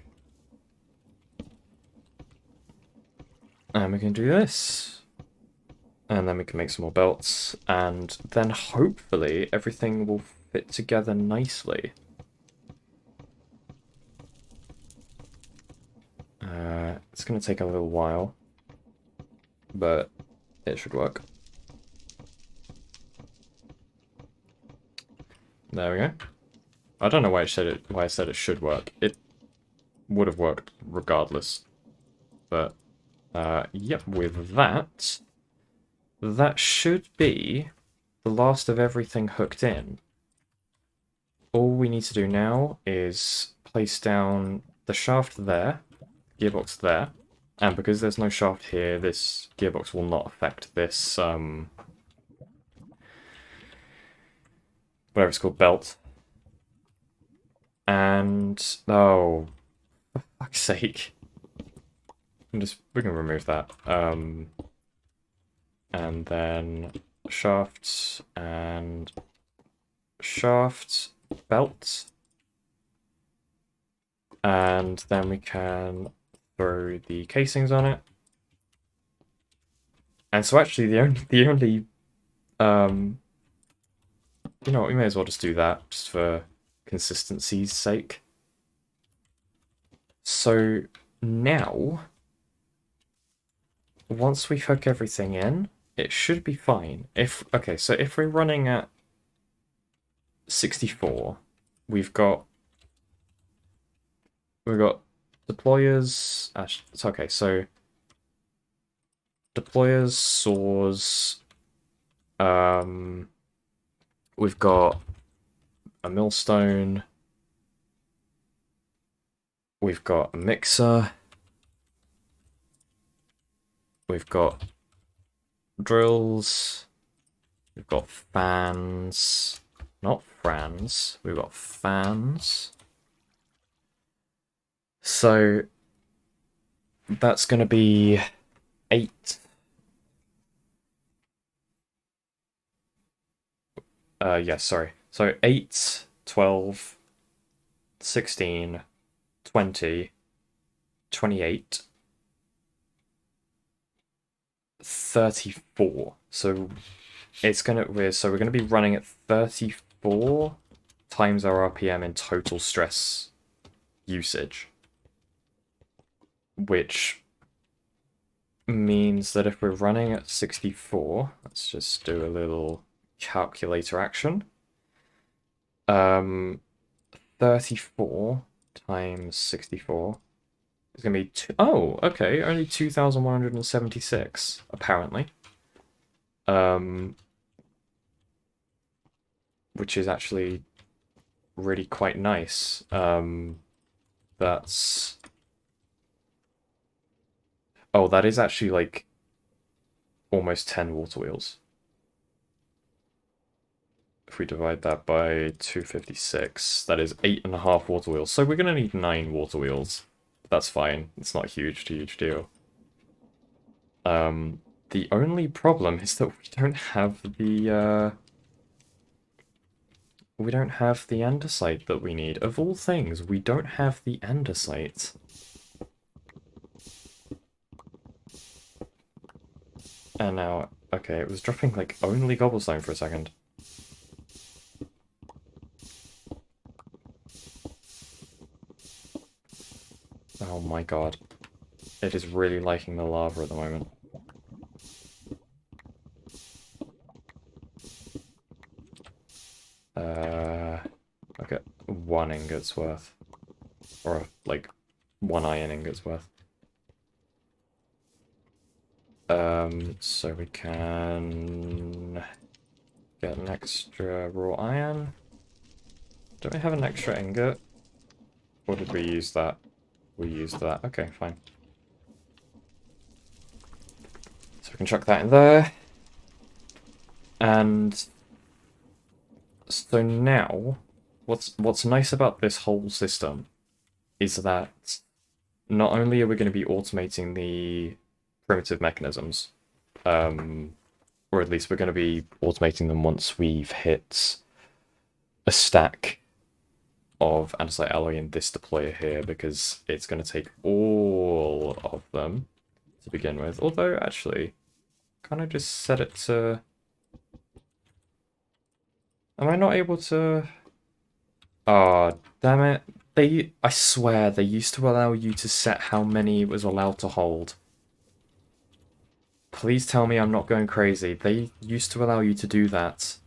And we can do this. And then we can make some more belts. And then hopefully everything will fit together nicely. It's going to take a little while. But it should work. There we go. I don't know why I said it should work. It would have worked regardless. But yep, with that, that should be the last of everything hooked in. All we need to do now is place down the shaft there, gearbox there, and because there's no shaft here, this gearbox will not affect this, whatever it's called, belt. And, oh, for fuck's sake. We can remove that. And then shafts and shaft belt. And then we can throw the casings on it. And so actually the only you know what, we may as well just do that just for consistency's sake. So now once we hook everything in, it should be fine. Okay, so if we're running at 64, we've got deployers. It's okay, so deployers, saws. We've got a millstone. We've got a mixer. We've got drills. We've got fans. Not fans. We've got fans. So that's going to be 8. Yes, sorry. So 8, 12, 16, 20, 28, 34. So we're gonna be running at 34 times our RPM in total stress usage. Which means that if we're running at 64, let's just do a little calculator action. 34 times 64 is going to be okay, only 2,176 apparently. Which is actually really quite nice. That is actually like almost 10 water wheels. If we divide that by 256, that is 8.5 water wheels. So we're going to need 9 water wheels. That's fine. It's not a huge deal. The only problem is that we don't have the andesite that we need. Of all things, we don't have the andesite. And now, okay, it was dropping like only cobblestone for a second. Oh my god. It is really liking the lava at the moment. Okay, 1 ingot's worth. Or, like, 1 iron ingot's worth. So we can get an extra raw iron. Don't we have an extra ingot? Or did we use that? We used that. Okay, fine. So we can chuck that in there. And so now, what's nice about this whole system is that not only are we going to be automating the primitive mechanisms, or at least we're going to be automating them once we've hit a stack of andesite alloy in this deployer here, because it's going to take all of them to begin with. Although, actually, can't I just set it to... Am I not able to... Oh, damn it. I swear, they used to allow you to set how many it was allowed to hold. Please tell me I'm not going crazy. They used to allow you to do that.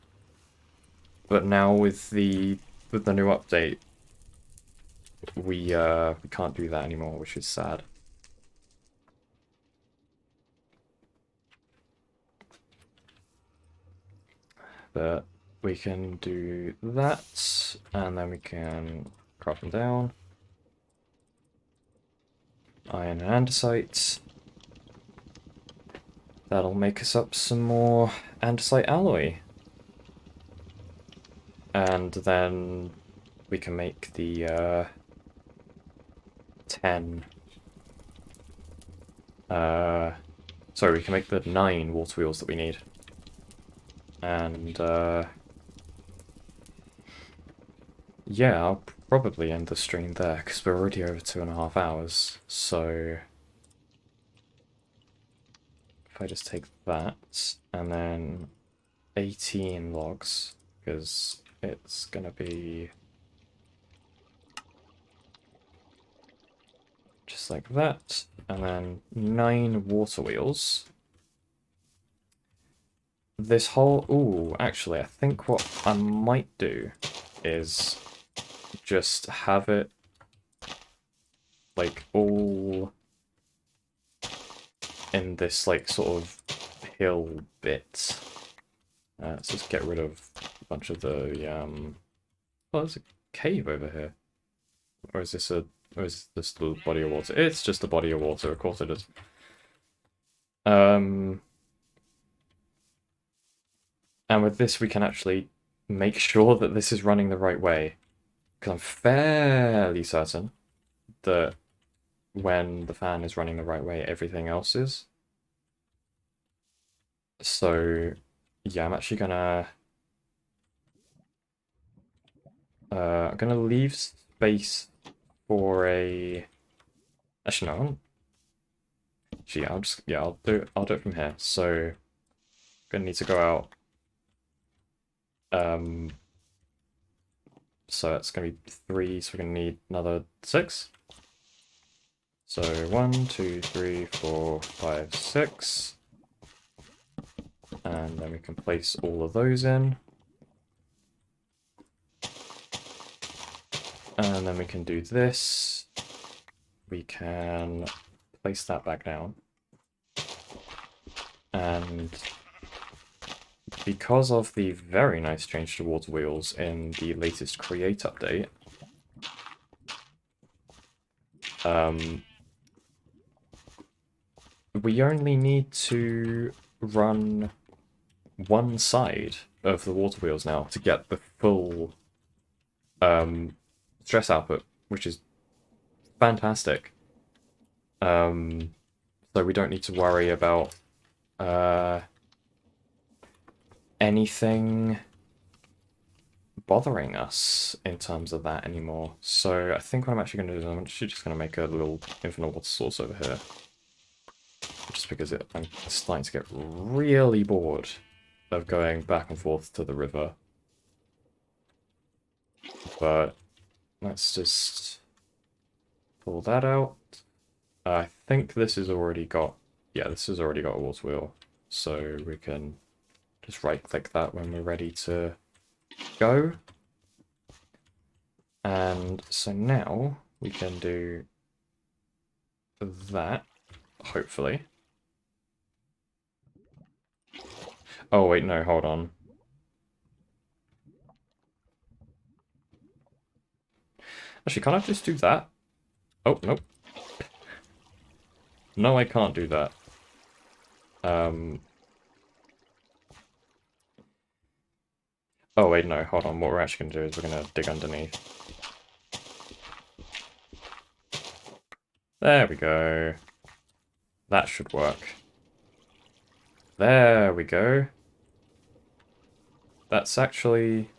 But now with the new update, we can't do that anymore, which is sad. But we can do that, and then we can craft them down. Iron and andesite. That'll make us up some more andesite alloy. And then we can make the 10. Sorry, we can make the 9 water wheels that we need. And yeah, I'll probably end the stream there because we're already over 2.5 hours. So if I just take that and then 18 logs, because it's gonna be just like that, and then 9 water wheels. This whole... Ooh, actually, I think what I might do is just have it, like, all in this, like, sort of hill bit. Let's just get rid of a bunch of the, Oh, there's a cave over here. Or is this a... Or is this the body of water? It's just a body of water, of course it is. And with this, we can actually make sure that this is running the right way. Because I'm fairly certain that when the fan is running the right way, everything else is. So, yeah, I'm actually gonna... I'm gonna leave space for a... Actually, no. Gee, I'll just... Yeah, I'll do it from here. So, gonna need to go out. So it's gonna be 3, so we're gonna need another 6. So 1, 2, 3, 4, 5, 6. And then we can place all of those in. And then we can do this. We can place that back down. And because of the very nice change to water wheels in the latest Create update, we only need to run one side of the water wheels now to get the full stress output, which is fantastic. So we don't need to worry about anything bothering us in terms of that anymore. So I think what I'm actually going to do is I'm actually just going to make a little infinite water source over here. Just because I'm starting to get really bored of going back and forth to the river. But let's just pull that out. I think this has already got... Yeah, this has already got a water wheel. So we can just right-click that when we're ready to go. And so now we can do that, hopefully. Oh, wait, no, hold on. Actually, can't I just do that? Oh, nope. No, I can't do that. Oh, wait, no, hold on. What we're actually going to do is we're going to dig underneath. There we go. That should work. There we go. That's actually...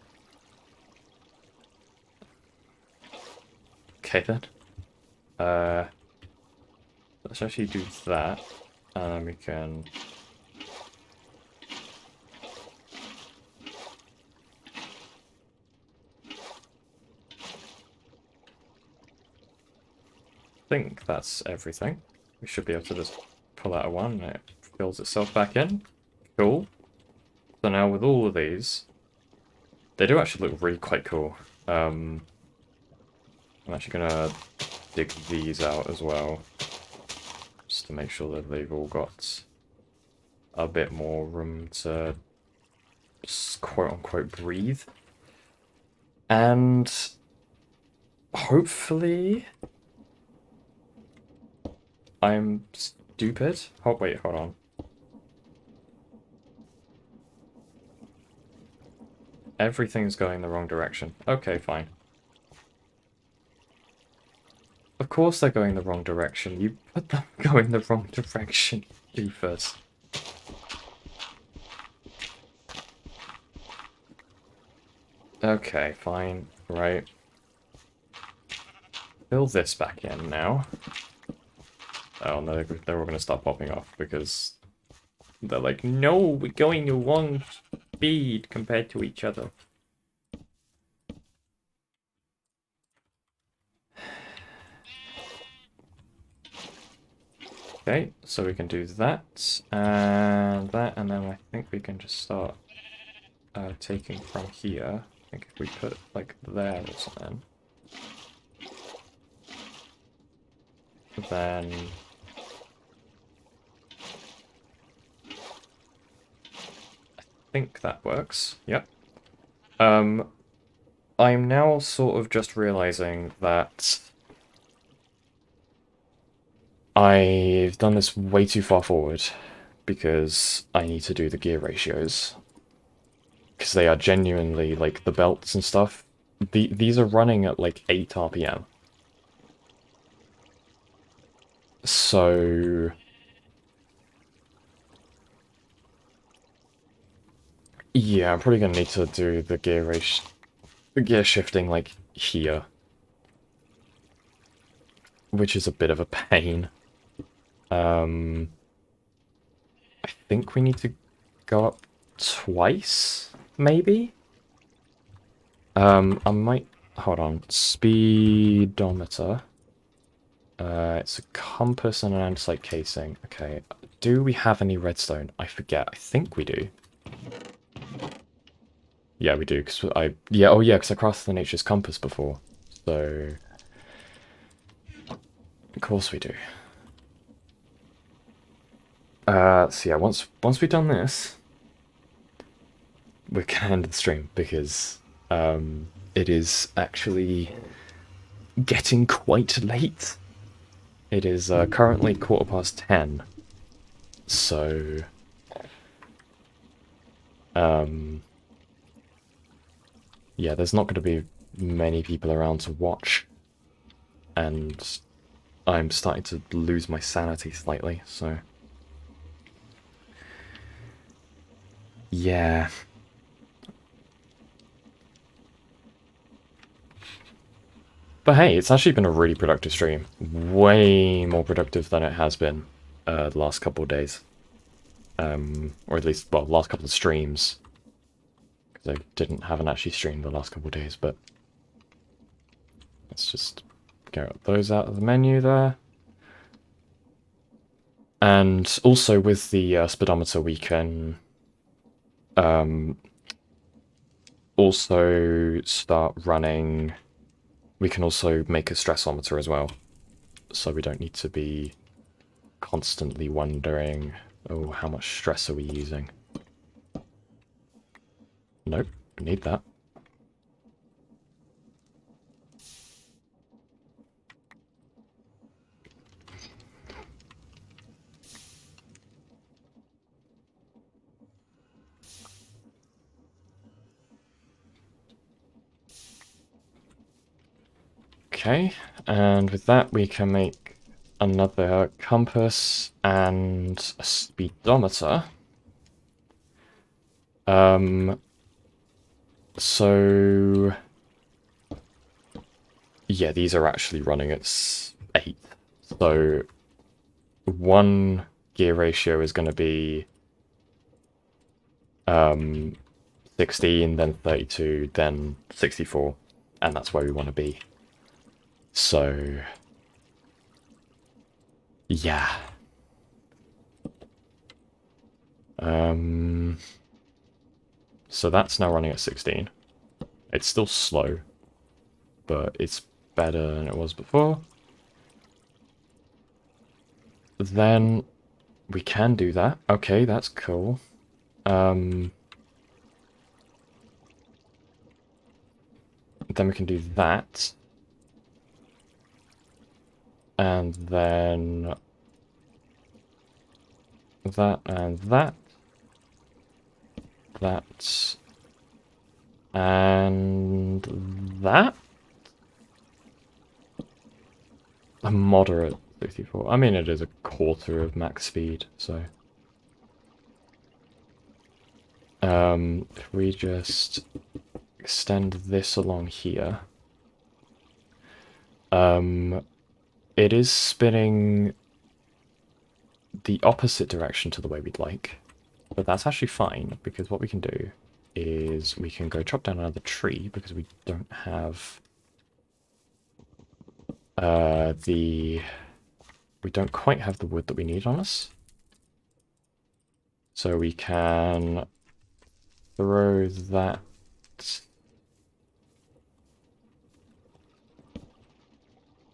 Okay, then. Let's actually do that. And then we can... I think that's everything. We should be able to just pull out a one and it fills itself back in. Cool. So now with all of these, they do actually look really quite cool. I'm actually gonna dig these out as well, just to make sure that they've all got a bit more room to quote-unquote breathe. And hopefully I'm stupid. Oh, wait, hold on. Everything's going the wrong direction. Okay, fine. Of course they're going the wrong direction. You put them going the wrong direction, doofus. Okay, fine. Right. Fill this back in now. Oh no, they're all going to start popping off because they're like, no, we're going the wrong speed compared to each other. Okay, so we can do that, and then I think we can just start taking from here. I think if we put it like there or something, then I think that works. Yep. I'm now sort of just realizing that I've done this way too far forward because I need to do the gear ratios. Because they are genuinely, like, the belts and stuff. These are running at, like, 8 RPM. So... yeah, I'm probably gonna need to do the gear shifting, like, here. Which is a bit of a pain. I think we need to go up twice, maybe? I might... hold on. Speedometer. It's a compass and an andesite casing. Okay. Do we have any redstone? I forget. I think we do. Yeah, we do, because I... yeah, oh yeah, because I crafted the nature's compass before. So... of course we do. So yeah, once we've done this, we can end the stream, because it is actually getting quite late. It is currently 10:15, so yeah, there's not going to be many people around to watch, and I'm starting to lose my sanity slightly, so yeah. But hey, it's actually been a really productive stream. Way more productive than it has been the last couple of days. Or at least, well, last couple of streams. Because I haven't actually streamed the last couple of days, but... let's just get those out of the menu there. And also with the speedometer, we can also start running. We can also make a stressometer as well, so we don't need to be constantly wondering, oh, how much stress are we using? Nope, we need that. Okay, and with that we can make another compass and a speedometer. So yeah, these are actually running at 8. So one gear ratio is going to be 16, then 32, then 64, and that's where we want to be. So yeah. So that's now running at 16. It's still slow, but it's better than it was before. Then we can do that. Okay, that's cool. Then we can do that. And then that and that. That. And that. A moderate 64. I mean, it is a quarter of max speed, so... if we just extend this along here... it is spinning the opposite direction to the way we'd like. But that's actually fine, because what we can do is we can go chop down another tree, because we don't have... we don't quite have the wood that we need on us. So we can throw that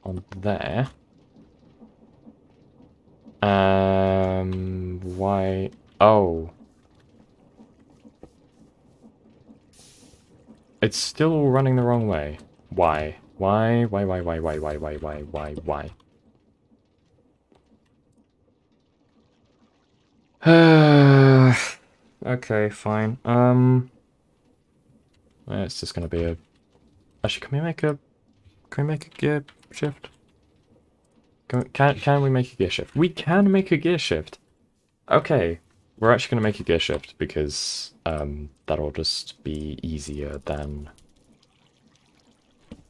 on there. Why? Oh. It's still running the wrong way. Why? Why? Okay, fine. It's just gonna be a... Actually, can we make a gear shift? Can we make a gear shift? We can make a gear shift! Okay. We're actually gonna make a gear shift because, that'll just be easier than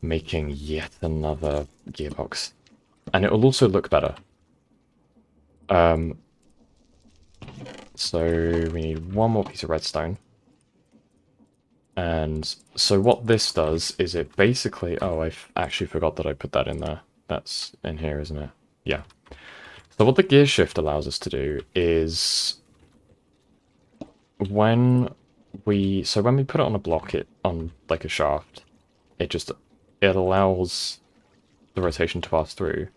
making yet another gearbox. And it'll also look better. So we need one more piece of redstone. And so what this does is it basically... Oh, I actually forgot that I put that in there. That's in here, isn't it? Yeah. So what the gear shift allows us to do is... when we put it on a block, on like a shaft, it allows the rotation to pass through.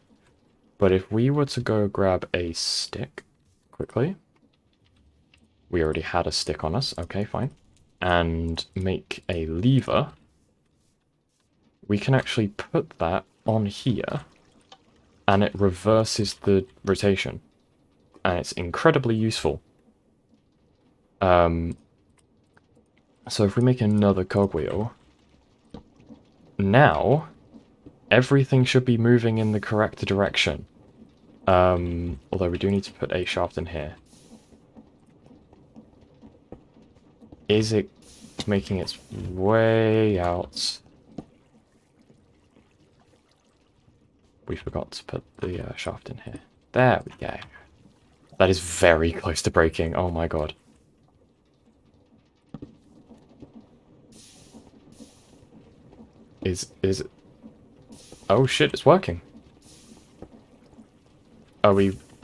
But if we were to go grab a stick quickly... We already had a stick on us. Okay, fine. And make a lever. We can actually put that on here. And it reverses the rotation. And it's incredibly useful. So if we make another cogwheel... Now... everything should be moving in the correct direction. Although we do need to put a shaft in here. Is it making its way out? We forgot to put the shaft in here. There we go. That is very close to breaking. Oh my god. Is it... Oh shit, it's working. Are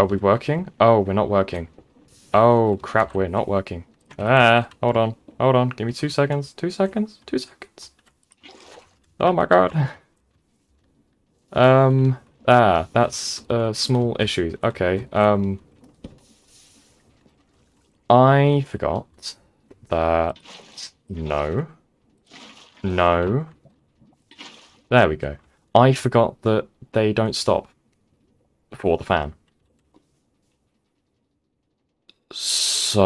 Are we working? Oh, we're not working. Oh, crap, we're not working. Ah, hold on. Hold on. Give me 2 seconds. 2 seconds. 2 seconds. Oh my god. That's a small issue. Okay, I forgot that... No. No. There we go. I forgot that they don't stop before the fan. So...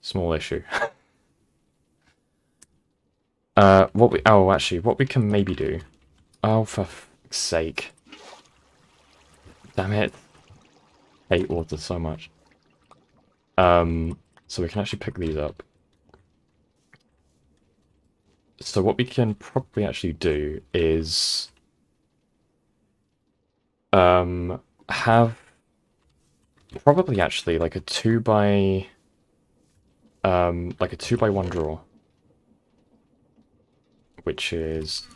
Small issue. What we... Oh, actually, what we can maybe do... Oh, for fuck's sake. Damn it. I hate water so much. So we can actually pick these up. So what we can probably actually do is... have... Probably actually like a 2 by... like a 2 by 1 drawer. Which is...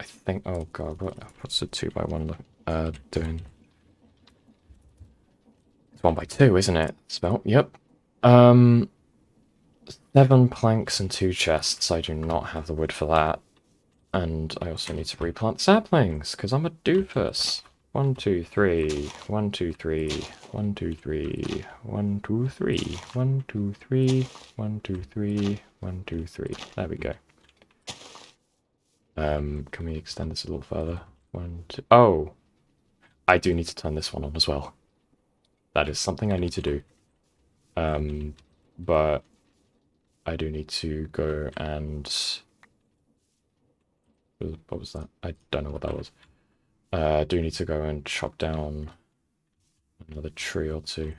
I think... Oh god, what's a 2 by 1 doing? It's 1 by 2, isn't it? Spell? Yep. 7 planks and 2 chests. I do not have the wood for that. And I also need to replant saplings, because I'm a doofus. 1, 2, 3. 1, 2, 3. 1, 2, 3. 1, 2, 3. 1, 2, 3. 1, 2, 3. 1, 2, 3. There we go. Can we extend this a little further? 1, 2... Oh! I do need to turn this one on as well. That is something I need to do. But I do need to go and... What was that? I don't know what that was. I do need to go and chop down another tree or two.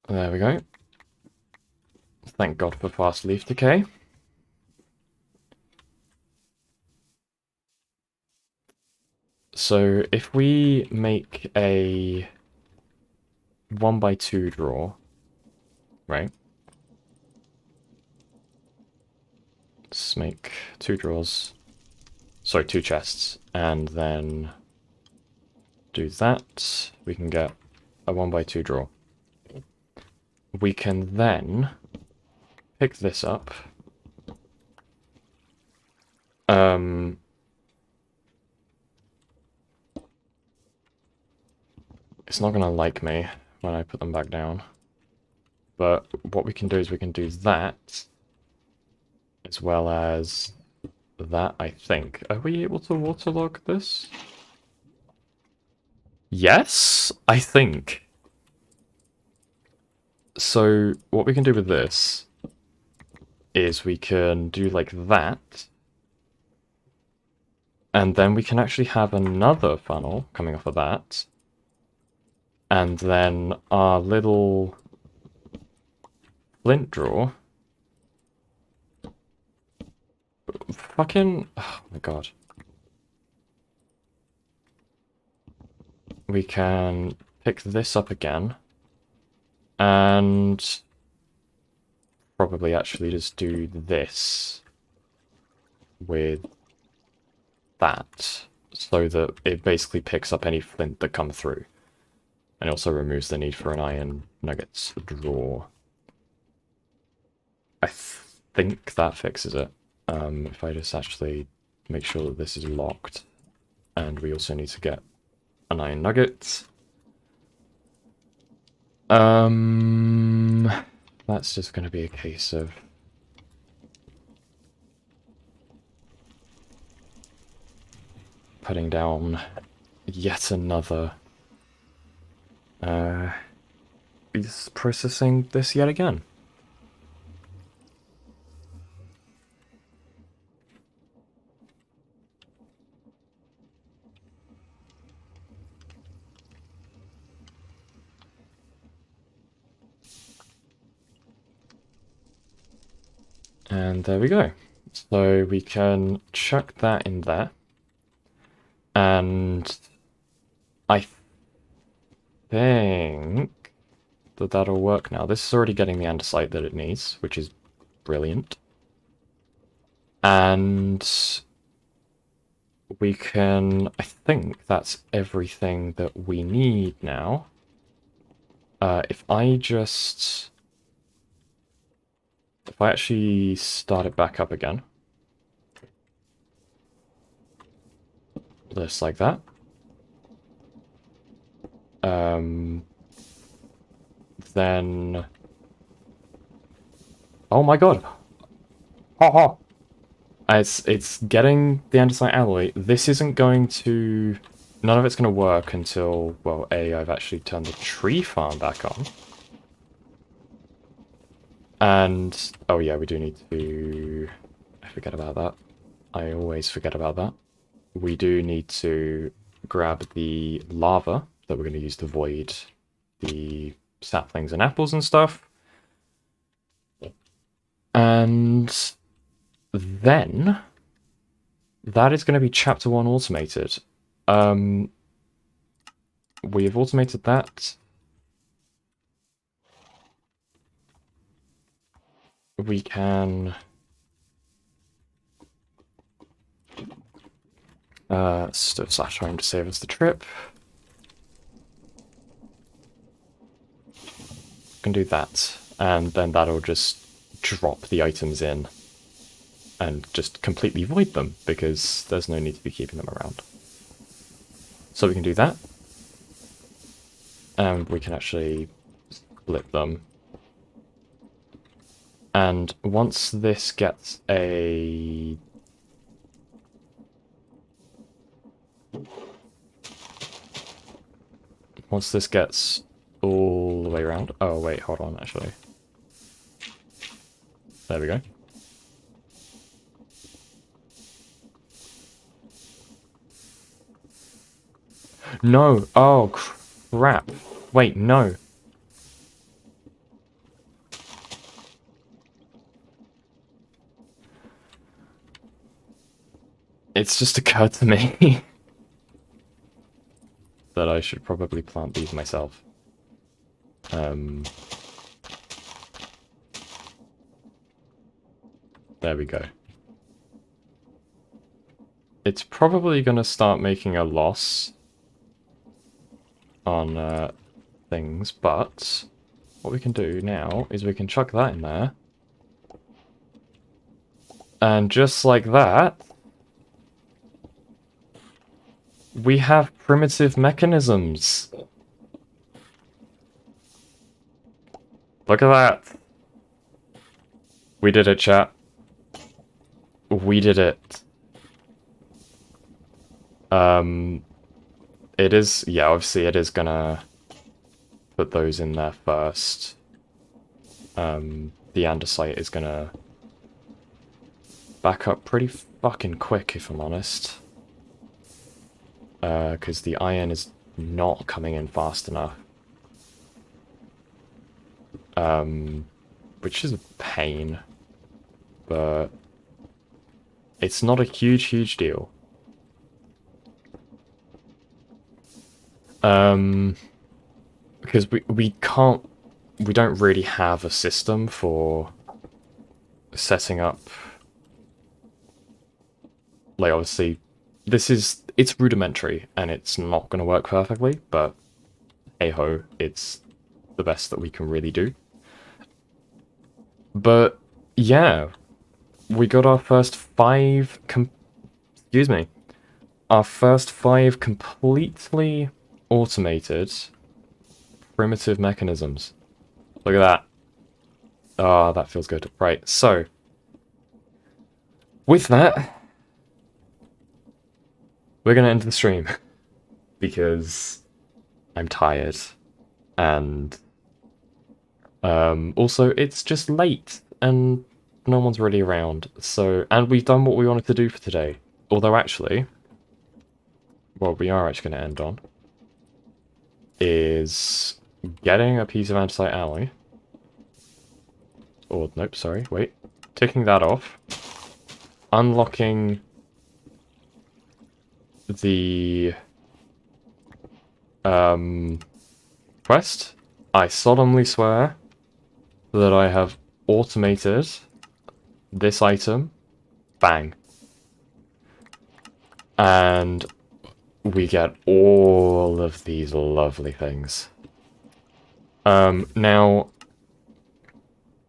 There we go. Thank God for fast leaf decay. So if we make a 1 by 2 drawer, right? Let's make 2 drawers. Sorry, 2 chests. And then do that. We can get a 1 by 2 drawer. We can then pick this up. It's not gonna like me when I put them back down. But what we can do is we can do that, as well as that, I think. Are we able to waterlog this? Yes, I think. So what we can do with this is we can do like that, and then we can actually have another funnel coming off of that, and then our little flint drawer. Fucking... Oh my god. We can pick this up again. And probably actually just do this with that. So that it basically picks up any flint that come through. And also removes the need for an iron nuggets drawer. I think that fixes it. If I just actually make sure that this is locked. And we also need to get an iron nugget. That's just going to be a case of... putting down yet another... He's processing this yet again. And there we go. So we can chuck that in there. And I think that that'll work now. This is already getting the andesite that it needs, which is brilliant. And we can... I think that's everything that we need now. If I actually start it back up again. Just like that. Then... Oh my god! Haha! It's getting the andesite alloy. This isn't going to... None of it's going to work until, well, I've actually turned the tree farm back on. And... Oh yeah, we do need to... I forget about that. I always forget about that. We do need to grab the lava that we're going to use to void the saplings and apples and stuff. And then that is going to be chapter 1 automated. We have automated that. We can slash home to save us the trip. Can do that, and then that'll just drop the items in and just completely void them, because there's no need to be keeping them around. So we can do that, and we can actually split them. And once this gets a... Once this gets all the way around... Oh, wait, hold on, actually. There we go. No! Oh, crap. Wait, no. It's just occurred to me that I should probably plant these myself. There we go. It's probably going to start making a loss on things, but what we can do now is we can chuck that in there. And just like that, we have primitive mechanisms. Look at that. We did it, chat. We did it. It is, yeah, obviously it is gonna put those in there first. The andesite is gonna back up pretty fucking quick, if I'm honest. Because the iron is not coming in fast enough. Which is a pain. But it's not a huge deal. Because we don't really have a system for setting up, like, obviously it's rudimentary and it's not going to work perfectly, but hey ho, it's the best that we can really do. But yeah, we got our first five completely automated primitive mechanisms. Look at that. Ah, that feels good. Right, so with that, we're gonna end the stream because I'm tired, and also it's just late and no one's really around. So, and we've done what we wanted to do for today. Although actually, what we are actually going to end on is getting a piece of andesite alloy. Or, nope, sorry, wait. Ticking that off. Unlocking the quest. I solemnly swear that I have automated this item. Bang. And we get all of these lovely things. Now,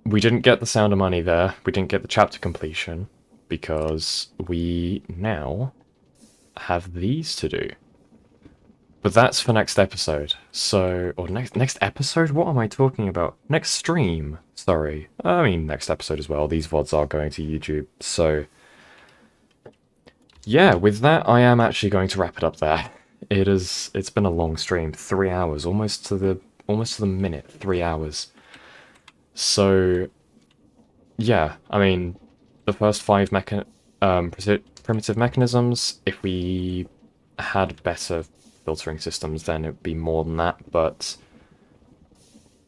we didn't get the Sound of Money there. We didn't get the chapter completion because we now have these to do. But that's for next episode. So, or next episode? What am I talking about? Next stream. Sorry. I mean, next episode as well. These VODs are going to YouTube. So, yeah, with that, I am actually going to wrap it up there. It's been a long stream. 3 hours. Almost to the minute. 3 hours. So, yeah, I mean, the first 5 primitive mechanisms, if we had better filtering systems, then it'd be more than that, but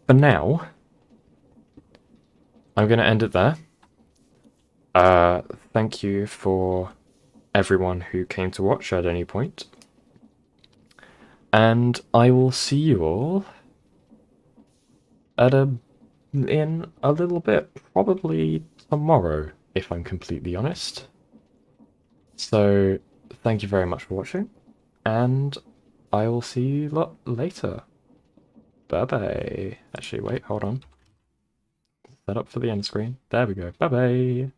for now, I'm going to end it there. Thank you for everyone who came to watch at any point, and I will see you all in a little bit, probably tomorrow, if I'm completely honest. So, thank you very much for watching, and I will see you lot later. Bye-bye. Actually, wait, hold on. Set up for the end screen. There we go. Bye-bye.